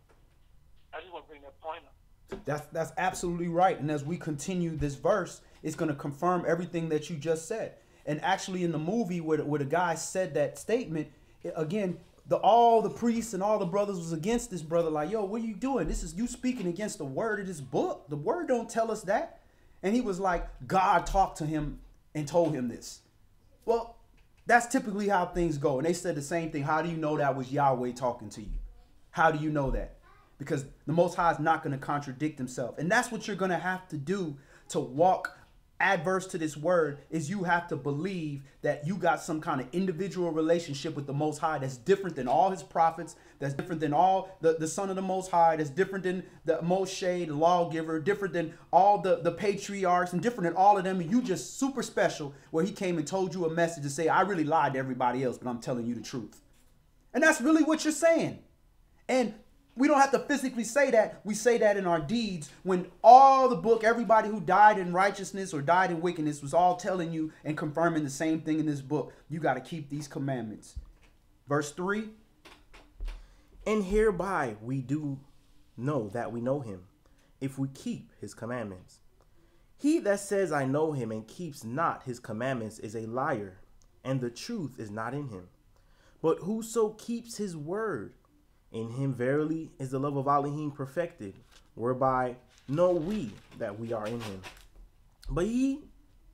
I just want to bring that point up. That's absolutely right. And as we continue this verse, it's going to confirm everything that you just said. And actually in the movie where the guy said that statement, again, all the priests and all the brothers was against this brother. Like, yo, what are you doing? This is you speaking against the word of this book. The word don't tell us that. And he was like, God talked to him and told him this. Well, that's typically how things go. And they said the same thing. How do you know that was Yahweh talking to you? How do you know that? Because the Most High is not going to contradict himself. And that's what you're going to have to do to walk adverse to this word, is you have to believe that you got some kind of individual relationship with the Most High that's different than all his prophets, that's different than all the Son of the Most High, that's different than the Moshe, the lawgiver, different than all the patriarchs, and different than all of them. And you just super special, where he came and told you a message to say, I really lied to everybody else, but I'm telling you the truth. And that's really what you're saying. And We don't have to physically say that. We say that in our deeds when all the book, everybody who died in righteousness or died in wickedness was all telling you and confirming the same thing in this book. You got to keep these commandments. Verse 3. And hereby we do know that we know him, if we keep his commandments. He that says, I know him, and keeps not his commandments is a liar, and the truth is not in him. But whoso keeps his word, in him verily is the love of Elohim perfected, whereby know we that we are in him. But he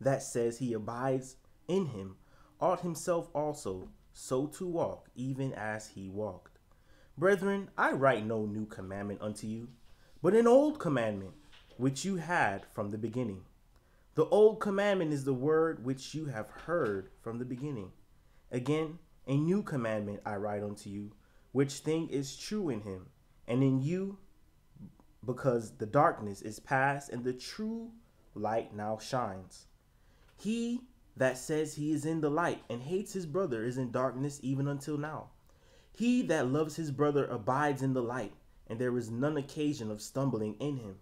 that says he abides in him ought himself also so to walk, even as he walked. Brethren, I write no new commandment unto you, but an old commandment, which you had from the beginning. The old commandment is the word which you have heard from the beginning. Again, a new commandment I write unto you, which thing is true in him, and in you, because the darkness is past, and the true light now shines. He that says he is in the light, and hates his brother, is in darkness even until now. He that loves his brother abides in the light, and there is none occasion of stumbling in him.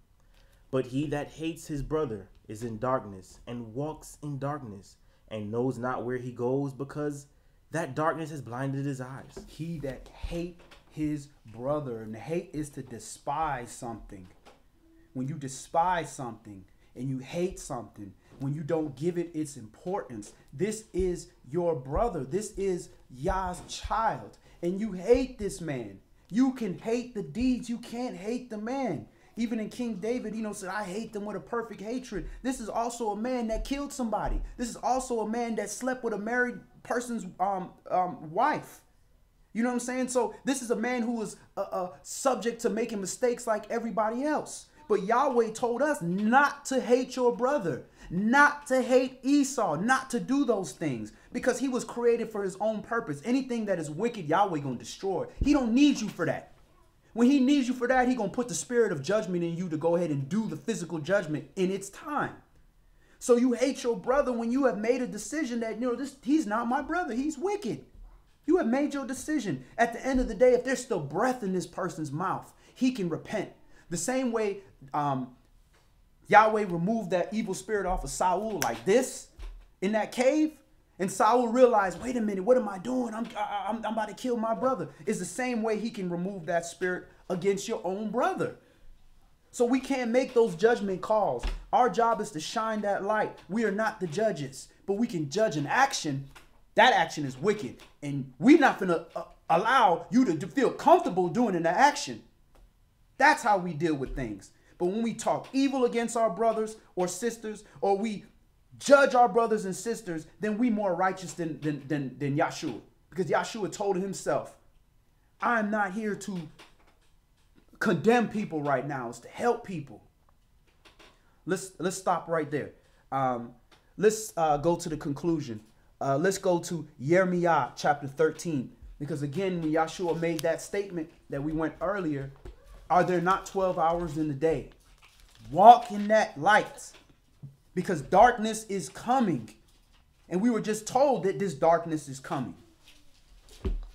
But he that hates his brother is in darkness, and walks in darkness, and knows not where he goes, because that darkness has blinded his eyes. He that hate his brother, and hate is to despise something. When you despise something and you hate something, when you don't give it its importance, this is your brother. This is Yah's child. And you hate this man. You can hate the deeds. You can't hate the man. Even in King David, said, I hate them with a perfect hatred. This is also a man that killed somebody. This is also a man that slept with a married person's wife. You know what I'm saying? So this is a man who is subject to making mistakes like everybody else. But Yahweh told us not to hate your brother, not to hate Esau, not to do those things, because he was created for his own purpose. Anything that is wicked, Yahweh gonna destroy. He don't need you for that. When he needs you for that, he gonna put the spirit of judgment in you to go ahead and do the physical judgment in its time. So you hate your brother when you have made a decision that, he's not my brother. He's wicked. You have made your decision. At the end of the day, if there's still breath in this person's mouth, he can repent. The same way Yahweh removed that evil spirit off of Saul like this in that cave. And Saul realized, wait a minute, what am I doing? I'm about to kill my brother. It's the same way he can remove that spirit against your own brother. So we can't make those judgment calls. Our job is to shine that light. We are not the judges, but we can judge an action. That action is wicked. And we're not going to allow you to feel comfortable doing an action. That's how we deal with things. But when we talk evil against our brothers or sisters, or we judge our brothers and sisters, then we more righteous than Yahshua. Because Yahshua told himself, I'm not here to condemn people right now. It's to help people. Let's stop right there. Let's go to the conclusion. Let's go to Jeremiah chapter 13. Because again, when Yahshua made that statement that we went earlier, are there not 12 hours in the day? Walk in that light, because darkness is coming. And we were just told that this darkness is coming.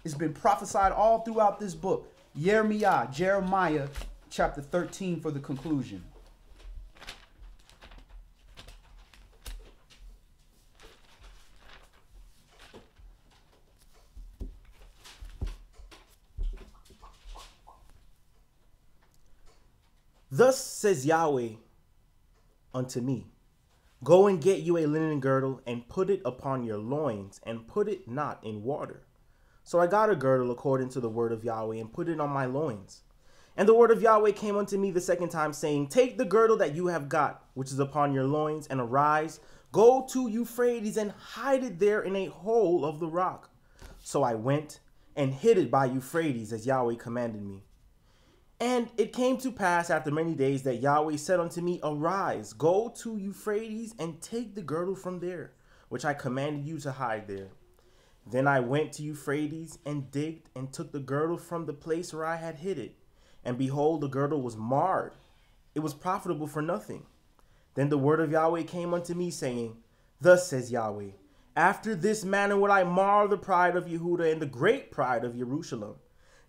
It's been prophesied all throughout this book. Jeremiah chapter 13 for the conclusion. Thus says Yahweh unto me, go and get you a linen girdle, and put it upon your loins, and put it not in water. So I got a girdle according to the word of Yahweh, and put it on my loins. And the word of Yahweh came unto me the second time, saying, take the girdle that you have got, which is upon your loins, and arise, go to Euphrates, and hide it there in a hole of the rock. So I went and hid it by Euphrates, as Yahweh commanded me. And it came to pass after many days that Yahweh said unto me, arise, go to Euphrates, and take the girdle from there, which I commanded you to hide there. Then I went to Euphrates, and digged, and took the girdle from the place where I had hid it. And behold, the girdle was marred. It was profitable for nothing. Then the word of Yahweh came unto me, saying, thus says Yahweh, after this manner will I mar the pride of Yehuda, and the great pride of Jerusalem.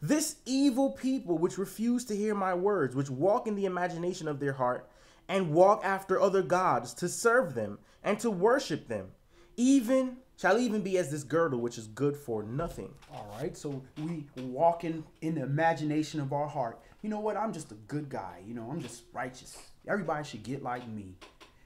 This evil people which refuse to hear my words, which walk in the imagination of their heart, and walk after other gods to serve them and to worship them, even shall even be as this girdle which is good for nothing. All right, so we walk in the imagination of our heart. You know what? I'm just a good guy. You know, I'm just righteous. Everybody should get like me.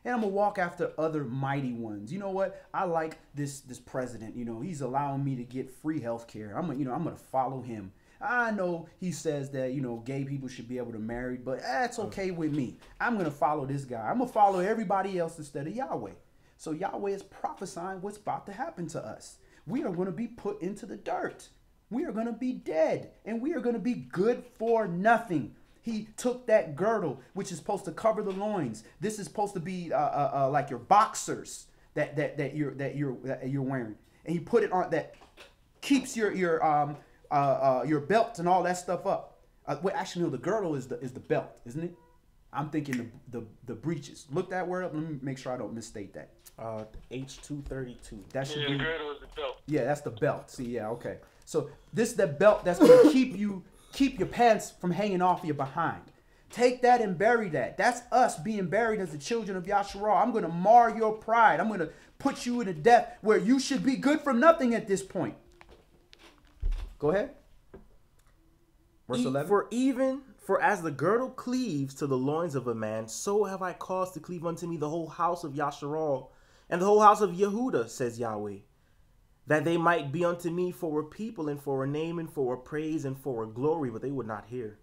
And I'm gonna walk after other mighty ones. You know what? I like this president. You know, he's allowing me to get free health care. I'm gonna follow him. I know he says that, you know, gay people should be able to marry, but that's okay with me. I'm gonna follow this guy. I'm gonna follow everybody else instead of Yahweh. So Yahweh is prophesying what's about to happen to us. We are going to be put into the dirt. We are going to be dead, and we are going to be good for nothing. He took that girdle, which is supposed to cover the loins. This is supposed to be like your boxers that you're wearing, and he put it on that keeps your belt and all that stuff up. Well, actually, no, the girdle is the belt, isn't it? I'm thinking the breeches. Look that word up. Let me make sure I don't misstate that. H232. That should Yeah, be. the girdle is the belt. Yeah, that's the belt. See, yeah, okay. So this is the belt that's gonna keep your pants from hanging off your behind. Take that and bury that. That's us being buried as the children of Yasharah. I'm gonna mar your pride. I'm gonna put you in a death where you should be good for nothing at this point. Go ahead. Verse 11. For as the girdle cleaves to the loins of a man, so have I caused to cleave unto me the whole house of Yasharal and the whole house of Yehuda, says Yahweh, that they might be unto me for a people and for a name and for a praise and for a glory, but they would not hear.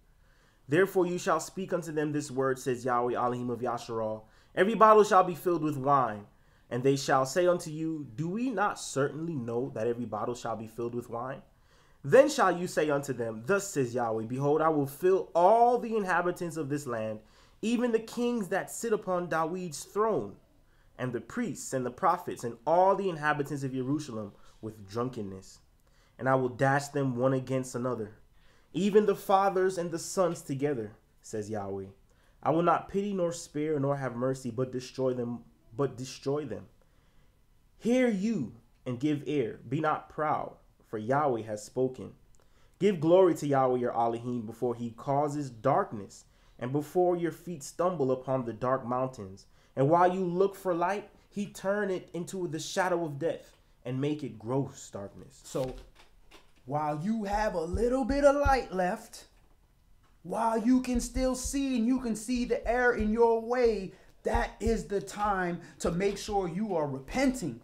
Therefore you shall speak unto them this word, says Yahweh, Elohim of Yasharal. Every bottle shall be filled with wine, and they shall say unto you, do we not certainly know that every bottle shall be filled with wine? Then shall you say unto them, thus says Yahweh, behold, I will fill all the inhabitants of this land, even the kings that sit upon David's throne, and the priests and the prophets, and all the inhabitants of Jerusalem with drunkenness. And I will dash them one against another, even the fathers and the sons together, says Yahweh. I will not pity nor spare nor have mercy, but destroy them. Hear you and give ear. Be not proud, for Yahweh has spoken. Give glory to Yahweh your Elohim before he causes darkness, and before your feet stumble upon the dark mountains. And while you look for light, he turn it into the shadow of death and make it gross darkness. So while you have a little bit of light left, while you can still see and you can see the error in your way, that is the time to make sure you are repenting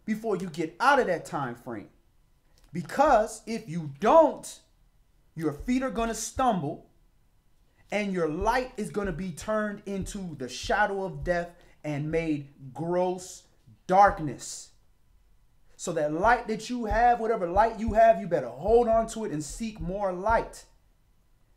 before you get out of that time frame. Because if you don't, your feet are going to stumble and your light is going to be turned into the shadow of death and made gross darkness. So that light that you have, whatever light you have, you better hold on to it and seek more light.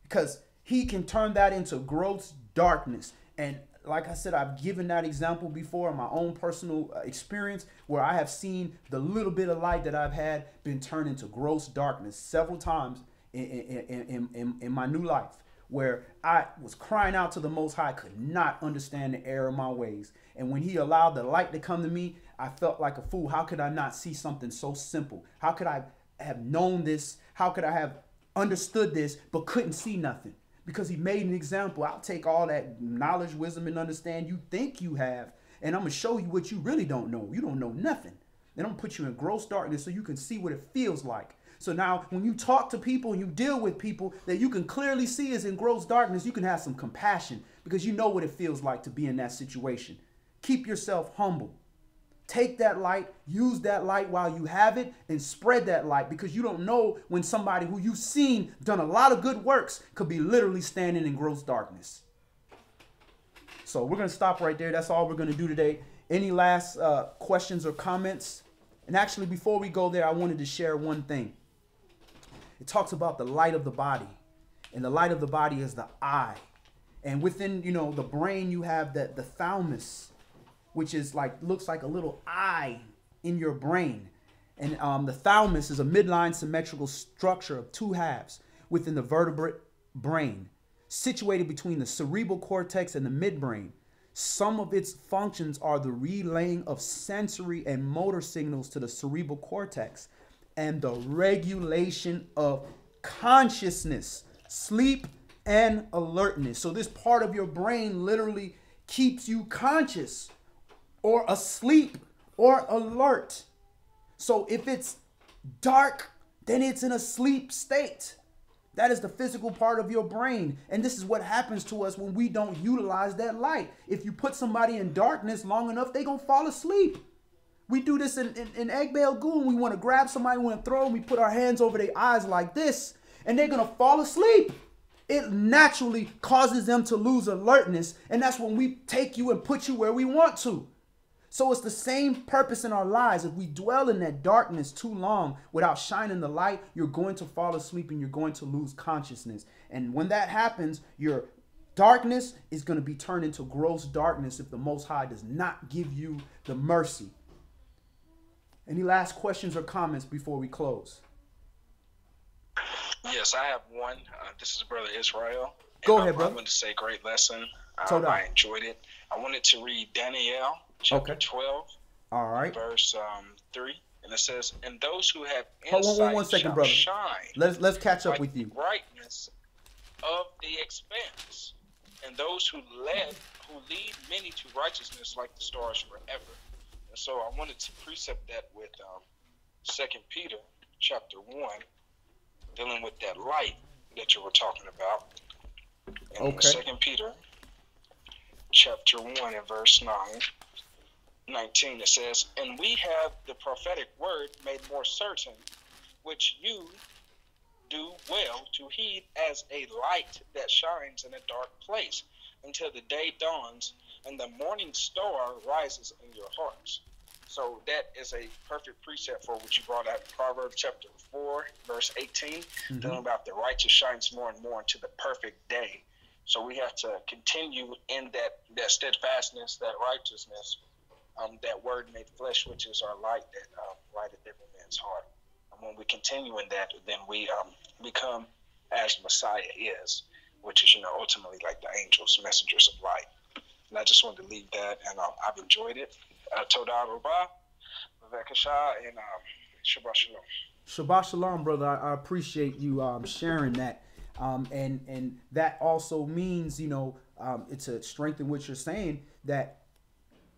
Because he can turn that into gross darkness. And like I said, I've given that example before in my own personal experience where I have seen the little bit of light that I've had been turned into gross darkness several times in my new life, where I was crying out to the Most High, could not understand the error of my ways. And when he allowed the light to come to me, I felt like a fool. How could I not see something so simple? How could I have known this? How could I have understood this but couldn't see nothing? Because he made an example. I'll take all that knowledge, wisdom, and understand you think you have, and I'm going to show you what you really don't know. You don't know nothing. And I'm going to put you in gross darkness so you can see what it feels like. So now when you talk to people and you deal with people that you can clearly see is in gross darkness, you can have some compassion because you know what it feels like to be in that situation. Keep yourself humble. Take that light, use that light while you have it, and spread that light, because you don't know when somebody who you've seen done a lot of good works could be literally standing in gross darkness. So we're going to stop right there. That's all we're going to do today. Any last questions or comments? And actually, before we go there, I wanted to share one thing. It talks about the light of the body, and the light of the body is the eye. And within, the brain, you have the thalamus, which is looks like a little eye in your brain. And the thalamus is a midline symmetrical structure of two halves within the vertebrate brain, situated between the cerebral cortex and the midbrain. Some of its functions are the relaying of sensory and motor signals to the cerebral cortex and the regulation of consciousness, sleep and alertness. So this part of your brain literally keeps you conscious or asleep or alert. So if it's dark, then it's in a sleep state. That is the physical part of your brain. And this is what happens to us when we don't utilize that light. If you put somebody in darkness long enough, they're going to fall asleep. We do this in Egg Bale Goo. We want to grab somebody, we want to throw them, we put our hands over their eyes like this, and they're going to fall asleep. It naturally causes them to lose alertness. And that's when we take you and put you where we want to. So it's the same purpose in our lives. If we dwell in that darkness too long without shining the light, you're going to fall asleep and you're going to lose consciousness. And when that happens, your darkness is going to be turned into gross darkness if the Most High does not give you the mercy. Any last questions or comments before we close? Yes, I have one. This is Brother Israel. Go ahead, brother. I wanted to say great lesson. I enjoyed it. I wanted to read Daniel chapter 12, all right, verse 3, and it says, "And those who have hold insight on one second, shall brother. shine Let's catch up like with you. the brightness of the expanse, and those who lead many to righteousness like the stars forever." And so I wanted to precept that with 2 Peter chapter 1, dealing with that light that you were talking about. In Okay. 2 Peter chapter 1 and verse 19, it says, "And we have the prophetic word made more certain, which you do well to heed as a light that shines in a dark place until the day dawns and the morning star rises in your hearts." So that is a perfect precept for what you brought out in Proverbs chapter 4, verse 18, talking about the righteous shines more and more into the perfect day. So we have to continue in that steadfastness, that righteousness, that word made flesh, which is our light that lighteth every man's heart. And when we continue in that, then we become as Messiah is, which is, ultimately like the angels, messengers of light. And I just wanted to leave that, and I've enjoyed it. Toda Rabah, Vavekashah, and Shabbat Shalom. Shabbat Shalom, brother. I appreciate you sharing that. And that also means, it's a strength in what you're saying, that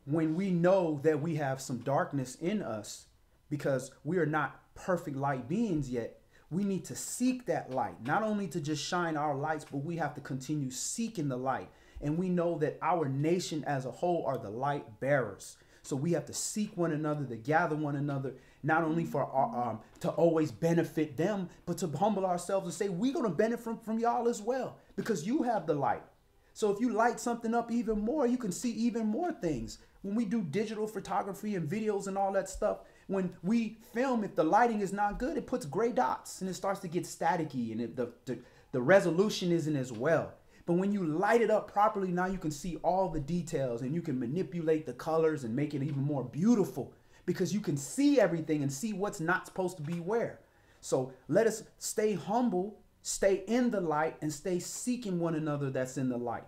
when we know that we have some darkness in us, because we are not perfect light beings yet, we need to seek that light, not only to just shine our lights, but we have to continue seeking the light. And we know that our nation as a whole are the light bearers. So we have to seek one another, to gather one another, not only for our, to always benefit them, but to humble ourselves and say, we're going to benefit from y'all as well, because you have the light. So if you light something up even more, you can see even more things. When we do digital photography and videos and all that stuff, when we film, if the lighting is not good, it puts gray dots and it starts to get staticky, and the resolution isn't as well. But when you light it up properly, now you can see all the details and you can manipulate the colors and make it even more beautiful, because you can see everything and see what's not supposed to be where. So let us stay humble, stay in the light, and stay seeking one another that's in the light.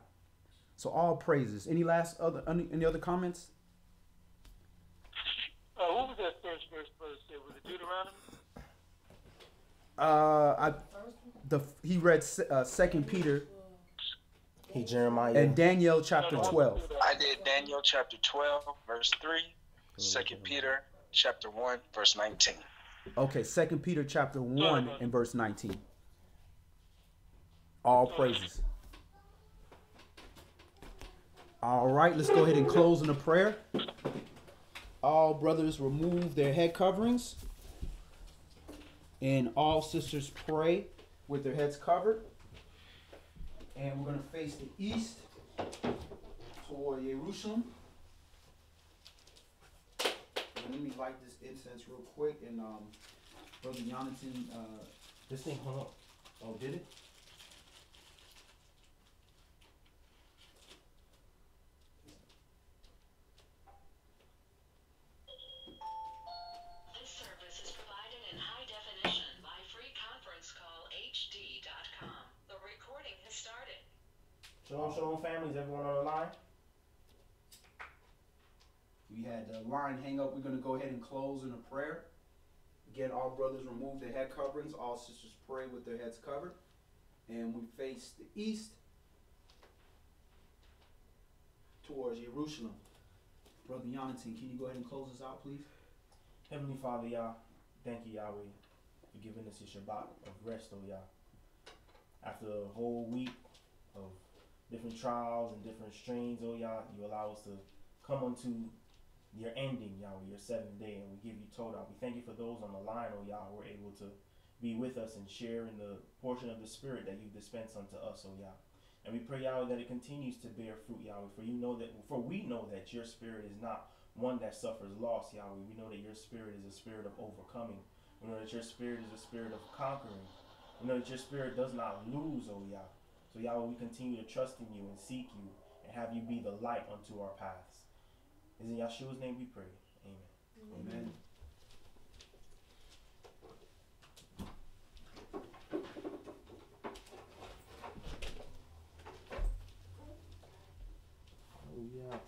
So all praises. Any other comments? What was that first verse, brother said? Was it Deuteronomy? He read 2 Peter. Jeremiah. And Daniel chapter 12. I did Daniel chapter 12, verse 3, 2 Peter chapter 1, verse 19. Okay, 2 Peter chapter 1 and verse 19. All praises. All right, let's go ahead and close in a prayer. All brothers remove their head coverings, and all sisters pray with their heads covered. And we're going to face the east toward Jerusalem. And let me light this incense real quick. And Brother Jonathan, This thing hung up. oh, did it? This service is provided in high definition by freeconferencecallhd.com. The recording has started. Shalom, shalom, families. Everyone on the line? We had the line hang up. We're going to go ahead and close in a prayer. Again, all brothers remove their head coverings. All sisters pray with their heads covered. And we face the east towards Jerusalem. Brother Yonatan, can you go ahead and close us out, please? Heavenly Father, Yah, thank you, Yahweh, for giving us your Shabbat of rest, oh Yah. After a whole week of different trials and different strains, oh Yah, you allow us to come unto your ending, Yahweh, your seventh day, and we give you Todah. We thank you for those on the line, oh Yah, who are able to be with us and share in the portion of the Spirit that you dispense unto us, oh Yah. And we pray, Yahweh, that it continues to bear fruit, Yahweh, for we know that your Spirit is not one that suffers loss, Yahweh. We know that your Spirit is a spirit of overcoming. We know that your Spirit is a spirit of conquering. We know that your Spirit does not lose, oh Yah. So Yahweh, we continue to trust in you and seek you and have you be the light unto our paths. It's in Yeshua's name we pray. Amen. Amen. Hallelujah.